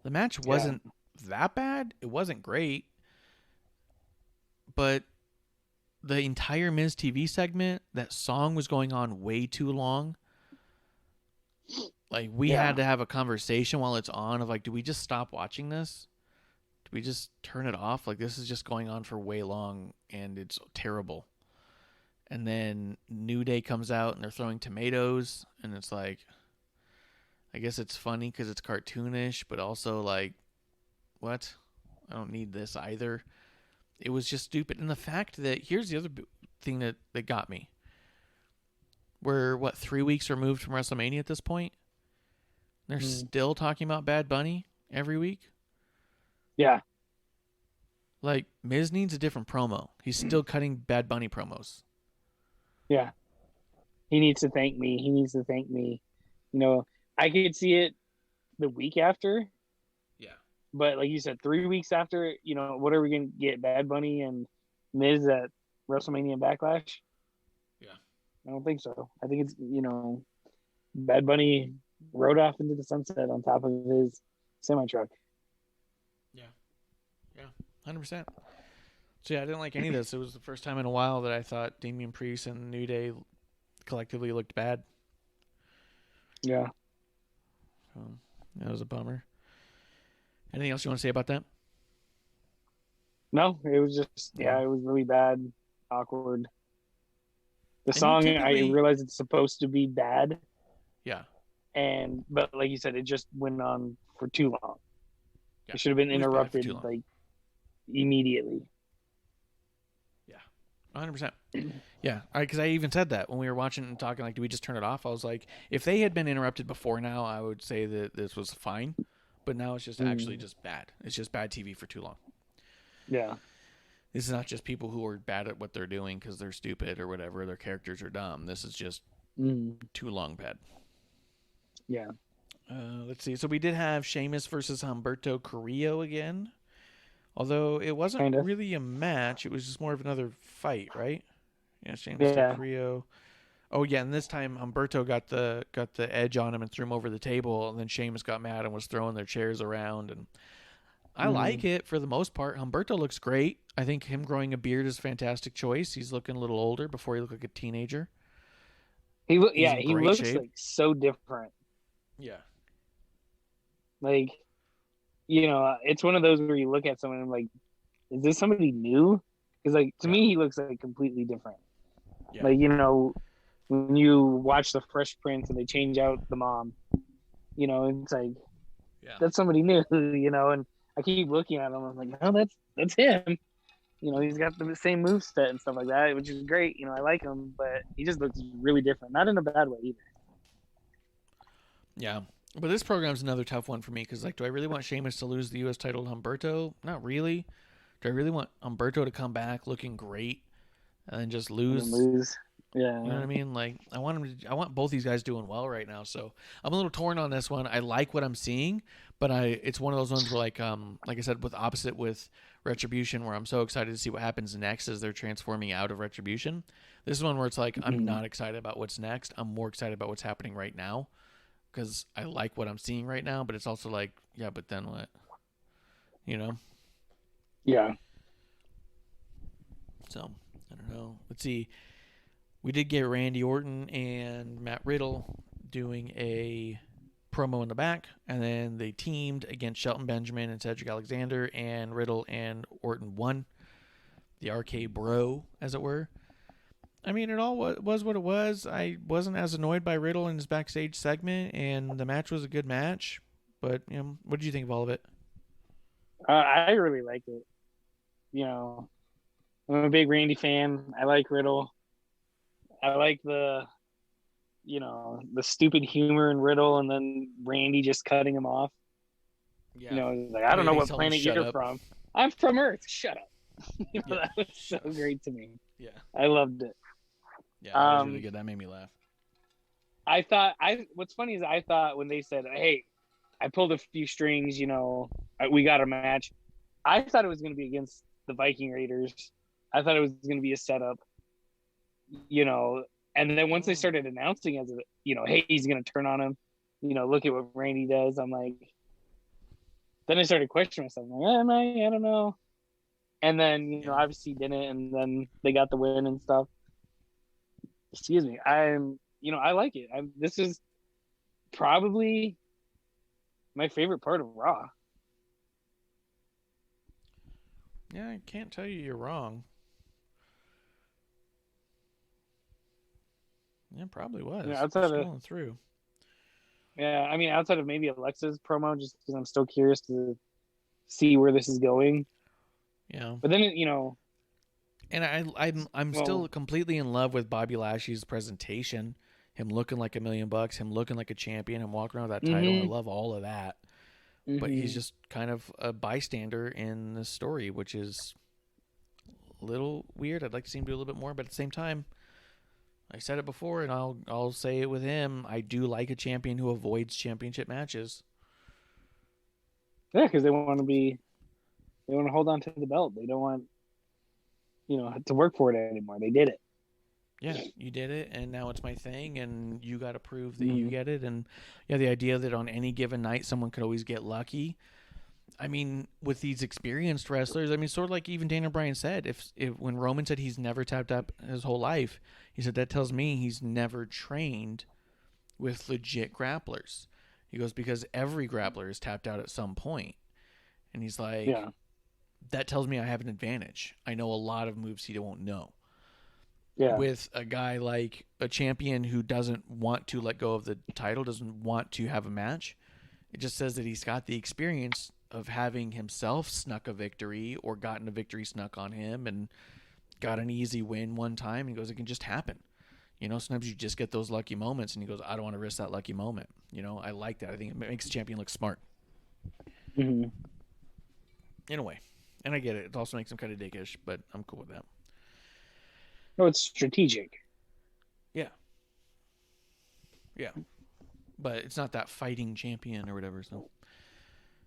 The match wasn't that bad. It wasn't great. But the entire Miz TV segment, that song was going on way too long. Like, we had to have a conversation while it's on of like, do we just stop watching this? Do we just turn it off? Like, this is just going on for way long, and it's terrible. And then New Day comes out, and they're throwing tomatoes, and it's like, I guess it's funny because it's cartoonish, but also like, what? I don't need this either. It was just stupid. And the fact that, here's the other thing that got me. We're, 3 weeks removed from WrestleMania at this point? They're still talking about Bad Bunny every week?
Yeah.
Like, Miz needs a different promo. He's still cutting Bad Bunny promos.
Yeah. He needs to thank me. He needs to thank me. I could see it the week after.
Yeah.
But like you said, 3 weeks after, what are we going to get? Bad Bunny and Miz at WrestleMania Backlash?
Yeah.
I don't think so. I think it's, Bad Bunny rode off into the sunset on top of his semi-truck.
Yeah. Yeah. 100%. So, yeah, I didn't like any of this. It was the first time in a while that I thought Damian Priest and New Day collectively looked bad.
Yeah.
So, that was a bummer. Anything else you want to say about that?
No, it was just, it was really bad, awkward. The
And
song, I
typically-
realize it's supposed to be bad.
Yeah.
But like you said, it just went on for too long.
Yeah.
It should have been
It was bad for
interrupted
too long.
like immediately.
100%. Yeah, because I even said that when we were watching and talking, like, do we just turn it off? I was like, if they had been interrupted before now, I would say that this was fine. But now it's just actually just bad. It's just bad TV for too long.
Yeah.
This is not just people who are bad at what they're doing because they're stupid or whatever. Their characters are dumb. This is just too long bad.
Yeah.
Let's see. So we did have Sheamus versus Humberto Carrillo again. Although it wasn't really a match. It was just more of another fight, right? Yeah, Sheamus and Carrillo. Oh, yeah, and this time Humberto got the edge on him and threw him over the table, and then Sheamus got mad and was throwing their chairs around. And I like it for the most part. Humberto looks great. I think him growing a beard is a fantastic choice. He's looking a little older before he looked like a teenager.
He looks
shape.
like so different.
Yeah.
Like, you know, it's one of those where you look at someone and like, is this somebody new? Because like to me, he looks like completely different.
Yeah.
Like, you know, when you watch the Fresh Prince and they change out the mom, you know, it's like that's somebody new, you know. And I keep looking at him, I'm like, no, that's him. You know, he's got the same moveset and stuff like that, which is great. You know, I like him, but he just looks really different. Not in a bad way either.
Yeah. But this program's another tough one for me because, like, do I really want Sheamus to lose the U.S. title to Humberto? Not really. Do I really want Humberto to come back looking great and then just lose?
Yeah.
You know what I mean? Like, I want both these guys doing well right now. So I'm a little torn on this one. I like what I'm seeing, but it's one of those ones where, like I said, with Retribution, where I'm so excited to see what happens next as they're transforming out of Retribution. This is one where it's like, I'm not excited about what's next. I'm more excited about what's happening right now. Because I like what I'm seeing right now, but it's also like, yeah, but then what? You know?
Yeah.
So, I don't know. Let's see. We did get Randy Orton and Matt Riddle doing a promo in the back, and then they teamed against Shelton Benjamin and Cedric Alexander, and Riddle and Orton won. The RK Bro, as it were. I mean, it all was what it was. I wasn't as annoyed by Riddle in his backstage segment, and the match was a good match. But, you know, what did you think of all of it?
I really liked it. You know, I'm a big Randy fan. I like Riddle. I like the stupid humor in Riddle, and then Randy just cutting him off. Yeah. You know, like, I don't know what planet you're from. I'm from Earth. Shut up. You know, that was so great to me.
Yeah.
I loved it.
Yeah, that was really good. That made me laugh.
What's funny is I thought when they said, hey, I pulled a few strings, you know, we got a match. I thought it was going to be against the Viking Raiders. I thought it was going to be a setup, you know, and then once they started announcing as, you know, hey, he's going to turn on him, you know, look at what Randy does. I'm like, then I started questioning myself. I'm like, I don't know. And then, you know, obviously he didn't, and then they got the win and stuff. Excuse me. I like it. This is probably my favorite part of Raw.
Yeah, I can't tell you you're wrong. Yeah, probably was.
Yeah, outside of
scrolling through.
Yeah, I mean, outside of maybe Alexa's promo, just because I'm still curious to see where this is going.
Yeah.
But then, you know.
And I'm still completely in love with Bobby Lashley's presentation. Him looking like $1 million, him looking like a champion, him walking around with that title. I love all of that. But he's just kind of a bystander in the story, which is a little weird. I'd like to see him do a little bit more, but at the same time, I said it before, and I'll say it with him. I do like a champion who avoids championship matches.
Yeah, because they want to hold on to the belt. They don't want, you know, to work for it anymore. They did it.
Yeah, you did it, and now it's my thing, and you got to prove that you get it. And yeah, the idea that on any given night someone could always get lucky. I mean, with these experienced wrestlers, I mean, sort of like even Daniel Bryan said, if when Roman said he's never tapped up his whole life, he said that tells me he's never trained with legit grapplers. He goes, because every grappler is tapped out at some point. And he's like, that tells me I have an advantage. I know a lot of moves he won't know. Yeah. With a guy like a champion who doesn't want to let go of the title, doesn't want to have a match, it just says that he's got the experience of having himself snuck a victory or gotten a victory snuck on him. And got an easy win one time. He goes, it can just happen. You know, sometimes you just get those lucky moments, and he goes, I don't want to risk that lucky moment. You know, I like that. I think it makes the champion look smart.
Mm-hmm.
In a way. And I get it. It also makes him kind of dickish, but I'm cool with that.
No, it's strategic.
Yeah. Yeah. But it's not that fighting champion or whatever, so.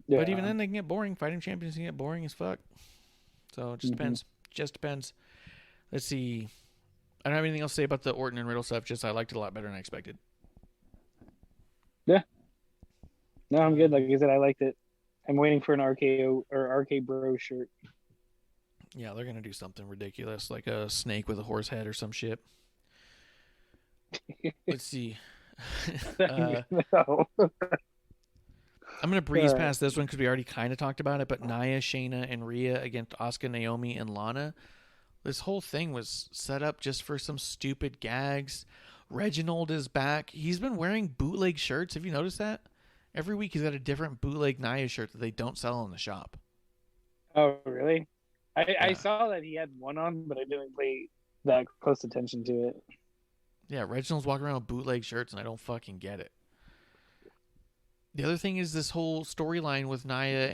Yeah.
But even then, they can get boring. Fighting champions can get boring as fuck. So it just depends. Just depends. Let's see. I don't have anything else to say about the Orton and Riddle stuff. Just I liked it a lot better than I expected.
Yeah. No, I'm good. Like I said, I liked it. I'm waiting for an RKO or RK Bro shirt.
Yeah, they're gonna do something ridiculous, like a snake with a horse head or some shit. Let's see.
No.
I'm gonna breeze past this one because we already kind of talked about it. But Nia, Shayna, and Rhea against Asuka, Naomi, and Lana. This whole thing was set up just for some stupid gags. Reginald is back. He's been wearing bootleg shirts. Have you noticed that? Every week he's got a different bootleg Nia shirt that they don't sell in the shop.
Oh, really? I saw that he had one on, but I didn't pay that close attention to it.
Yeah, Reginald's walking around with bootleg shirts, and I don't fucking get it. The other thing is this whole storyline with Nia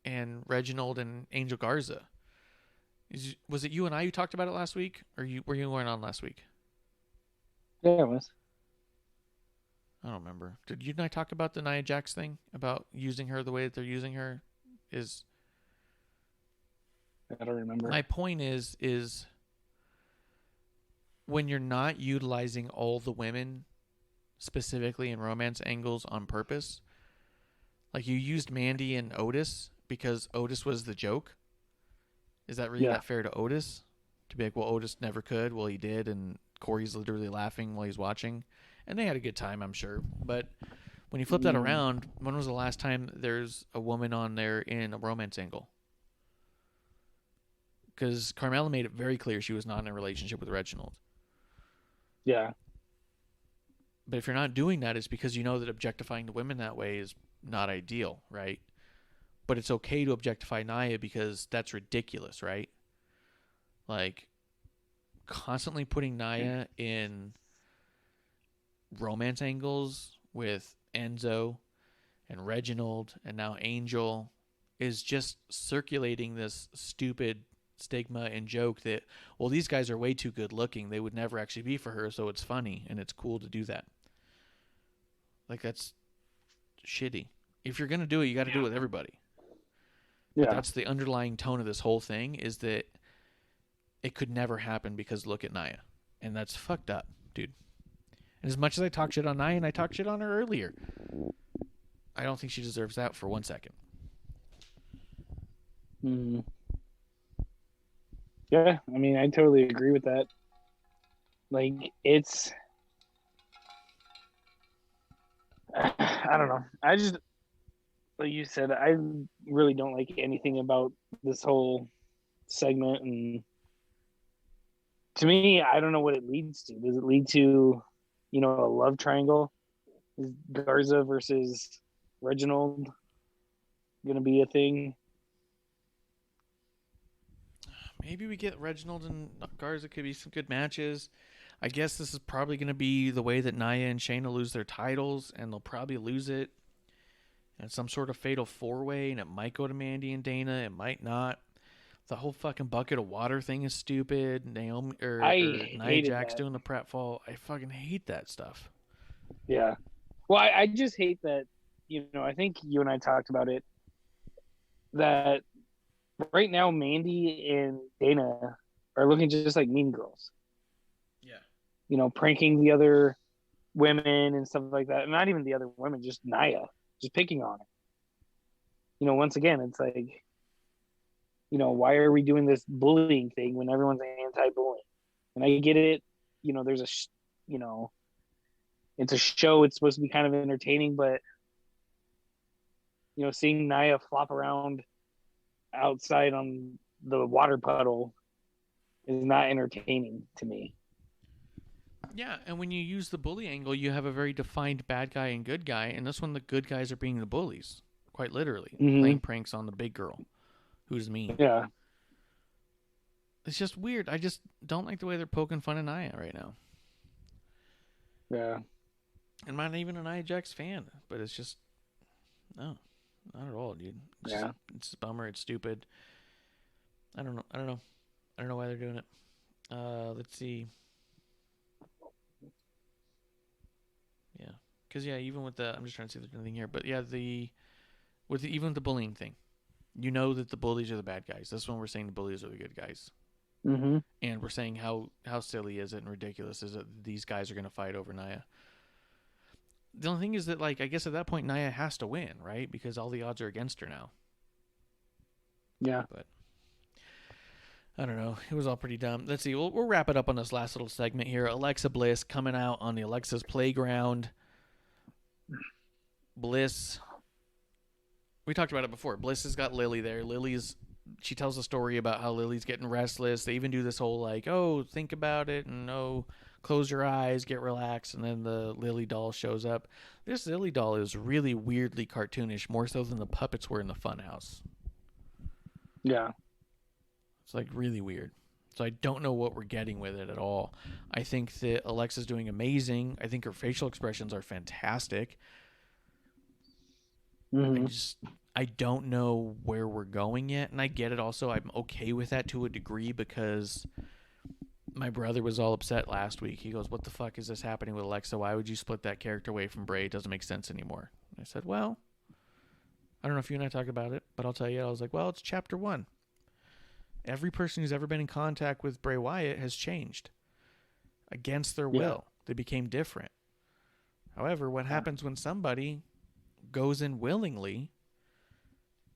and Reginald and Angel Garza. Was it you and I who talked about it last week, or were you weren't on last week?
Yeah, it was.
I don't remember. Did you and I talk about the Nia Jax thing about using her the way that they're using her?
I don't remember.
My point is when you're not utilizing all the women specifically in romance angles on purpose, like you used Mandy and Otis because Otis was the joke. Is that really that fair to Otis? To be like, well, Otis never could. Well, he did, and Corey's literally laughing while he's watching. And they had a good time, I'm sure. But when you flip that around, when was the last time there's a woman on there in a romance angle? Because Carmella made it very clear she was not in a relationship with Reginald.
Yeah.
But if you're not doing that, it's because you know that objectifying the women that way is not ideal, right? But it's okay to objectify Nia because that's ridiculous, right? Like, constantly putting Nia in romance angles with Enzo and Reginald and now Angel is just circulating this stupid stigma and joke that, well, these guys are way too good looking. They would never actually be for her, so it's funny and it's cool to do that. Like, that's shitty. If you're going to do it, you got to do it with everybody.
Yeah.
But that's the underlying tone of this whole thing, is that it could never happen because look at Nia. And that's fucked up, dude. And as much as I talk shit on Nia, and I talked shit on her earlier, I don't think she deserves that for 1 second.
Yeah, I mean, I totally agree with that. Like, it's... I don't know. I just, like you said, I really don't like anything about this whole segment. And to me, I don't know what it leads to. Does it lead to, you know, a love triangle? Is Garza versus Reginald going to be a thing?
Maybe we get Reginald and Garza. Could be some good matches. I guess this is probably going to be the way that Nia and Shayna lose their titles, and they'll probably lose it in some sort of fatal four-way, and it might go to Mandy and Dana. It might not. The whole fucking bucket of water thing is stupid. Naomi or Nia Jax doing the pratfall. I fucking hate that stuff.
Yeah. Well, I just hate that, you know, I think you and I talked about it, that right now Mandy and Dana are looking just like Mean Girls.
Yeah.
You know, pranking the other women and stuff like that. And not even the other women, just Nia, just picking on her. You know, once again, it's like, you know, why are we doing this bullying thing when everyone's anti-bullying? And I get it. You know, there's you know, it's a show. It's supposed to be kind of entertaining, but, you know, seeing Nia flop around outside on the water puddle is not entertaining to me.
Yeah, and when you use the bully angle, you have a very defined bad guy and good guy, and this one, the good guys are being the bullies, quite literally, playing pranks on the big girl, who's mean.
Yeah.
it's just weird. I just don't like the way they're poking fun at Nia right now.
Yeah.
I'm not even an Nia Jax fan, but it's just no, not at all, dude. It's a bummer. It's stupid. I don't know. I don't know why they're doing it. Let's see. Yeah, because even with I'm just trying to see if there's anything here, but yeah, even with the bullying thing, you know that the bullies are the bad guys. That's when we're saying the bullies are the good guys.
Mm-hmm.
And we're saying how silly is it and ridiculous is it that these guys are going to fight over Nia. The only thing is that, like, I guess at that point Nia has to win, right? Because all the odds are against her now.
Yeah.
But I don't know. It was all pretty dumb. Let's see. We'll wrap it up on this last little segment here. Alexa Bliss coming out on the Alexa's Playground. Bliss. We talked about it before. Bliss has got Lily there. She tells a story about how Lily's getting restless. They even do this whole, like, oh, think about it, and oh, close your eyes, get relaxed, and then the Lily doll shows up. This Lily doll is really weirdly cartoonish, more so than the puppets were in the Funhouse.
Yeah.
It's like really weird. So I don't know what we're getting with it at all. I think that Alexa's doing amazing. I think her facial expressions are fantastic.
Mm-hmm.
I don't know where we're going yet, and I get it also. I'm okay with that to a degree because my brother was all upset last week. He goes, what the fuck is this happening with Alexa? Why would you split that character away from Bray? It doesn't make sense anymore. And I said, well, I don't know if you and I talked about it, but I'll tell you. I was like, well, it's chapter 1. Every person who's ever been in contact with Bray Wyatt has changed against their will. They became different. However, what happens when somebody goes in willingly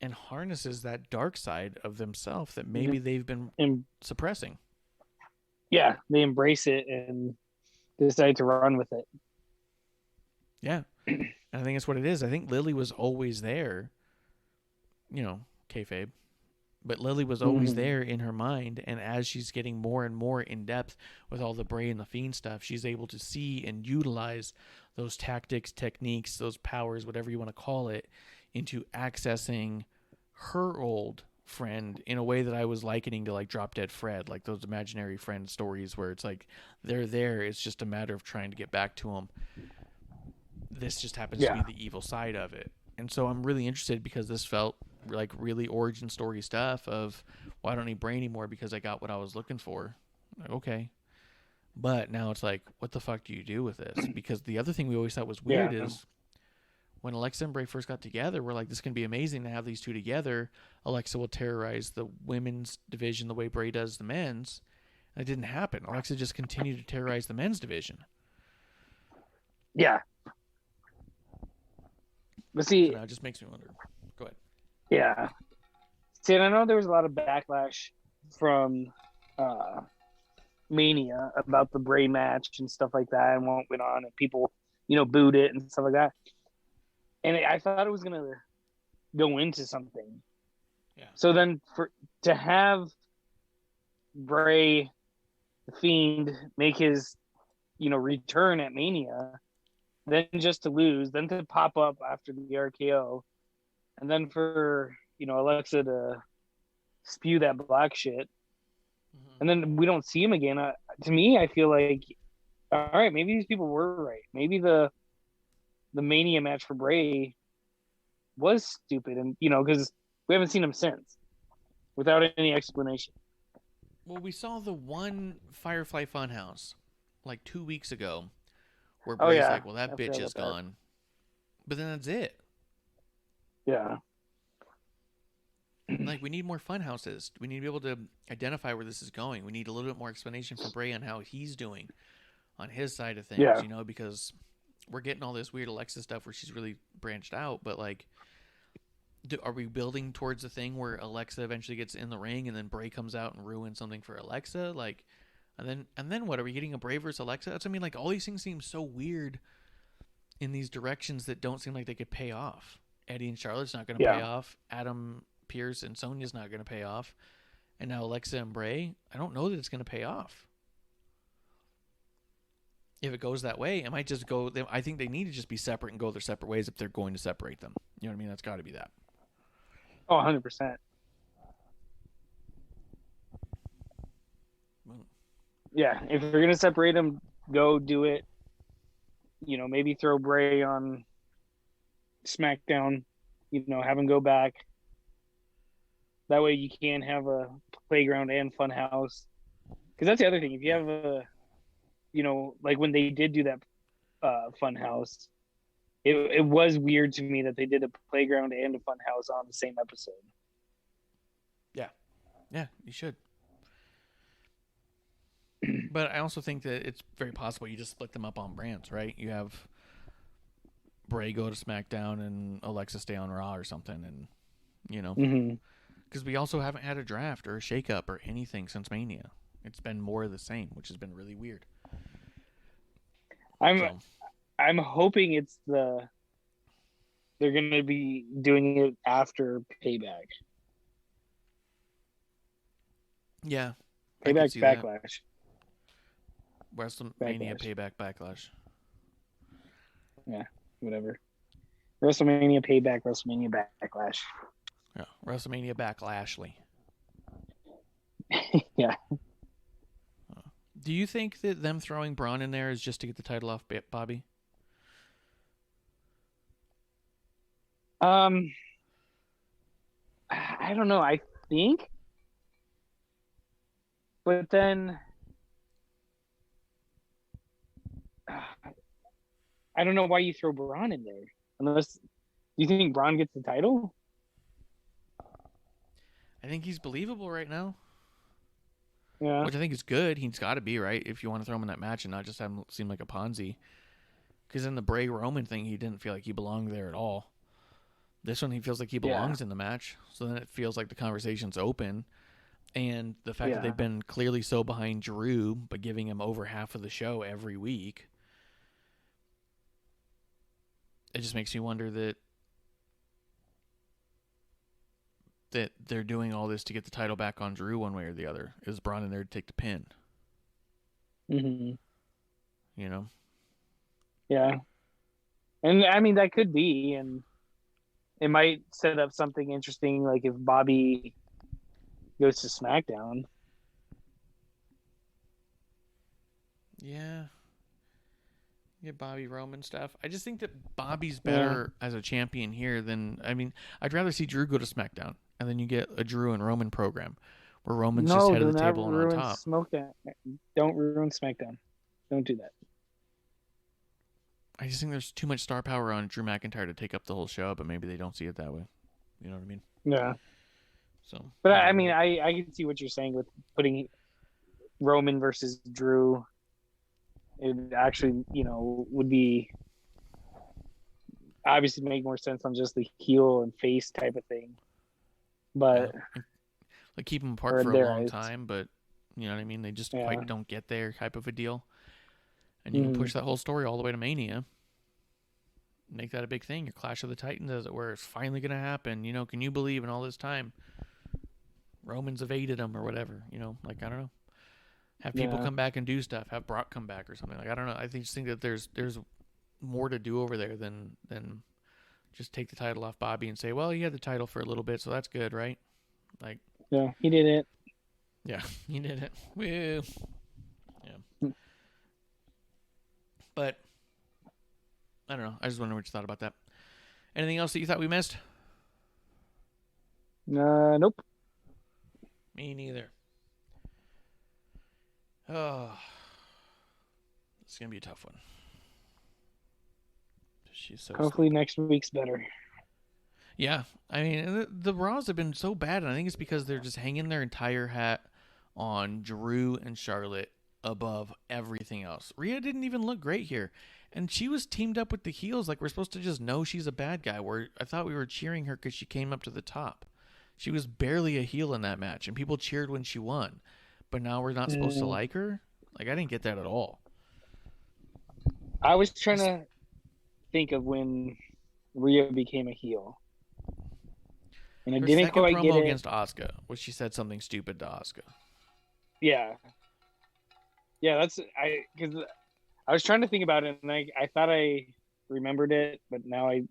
and harnesses that dark side of themselves that maybe they've been suppressing?
Yeah, they embrace it and decide to run with it.
Yeah. And I think that's what it is. I think Lily was always there, kayfabe. But Lily was always there in her mind, and as she's getting more and more in depth with all the Bray and the Fiend stuff, she's able to see and utilize those tactics, techniques, those powers, whatever you want to call it, into accessing her old friend in a way that I was likening to like Drop Dead Fred, like those imaginary friend stories where it's like they're there, it's just a matter of trying to get back to them. This just happens to be the evil side of it. And so I'm really interested because this felt like really origin story stuff of, well, I don't need Bray anymore because I got what I was looking for. Like, okay. But now it's like, what the fuck do you do with this? Because the other thing we always thought was weird is when Alexa and Bray first got together, we're like, this can be amazing to have these two together. Alexa will terrorize the women's division the way Bray does the men's. And it didn't happen. Alexa just continued to terrorize the men's division.
Yeah. But see,
so now it just makes me wonder. Go ahead.
Yeah. See, and I know there was a lot of backlash from Mania about the Bray match and stuff like that and what went on, and people, booed it and stuff like that. And I thought it was going to go into something.
Yeah.
So then to have Bray, the Fiend, make his, return at Mania, then just to lose, then to pop up after the RKO, and then for, Alexa to spew that black shit, and then we don't see him again. To me, I feel like, all right, maybe these people were right. Maybe the Mania match for Bray was stupid, and because we haven't seen him since, without any explanation.
Well, we saw the one Firefly Funhouse like 2 weeks ago, where Bray's like, "Well, that bitch is gone," but then that's it.
Yeah.
Like, we need more fun houses. We need to be able to identify where this is going. We need a little bit more explanation from Bray on how he's doing on his side of things, because we're getting all this weird Alexa stuff where she's really branched out, but like, are we building towards the thing where Alexa eventually gets in the ring and then Bray comes out and ruins something for Alexa? Like, and then what? Are we getting a Bray versus Alexa? That's what I mean. Like, all these things seem so weird in these directions that don't seem like they could pay off. Eddie and Charlotte's not going to pay off. Adam Pierce and Sonya's not going to pay off. And now Alexa and Bray, I don't know that it's going to pay off. If it goes that way, it might just go. I think they need to just be separate and go their separate ways if they're going to separate them. You know what I mean? That's got to be that.
Oh, 100%. Yeah, if you're gonna separate them, go do it. You know, maybe throw Bray on SmackDown. You know, have him go back. That way, you can have a playground and fun house. Because that's the other thing. If you have a, you know, like when they did do that fun house, it was weird to me that they did a playground and a fun house on the same episode.
Yeah, you should. But I also think that it's very possible you just split them up on brands, right? You have Bray go to SmackDown and Alexa stay on Raw or something, and you know, because we also haven't had a draft or a shakeup or anything since Mania. It's been more of the same, which has been really weird.
I'm hoping they're gonna be doing it after Payback.
Yeah.
Payback Backlash.
WrestleMania Payback Backlash.
Yeah, whatever. WrestleMania Payback, WrestleMania Backlash.
Yeah, WrestleMania Backlashly.
Yeah.
Do you think that them throwing Braun in there is just to get the title off Bobby?
I don't know. I think. But then I don't know why you throw Braun in there. Unless you think Braun gets the title?
I think he's believable right now.
Yeah.
Which I think is good. He's got to be, right? If you want to throw him in that match and not just have him seem like a Ponzi. Because in the Bray Roman thing, he didn't feel like he belonged there at all. This one, he feels like he belongs in the match. So then it feels like the conversation's open. And the fact that they've been clearly so behind Drew, but giving him over half of the show every week, it just makes me wonder that they're doing all this to get the title back on Drew one way or the other. Is Braun in there to take the pin?
Mm-hmm.
You know?
Yeah. And I mean, that could be. And it might set up something interesting, like if Bobby goes to SmackDown.
Yeah. Get Bobby Roman stuff. I just think that Bobby's better as a champion here than, I mean, I'd rather see Drew go to SmackDown and then you get a Drew and Roman program where Roman's just head of the table and on top.
Don't ruin SmackDown. Don't do that.
I just think there's too much star power on Drew McIntyre to take up the whole show, but maybe they don't see it that way. You know what I mean?
Yeah.
So,
but I mean, I can see what you're saying with putting Roman versus Drew. It actually, you know, would be obviously make more sense on just the heel and face type of thing. But
like keep them apart for a long time, but you know what I mean? They just quite don't get there type of a deal. And you can push that whole story all the way to Mania. Make that a big thing. Your Clash of the Titans, as it were, it's finally going to happen. You know, can you believe in all this time Roman's evaded him or whatever? You know, like, I don't know. Have people come back and do stuff. Have Brock come back or something. Like, I don't know. I just think that there's more to do over there than just take the title off Bobby and say, well, he had the title for a little bit, so that's good, right? Like,
yeah, he did it.
Yeah, he did it. Woo. Yeah. But I don't know. I just wonder what you thought about that. Anything else that you thought we missed?
Nope.
Me neither. Oh, it's gonna be a tough one. She's so.
Hopefully next week's better.
Yeah, I mean the Raws have been so bad, and I think it's because they're just hanging their entire hat on Drew and Charlotte above everything else. Rhea didn't even look great here, and she was teamed up with the heels. Like, we're supposed to just know she's a bad guy. Where I thought we were cheering her because she came up to the top. She was barely a heel in that match, and people cheered when she won. But now we're not supposed to like her? Like, I didn't get that at all.
I was trying to think of when Rhea became a heel. And I didn't quite get it.
Against Asuka, where she said something stupid to Asuka.
Yeah. Yeah, because I was trying to think about it, and I thought I remembered it, but now I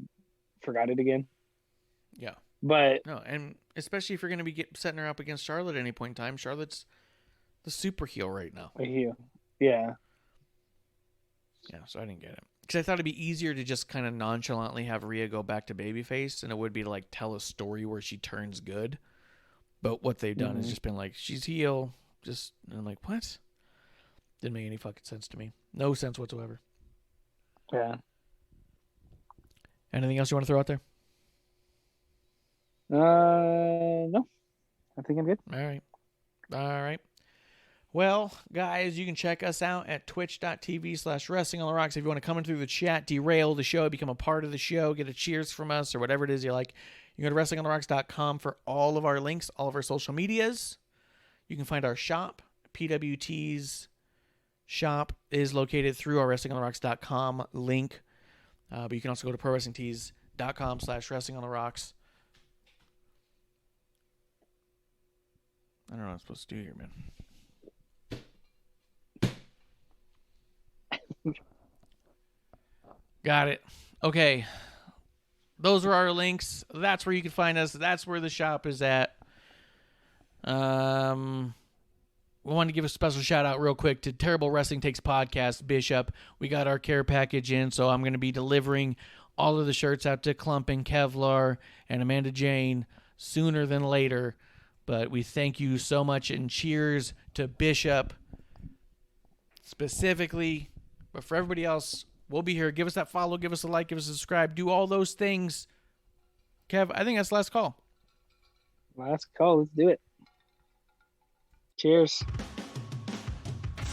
forgot it again.
Yeah.
But
no, and especially if you're going to be setting her up against Charlotte at any point in time, Charlotte's the super heel right now.
A heel. Yeah.
Yeah, so I didn't get it. Because I thought it'd be easier to just kind of nonchalantly have Rhea go back to babyface, and it would be to like tell a story where she turns good. But what they've done is just been like, she's heel. Just, and I'm like, what? Didn't make any fucking sense to me. No sense whatsoever.
Yeah.
Anything else you want to throw out there?
No. I think I'm good.
All right. Well, guys, you can check us out at twitch.tv/wrestling on the rocks. If you want to come in through the chat, derail the show, become a part of the show, get a cheers from us, or whatever it is you like, you can go to wrestlingontherocks.com for all of our links, all of our social medias. You can find our shop. PWT's shop is located through our wrestlingontherocks.com link. But you can also go to prowrestlingtees.com/wrestlingontherocks. I don't know what I'm supposed to do here, man. Got it. Okay. Those are our links. That's where you can find us. That's where the shop is at. We wanted to give a special shout out real quick to Terrible Wrestling Takes Podcast, Bishop. We got our care package in, so I'm going to be delivering all of the shirts out to Clump and Kevlar and Amanda Jane sooner than later. But we thank you so much, and cheers to Bishop specifically. But for everybody else, we'll be here. Give us that follow, give us a like, give us a subscribe. Do all those things. Kev, I think that's the last call.
Last call. Let's do it. Cheers.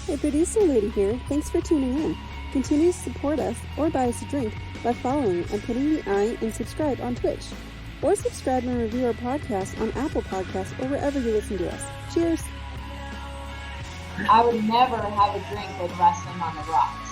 Hey, producer lady here. Thanks for tuning in. Continue to support us or buy us a drink by following and putting the I in subscribe on Twitch. Or subscribe and review our podcast on Apple Podcasts or wherever you listen to us. Cheers.
I would never have a drink with Wrestling on the Rocks.